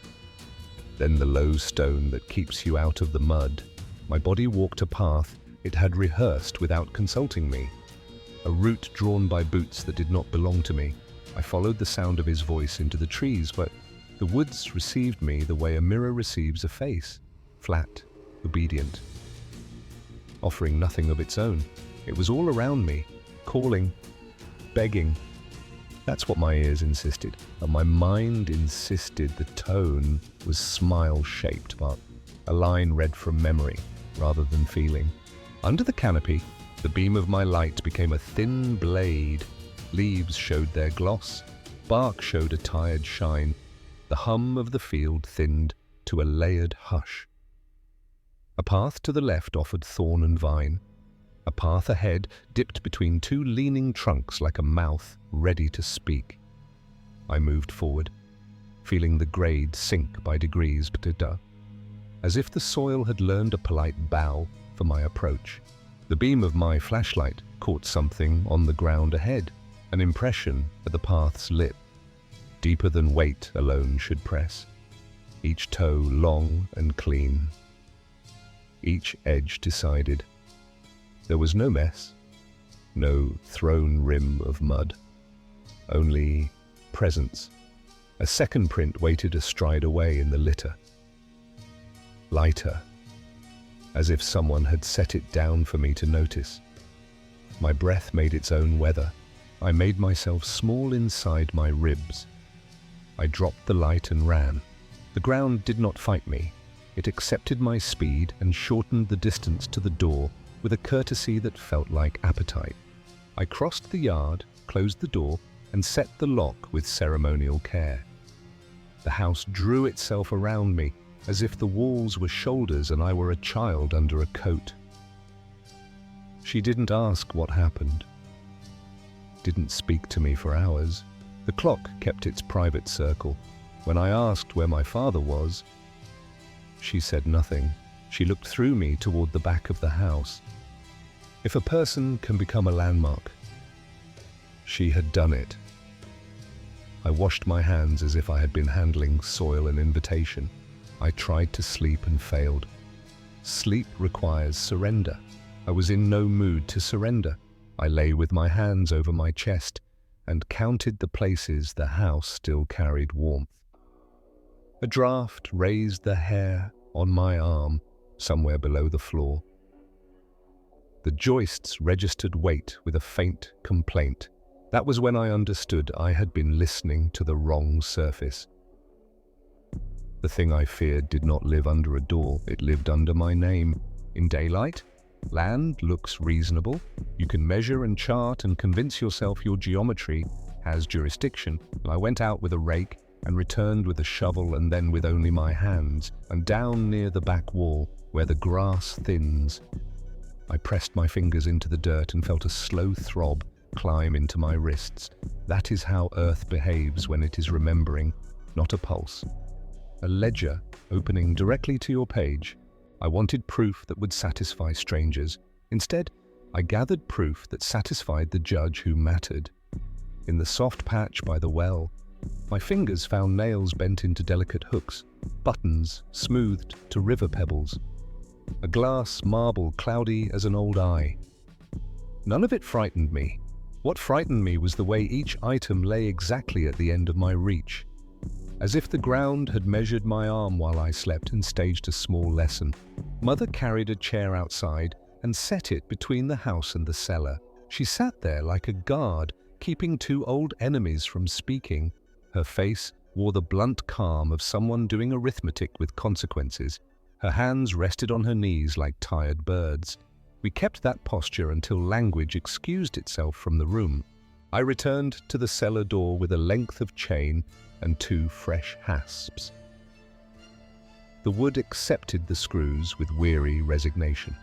then the low stone that keeps you out of the mud. My body walked a path it had rehearsed without consulting me, a route drawn by boots that did not belong to me. I followed the sound of his voice into the trees, but the woods received me the way a mirror receives a face, flat, obedient, offering nothing of its own. It was all around me, calling, begging. That's what my ears insisted, and my mind insisted the tone was smile-shaped, but a line read from memory rather than feeling. Under the canopy, the beam of my light became a thin blade. Leaves showed their gloss, bark showed a tired shine. The hum of the field thinned to a layered hush. A path to the left offered thorn and vine. A path ahead dipped between two leaning trunks like a mouth ready to speak. I moved forward, feeling the grade sink by degrees, as if the soil had learned a polite bow for my approach. The beam of my flashlight caught something on the ground ahead, an impression at the path's lip, deeper than weight alone should press, each toe long and clean, each edge decided. There was no mess, no thrown rim of mud, only presence. A second print waited a stride away in the litter. Lighter, as if someone had set it down for me to notice. My breath made its own weather. I made myself small inside my ribs. I dropped the light and ran. The ground did not fight me. It accepted my speed and shortened the distance to the door with a courtesy that felt like appetite. I crossed the yard, closed the door, and set the lock with ceremonial care. The house drew itself around me, as if the walls were shoulders and I were a child under a coat. She didn't ask what happened, didn't speak to me for hours. The clock kept its private circle. When I asked where my father was, she said nothing. She looked through me toward the back of the house. If a person can become a landmark, she had done it. I washed my hands as if I had been handling soil and invitation. I tried to sleep and failed. Sleep requires surrender. I was in no mood to surrender. I lay with my hands over my chest and counted the places the house still carried warmth. A draft raised the hair on my arm somewhere below the floor. The joists registered weight with a faint complaint. That was when I understood I had been listening to the wrong surface. The thing I feared did not live under a door, it lived under my name. In daylight, land looks reasonable. You can measure and chart and convince yourself your geometry has jurisdiction. I went out with a rake and returned with a shovel and then with only my hands, and down near the back wall where the grass thins. I pressed my fingers into the dirt and felt a slow throb climb into my wrists. That is how Earth behaves when it is remembering, not a pulse. A ledger opening directly to your page. I wanted proof that would satisfy strangers. Instead, I gathered proof that satisfied the judge who mattered. In the soft patch by the well, my fingers found nails bent into delicate hooks, buttons smoothed to river pebbles, a glass marble cloudy as an old eye. None of it frightened me. What frightened me was the way each item lay exactly at the end of my reach, as if the ground had measured my arm while I slept and staged a small lesson. Mother carried a chair outside and set it between the house and the cellar. She sat there like a guard, keeping two old enemies from speaking. Her face wore the blunt calm of someone doing arithmetic with consequences. Her hands rested on her knees like tired birds. We kept that posture until language excused itself from the room. I returned to the cellar door with a length of chain and 2 fresh hasps. The wood accepted the screws with weary resignation.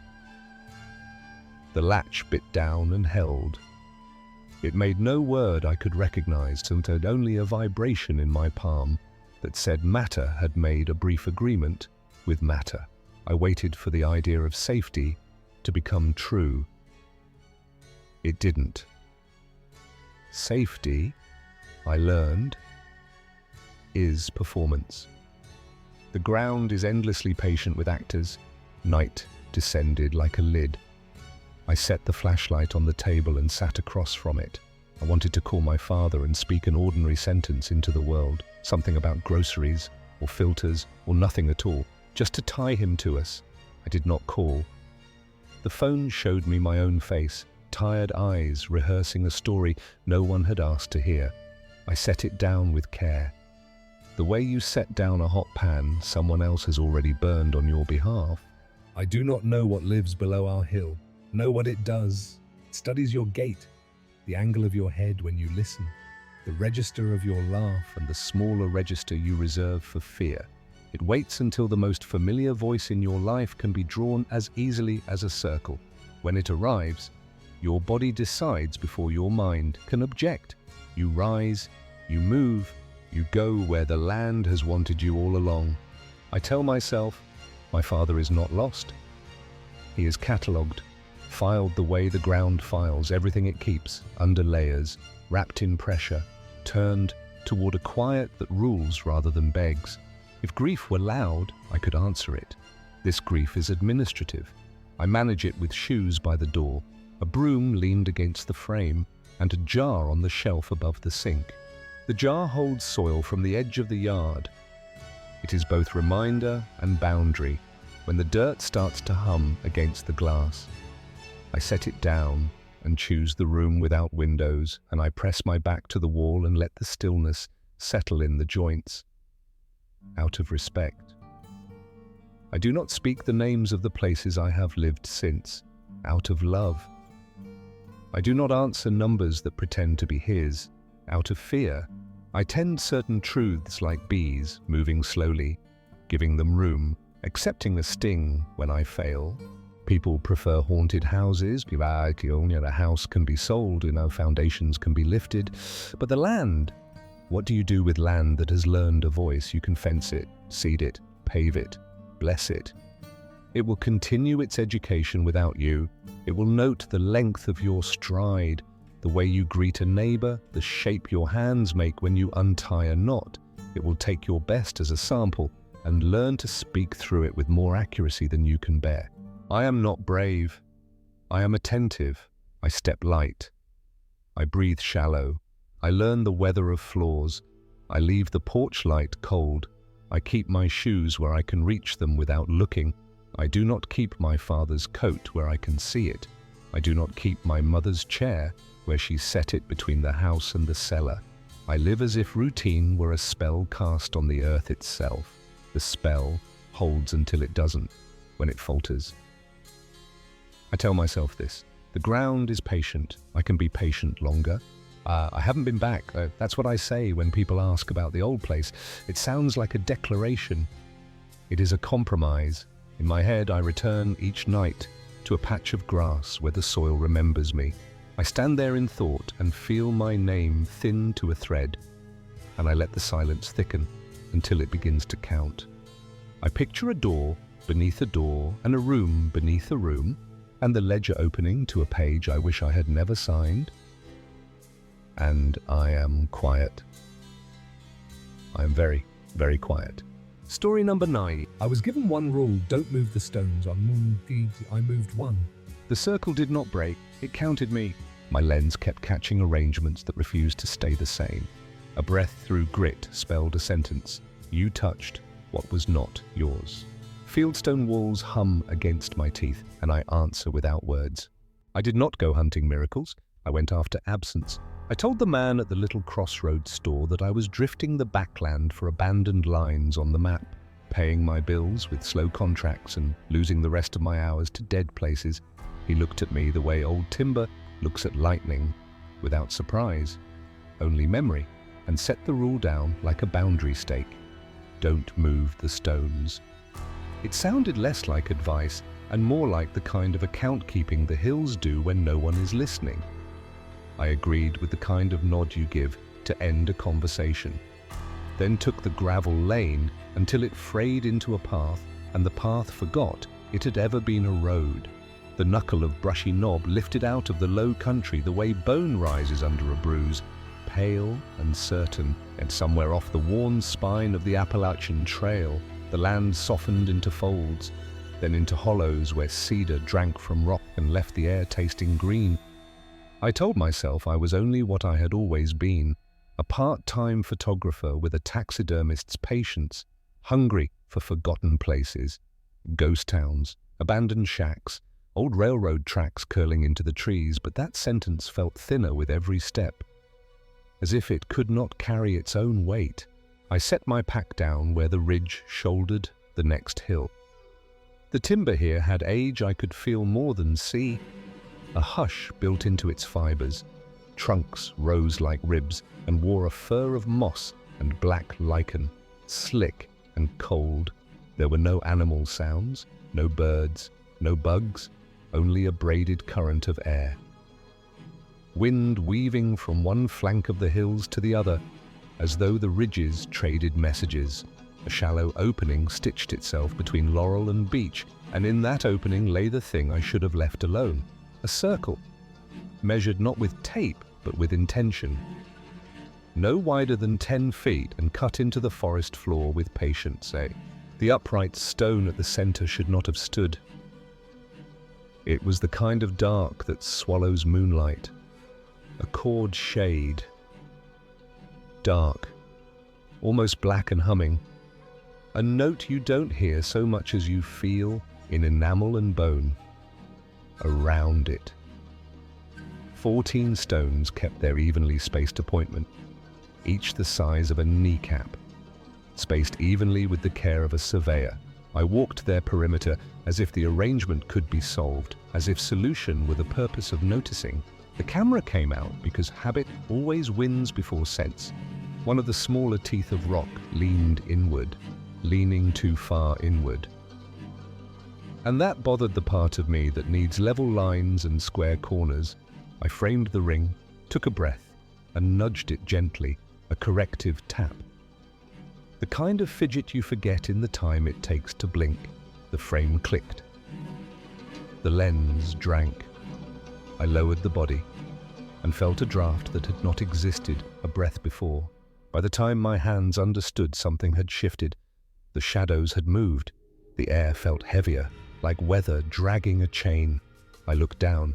The latch bit down and held. It made no word I could recognize, and had only a vibration in my palm that said matter had made a brief agreement with matter. I waited for the idea of safety to become true. It didn't. Safety, I learned, is performance. The ground is endlessly patient with actors. Night descended like a lid. I set the flashlight on the table and sat across from it. I wanted to call my father and speak an ordinary sentence into the world, something about groceries or filters or nothing at all, just to tie him to us. I did not call. The phone showed me my own face, tired eyes rehearsing a story no one had asked to hear. I set it down with care. The way you set down a hot pan someone else has already burned on your behalf. I do not know what lives below our hill. Know what it does. It studies your gait, the angle of your head when you listen, the register of your laugh, And the smaller register you reserve for fear. It waits until the most familiar voice in your life can be drawn as easily as a circle. When it arrives, your body decides before your mind can object. You rise, you move, you go where the land has wanted you all along. I tell myself, my father is not lost. He is catalogued, filed the way the ground files everything it keeps, under layers, wrapped in pressure, turned toward a quiet that rules rather than begs. If grief were loud, I could answer it. This grief is administrative. I manage it with shoes by the door, a broom leaned against the frame, and a jar on the shelf above the sink. The jar holds soil from the edge of the yard. It is both reminder and boundary when the dirt starts to hum against the glass. I set it down and choose the room without windows, and I press my back to the wall and let the stillness settle in the joints. Out of respect. I do not speak the names of the places I have lived since, out of love. I do not answer numbers that pretend to be his, out of fear. I tend certain truths like bees, moving slowly, giving them room, accepting the sting when I fail. People prefer haunted houses. The house can be sold, foundations can be lifted. But the land, what do you do with land that has learned a voice? You can fence it, seed it, pave it, bless it. It will continue its education without you. It will note the length of your stride, the way you greet a neighbor, the shape your hands make when you untie a knot. It will take your best as a sample and learn to speak through it with more accuracy than you can bear. I am not brave. I am attentive. I step light. I breathe shallow. I learn the weather of floors. I leave the porch light cold. I keep my shoes where I can reach them without looking. I do not keep my father's coat where I can see it. I do not keep my mother's chair where she set it between the house and the cellar. I live as if routine were a spell cast on the earth itself. The spell holds until it doesn't, when it falters. I tell myself this: the ground is patient. I can be patient longer. I haven't been back. That's what I say when people ask about the old place. It sounds like a declaration. It is a compromise. In my head, I return each night to a patch of grass where the soil remembers me. I stand there in thought and feel my name thin to a thread, and I let the silence thicken until it begins to count. I picture a door beneath a door and a room beneath a room, and the ledger opening to a page I wish I had never signed. And I am quiet. I am very, very quiet. Story number 9. I was given one rule: don't move the stones. I moved one. The circle did not break. It counted me. My lens kept catching arrangements that refused to stay the same. A breath through grit spelled a sentence. You touched what was not yours. Fieldstone walls hum against my teeth, and I answer without words. I did not go hunting miracles. I went after absence. I told the man at the little crossroads store that I was drifting the backland for abandoned lines on the map, paying my bills with slow contracts and losing the rest of my hours to dead places. He looked at me the way old timber looks at lightning, without surprise, only memory, and set the rule down like a boundary stake. Don't move the stones. It sounded less like advice and more like the kind of account-keeping the hills do when no one is listening. I agreed with the kind of nod you give to end a conversation, then took the gravel lane until it frayed into a path, and the path forgot it had ever been a road. The knuckle of brushy knob lifted out of the low country the way bone rises under a bruise, pale and certain, and somewhere off the worn spine of the Appalachian Trail, the land softened into folds, then into hollows where cedar drank from rock and left the air tasting green. I told myself I was only what I had always been, a part-time photographer with a taxidermist's patience, hungry for forgotten places, ghost towns, abandoned shacks, old railroad tracks curling into the trees, but that sentence felt thinner with every step, as if it could not carry its own weight. I set my pack down where the ridge shouldered the next hill. The timber here had age I could feel more than see, a hush built into its fibers. Trunks rose like ribs and wore a fur of moss and black lichen, slick and cold. There were no animal sounds, no birds, no bugs, only a braided current of air. Wind weaving from one flank of the hills to the other, as though the ridges traded messages. A shallow opening stitched itself between laurel and beech, and in that opening lay the thing I should have left alone. A circle, measured not with tape, but with intention. No wider than 10 feet and cut into the forest floor with patience, eh? The upright stone at the center should not have stood. It was the kind of dark that swallows moonlight. A chord shade. Dark, almost black and humming. A note you don't hear so much as you feel in enamel and bone. Around it. 14 stones kept their evenly spaced appointment, each the size of a kneecap, spaced evenly with the care of a surveyor. I walked their perimeter as if the arrangement could be solved, as if solution were the purpose of noticing. The camera came out because habit always wins before sense. One of the smaller teeth of rock leaned inward, leaning too far inward. And that bothered the part of me that needs level lines and square corners. I framed the ring, took a breath, and nudged it gently, a corrective tap. The kind of fidget you forget in the time it takes to blink. The frame clicked. The lens drank. I lowered the body. and felt a draft that had not existed a breath before. By the time my hands understood something had shifted, the shadows had moved. The air felt heavier, like weather dragging a chain. I looked down.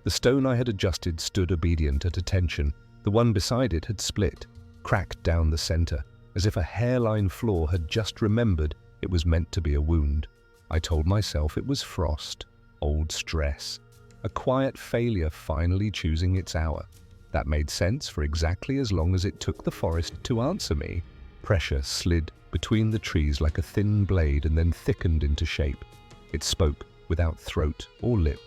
The stone I had adjusted stood obedient at attention. The one beside it had split, cracked down the center, as if a hairline flaw had just remembered it was meant to be a wound. I told myself it was frost, old stress, a quiet failure finally choosing its hour. That made sense for exactly as long as it took the forest to answer me. Pressure slid between the trees like a thin blade and then thickened into shape. It spoke without throat or lip.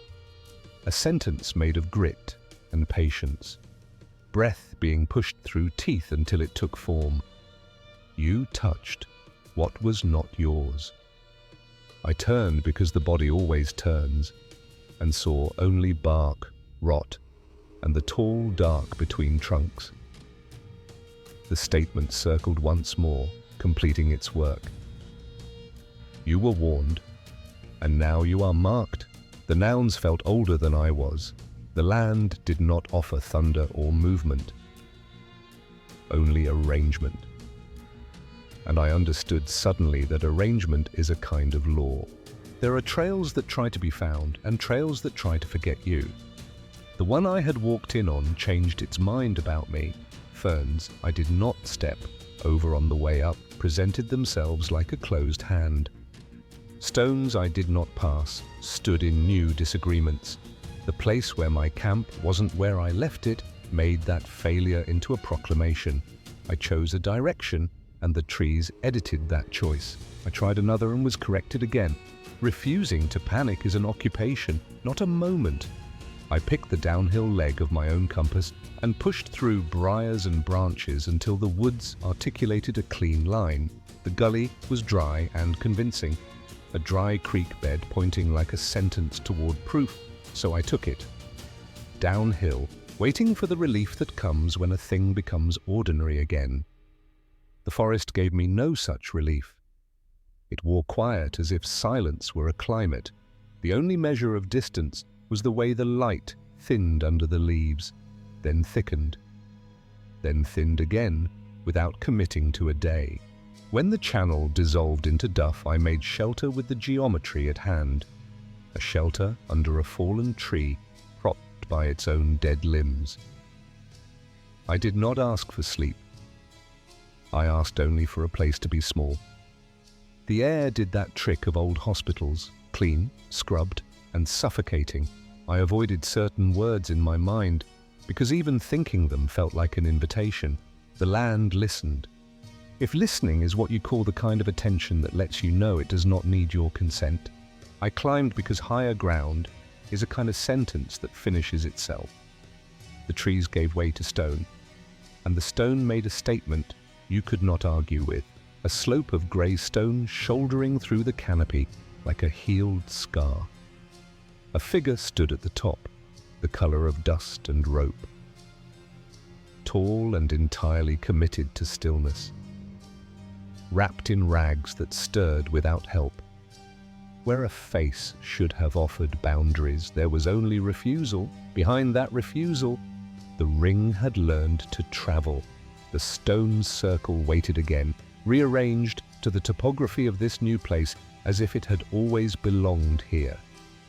A sentence made of grit and patience. Breath being pushed through teeth until it took form. You touched what was not yours. I turned because the body always turns, and saw only bark, rot, and the tall dark between trunks. The statement circled once more, completing its work. You were warned, and now you are marked. The nouns felt older than I was. The land did not offer thunder or movement, only arrangement. And I understood suddenly that arrangement is a kind of law. There are trails that try to be found and trails that try to forget you. The one I had walked in on changed its mind about me. Ferns I did not step over on the way up presented themselves like a closed hand. Stones I did not pass stood in new disagreements. The place where my camp wasn't where I left it made that failure into a proclamation. I chose a direction, and the trees edited that choice. I tried another and was corrected again. Refusing to panic is an occupation, not a moment. I picked the downhill leg of my own compass and pushed through briars and branches until the woods articulated a clean line. The gully was dry and convincing, a dry creek bed pointing like a sentence toward proof, so I took it. Downhill, waiting for the relief that comes when a thing becomes ordinary again. The forest gave me no such relief. It wore quiet as if silence were a climate. The only measure of distance was the way the light thinned under the leaves, then thickened, then thinned again without committing to a day. When the channel dissolved into duff, I made shelter with the geometry at hand. A shelter under a fallen tree, propped by its own dead limbs. I did not ask for sleep. I asked only for a place to be small. The air did that trick of old hospitals, clean, scrubbed, and suffocating. I avoided certain words in my mind, because even thinking them felt like an invitation. The land listened. If listening is what you call the kind of attention that lets you know it does not need your consent, I climbed because higher ground is a kind of sentence that finishes itself. The trees gave way to stone, and the stone made a statement you could not argue with. A slope of grey stone shouldering through the canopy like a healed scar. A figure stood at the top, the colour of dust and rope. Tall and entirely committed to stillness. Wrapped in rags that stirred without help. Where a face should have offered boundaries, there was only refusal. Behind that refusal, the ring had learned to travel. The stone circle waited again, rearranged to the topography of this new place as if it had always belonged here.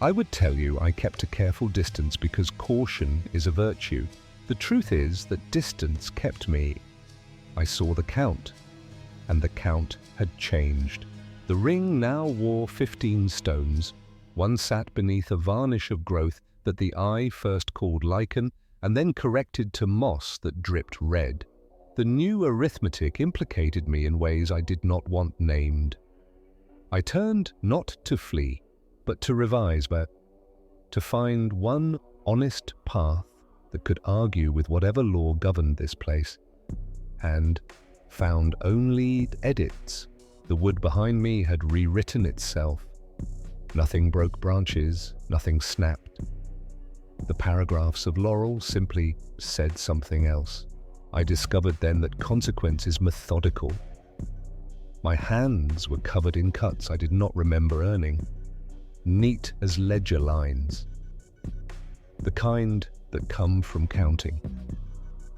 I would tell you I kept a careful distance because caution is a virtue. The truth is that distance kept me. I saw the count, and the count had changed. The ring now wore 15 stones. One sat beneath a varnish of growth that the eye first called lichen and then corrected to moss that dripped red. The new arithmetic implicated me in ways I did not want named. I turned not to flee, but to revise, but to find one honest path that could argue with whatever law governed this place, and found only edits. The wood behind me had rewritten itself. Nothing broke branches, nothing snapped. The paragraphs of laurel simply said something else. I discovered then that consequence is methodical. My hands were covered in cuts I did not remember earning, neat as ledger lines. The kind that come from counting.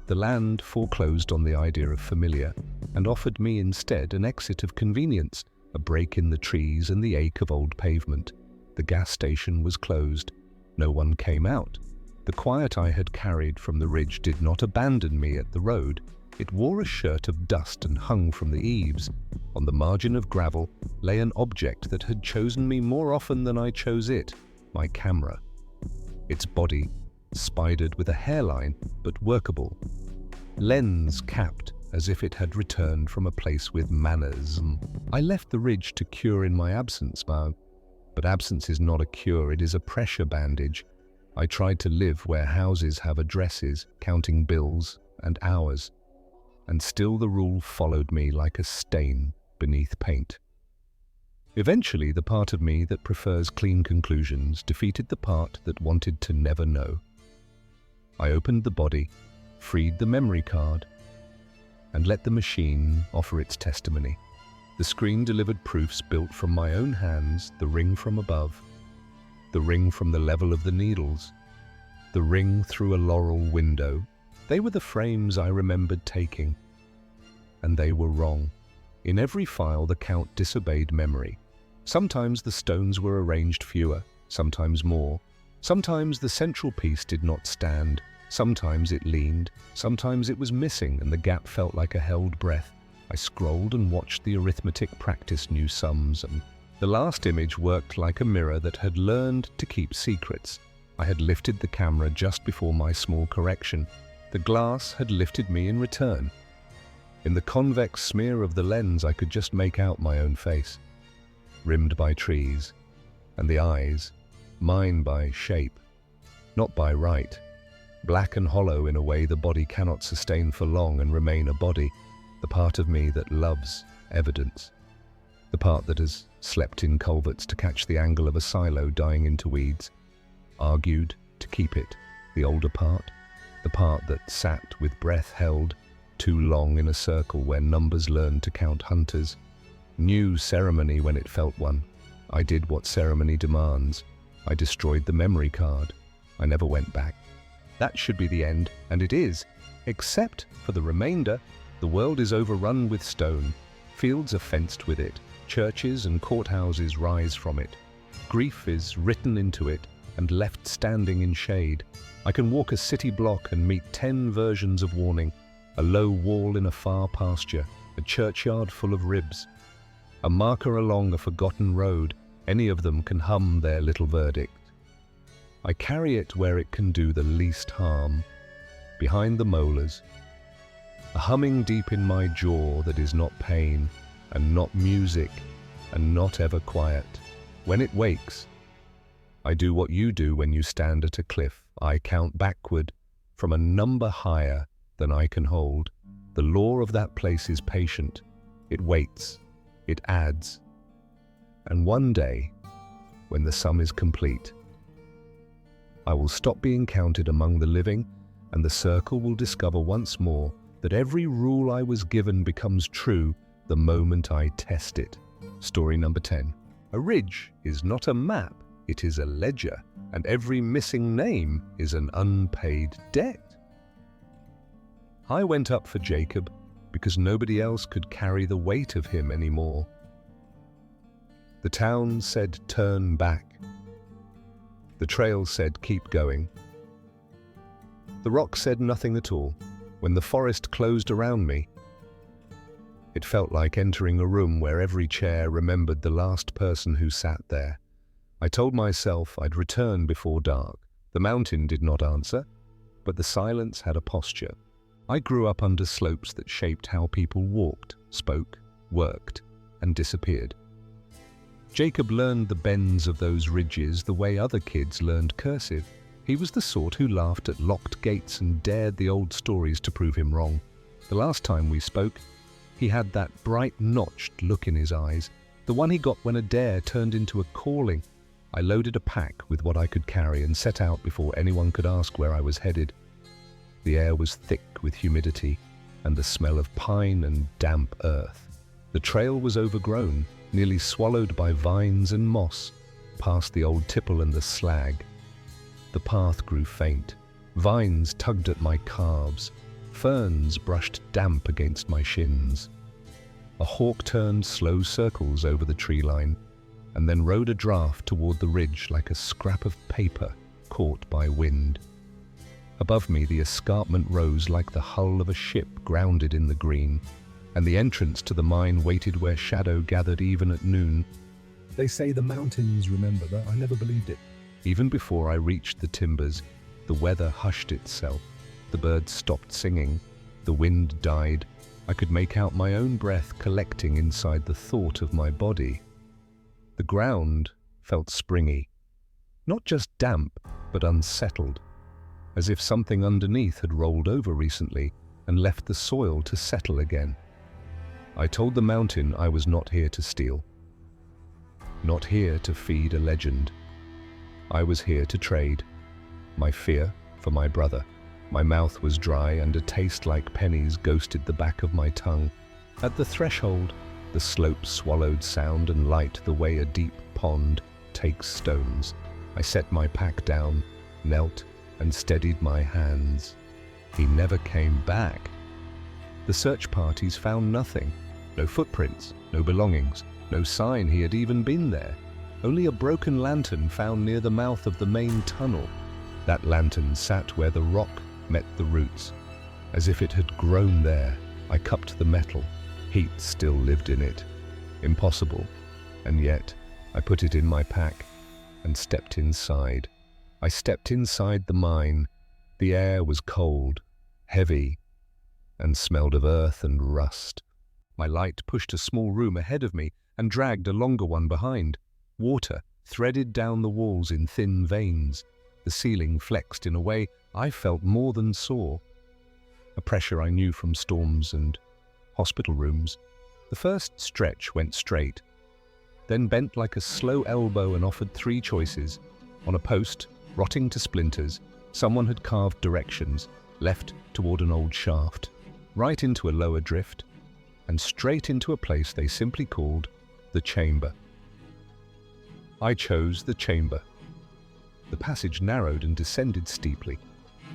The land foreclosed on the idea of familiar and offered me instead an exit of convenience, a break in the trees and the ache of old pavement. The gas station was closed. No one came out. The quiet I had carried from the ridge did not abandon me at the road. It wore a shirt of dust and hung from the eaves. On the margin of gravel lay an object that had chosen me more often than I chose it, my camera. Its body, spidered with a hairline, but workable. Lens capped as if it had returned from a place with manners. I left the ridge to cure in my absence, but absence is not a cure, it is a pressure bandage. I tried to live where houses have addresses, counting bills and hours, and still the rule followed me like a stain beneath paint. Eventually, the part of me that prefers clean conclusions defeated the part that wanted to never know. I opened the body, freed the memory card, and let the machine offer its testimony. The screen delivered proofs built from my own hands, the ring from above, the ring from the level of the needles, the ring through a laurel window. They were the frames I remembered taking, and they were wrong. In every file, the count disobeyed memory. Sometimes the stones were arranged fewer, sometimes more. Sometimes the central piece did not stand. Sometimes it leaned. Sometimes it was missing, and the gap felt like a held breath. I scrolled and watched the arithmetic practice new sums, and the last image worked like a mirror that had learned to keep secrets. I had lifted the camera just before my small correction. The glass had lifted me in return. In the convex smear of the lens, I could just make out my own face, rimmed by trees, and the eyes, mine by shape, not by right, black and hollow in a way the body cannot sustain for long and remain a body, the part of me that loves evidence, the part that has slept in culverts to catch the angle of a silo dying into weeds, argued to keep it, the older part, the part that sat with breath held too long in a circle where numbers learned to count hunters, knew ceremony when it felt one. I did what ceremony demands. I destroyed the memory card. I never went back. That should be the end, and it is. Except for the remainder, the world is overrun with stone. Fields are fenced with it. Churches and courthouses rise from it. Grief is written into it and left standing in shade. I can walk a city block and meet 10 versions of warning. A low wall in a far pasture, a churchyard full of ribs, a marker along a forgotten road. Any of them can hum their little verdict. I carry it where it can do the least harm, behind the molars, a humming deep in my jaw that is not pain and not music and not ever quiet. When it wakes, I do what you do when you stand at a cliff. I count backward from a number higher than I can hold. The law of that place is patient. It waits. It adds. And one day, when the sum is complete, I will stop being counted among the living, and the circle will discover once more that every rule I was given becomes true the moment I test it. Story number 10. A ridge is not a map, it is a ledger, and every missing name is an unpaid debt. I went up for Jacob because nobody else could carry the weight of him anymore. The town said, turn back. The trail said, keep going. The rock said nothing at all. When the forest closed around me, it felt like entering a room where every chair remembered the last person who sat there. I told myself I'd return before dark. The mountain did not answer, but the silence had a posture. I grew up under slopes that shaped how people walked, spoke, worked, and disappeared. Jacob learned the bends of those ridges the way other kids learned cursive. He was the sort who laughed at locked gates and dared the old stories to prove him wrong. The last time we spoke, he had that bright, notched look in his eyes, the one he got when a dare turned into a calling. I loaded a pack with what I could carry and set out before anyone could ask where I was headed. The air was thick with humidity and the smell of pine and damp earth. The trail was overgrown, nearly swallowed by vines and moss, past the old tipple and the slag. The path grew faint, Vines tugged at my calves. Ferns brushed damp against my shins. A hawk turned slow circles over the tree line and then rode a draft toward the ridge like a scrap of paper caught by wind. Above me, the escarpment rose like the hull of a ship grounded in the green, and the entrance to the mine waited where shadow gathered even at noon. They say the mountains remember, but I never believed it. Even before I reached the timbers, the weather hushed itself. The birds stopped singing. The wind died. I could make out my own breath collecting inside the thought of my body. The ground felt springy, not just damp, but unsettled, as if something underneath had rolled over recently and left the soil to settle again. I told the mountain I was not here to steal, not here to feed a legend. I was here to trade my fear for my brother. My mouth was dry and a taste like pennies ghosted the back of my tongue. At the threshold, the slope swallowed sound and light the way a deep pond takes stones. I set my pack down, knelt, and steadied my hands. He never came back. The search parties found nothing. No footprints, no belongings, no sign he had even been there. Only a broken lantern found near the mouth of the main tunnel. That lantern sat where the rock met the roots. As if it had grown there, I cupped the metal. Heat still lived in it. Impossible. And yet, I put it in my pack and stepped inside. I stepped inside the mine. The air was cold, heavy, and smelled of earth and rust. My light pushed a small room ahead of me and dragged a longer one behind. Water threaded down the walls in thin veins. The ceiling flexed in a way I felt more than saw. A pressure I knew from storms and hospital rooms. The first stretch went straight, then bent like a slow elbow and offered three choices. On a post, rotting to splinters, someone had carved directions, left toward an old shaft, right into a lower drift, and straight into a place they simply called the chamber. I chose the chamber. The passage narrowed and descended steeply.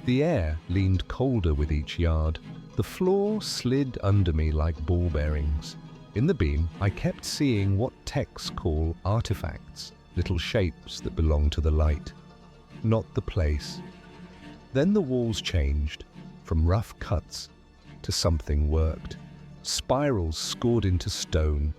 The air leaned colder with each yard. The floor slid under me like ball bearings. In the beam, I kept seeing what techs call artifacts, little shapes that belong to the light, not the place. Then the walls changed, from rough cuts to something worked. Spirals scored into stone,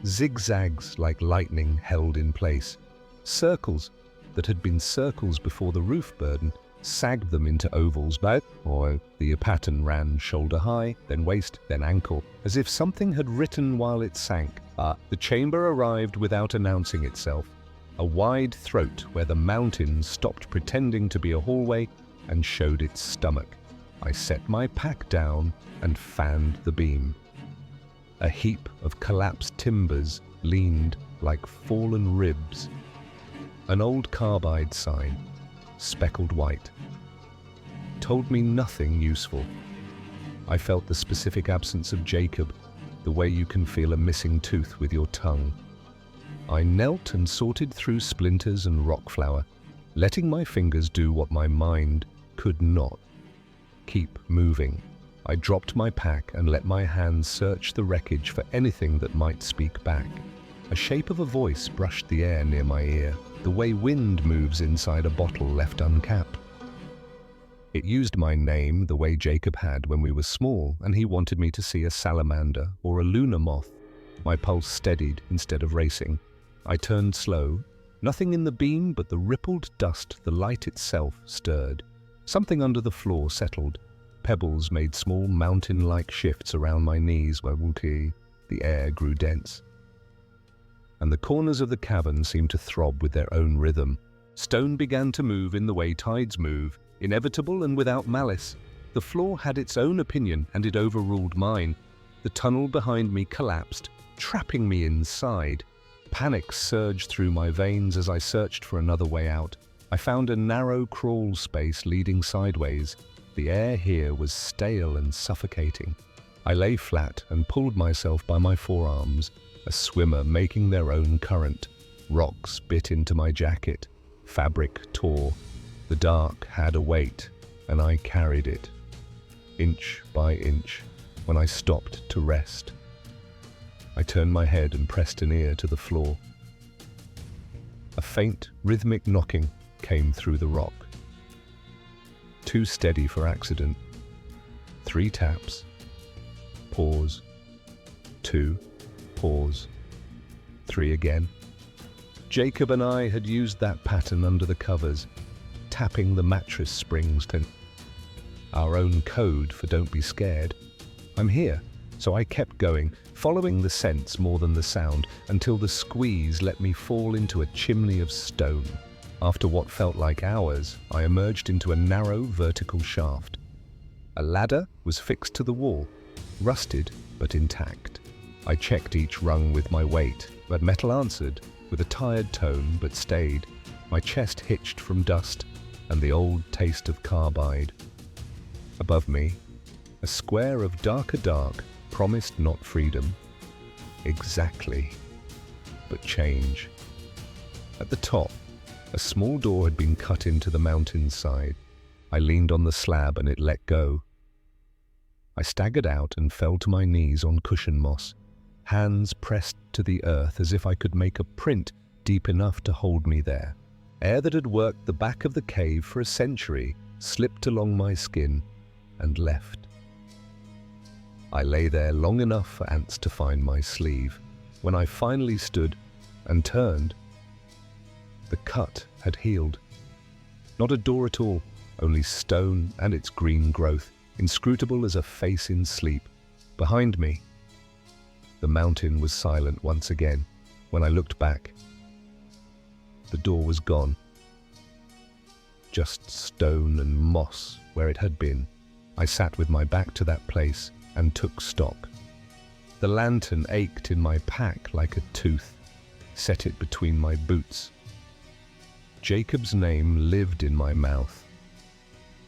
zigzags like lightning held in place. Circles that had been circles before the roof burden sagged them into ovals, or the pattern ran shoulder high, then waist, then ankle, as if something had written while it sank. The chamber arrived without announcing itself. A wide throat where the mountain stopped pretending to be a hallway and showed its stomach. I set my pack down and fanned the beam. A heap of collapsed timbers leaned like fallen ribs. An old carbide sign, speckled white, told me nothing useful. I felt the specific absence of Jacob, the way you can feel a missing tooth with your tongue. I knelt and sorted through splinters and rock flour, letting my fingers do what my mind could not. Keep moving. I dropped my pack and let my hands search the wreckage for anything that might speak back. A shape of a voice brushed the air near my ear, the way wind moves inside a bottle left uncapped. It used my name the way Jacob had when we were small, and he wanted me to see a salamander or a lunar moth. My pulse steadied instead of racing. I turned slow. Nothing in the beam but the rippled dust the light itself stirred. Something under the floor settled. Pebbles made small mountain-like shifts around my knees where the air grew dense. And the corners of the cavern seemed to throb with their own rhythm. Stone began to move in the way tides move, inevitable and without malice. The floor had its own opinion, and it overruled mine. The tunnel behind me collapsed, trapping me inside. Panic surged through my veins as I searched for another way out. I found a narrow crawl space leading sideways. The air here was stale and suffocating. I lay flat and pulled myself by my forearms, a swimmer making their own current. Rocks bit into my jacket. Fabric tore. The dark had a weight, and I carried it, inch by inch, when I stopped to rest. I turned my head and pressed an ear to the floor. A faint, rhythmic knocking came through the rock. Too steady for accident. 3 taps. Pause. 2. Pause. 3 again. Jacob and I had used that pattern under the covers, tapping the mattress springs to our own code for don't be scared. I'm here, so I kept going, following the sense more than the sound, until the squeeze let me fall into a chimney of stone. After what felt like hours, I emerged into a narrow vertical shaft. A ladder was fixed to the wall, rusted but intact. I checked each rung with my weight, but metal answered, with a tired tone but stayed. My chest hitched from dust and the old taste of carbide. Above me, a square of darker dark promised not freedom. Exactly, but change. At the top, a small door had been cut into the mountain's side. I leaned on the slab and it let go. I staggered out and fell to my knees on cushion moss, hands pressed to the earth as if I could make a print deep enough to hold me there. Air that had worked the back of the cave for a century slipped along my skin and left. I lay there long enough for ants to find my sleeve. When I finally stood and turned, the cut had healed. Not a door at all, only stone and its green growth, inscrutable as a face in sleep. Behind me, the mountain was silent once again. When I looked back, the door was gone. Just stone and moss where it had been. I sat with my back to that place and took stock. The lantern ached in my pack like a tooth, set it between my boots. Jacob's name lived in my mouth.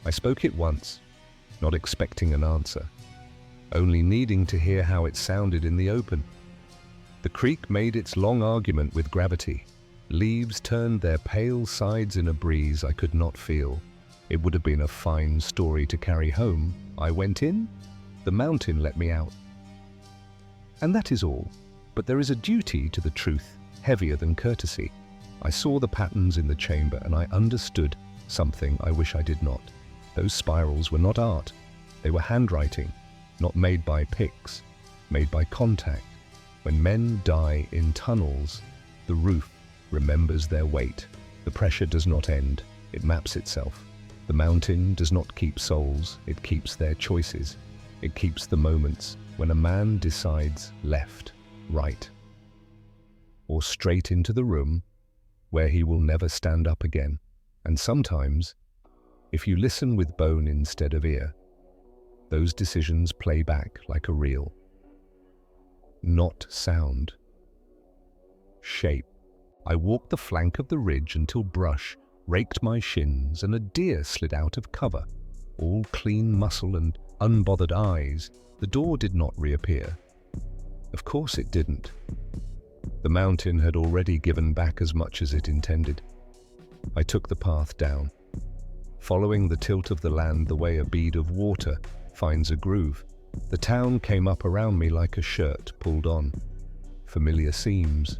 I spoke it once, not expecting an answer, only needing to hear how it sounded in the open. The creek made its long argument with gravity. Leaves turned their pale sides in a breeze I could not feel. It would have been a fine story to carry home. I went in, the mountain let me out. And that is all. But there is a duty to the truth, heavier than courtesy. I saw the patterns in the chamber and I understood something I wish I did not. Those spirals were not art. They were handwriting, not made by picks, made by contact. When men die in tunnels, the roof remembers their weight. The pressure does not end, it maps itself. The mountain does not keep souls, it keeps their choices. It keeps the moments when a man decides left, right, or straight into the room where he will never stand up again. And sometimes, if you listen with bone instead of ear, those decisions play back like a reel. Not sound. Shape. I walked the flank of the ridge until brush raked my shins and a deer slid out of cover. All clean muscle and unbothered eyes, the door did not reappear. Of course it didn't. The mountain had already given back as much as it intended. I took the path down, following the tilt of the land the way a bead of water finds a groove. The town came up around me like a shirt pulled on. Familiar seams,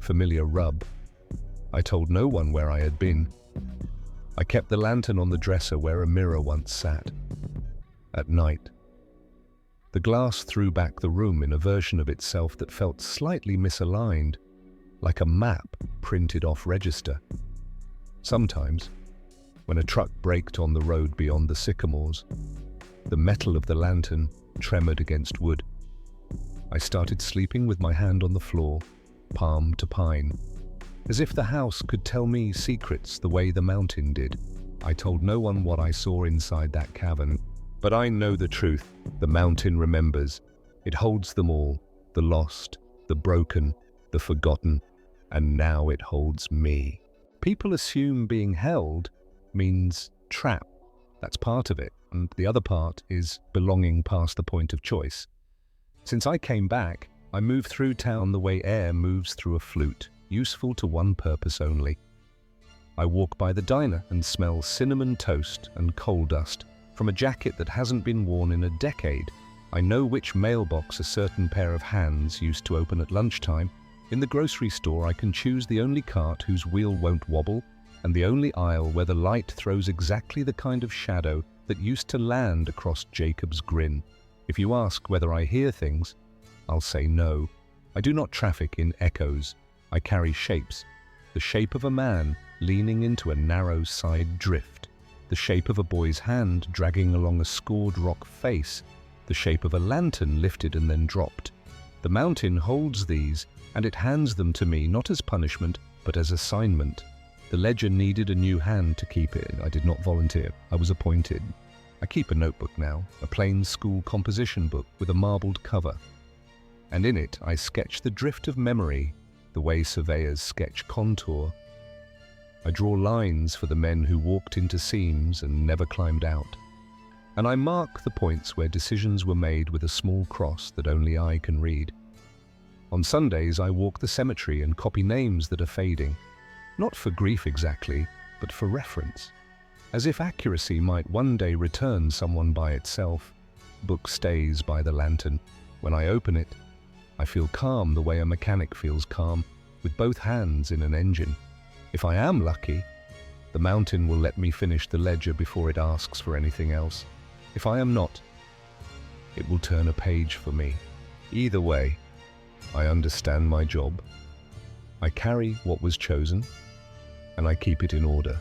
familiar rub. I told no one where I had been. I kept the lantern on the dresser where a mirror once sat. At night, the glass threw back the room in a version of itself that felt slightly misaligned, like a map printed off register. Sometimes, when a truck braked on the road beyond the sycamores, the metal of the lantern tremored against wood. I started sleeping with my hand on the floor, palm to pine, as if the house could tell me secrets the way the mountain did. I told no one what I saw inside that cavern, but I know the truth. The mountain remembers. It holds them all, the lost, the broken, the forgotten, and now it holds me. People assume being held means trapped. That's part of it, and the other part is belonging past the point of choice. Since I came back, I moved through town the way air moves through a flute, useful to one purpose only. I walk by the diner and smell cinnamon toast and coal dust from a jacket that hasn't been worn in a decade. I know which mailbox a certain pair of hands used to open at lunchtime. In the grocery store, I can choose the only cart whose wheel won't wobble and the only aisle where the light throws exactly the kind of shadow that used to land across Jacob's grin. If you ask whether I hear things, I'll say no. I do not traffic in echoes. I carry shapes. The shape of a man leaning into a narrow side drift. The shape of a boy's hand dragging along a scored rock face. The shape of a lantern lifted and then dropped. The mountain holds these, and it hands them to me not as punishment, but as assignment. The ledger needed a new hand to keep it. I did not volunteer. I was appointed. I keep a notebook now, a plain school composition book with a marbled cover. And in it I sketch the drift of memory, the way surveyors sketch contour. I draw lines for the men who walked into seams and never climbed out. And I mark the points where decisions were made with a small cross that only I can read. On Sundays I walk the cemetery and copy names that are fading, not for grief exactly, but for reference. As if accuracy might one day return someone by itself, book stays by the lantern. When I open it, I feel calm the way a mechanic feels calm, with both hands in an engine. If I am lucky, the mountain will let me finish the ledger before it asks for anything else. If I am not, it will turn a page for me. Either way, I understand my job. I carry what was chosen, and I keep it in order.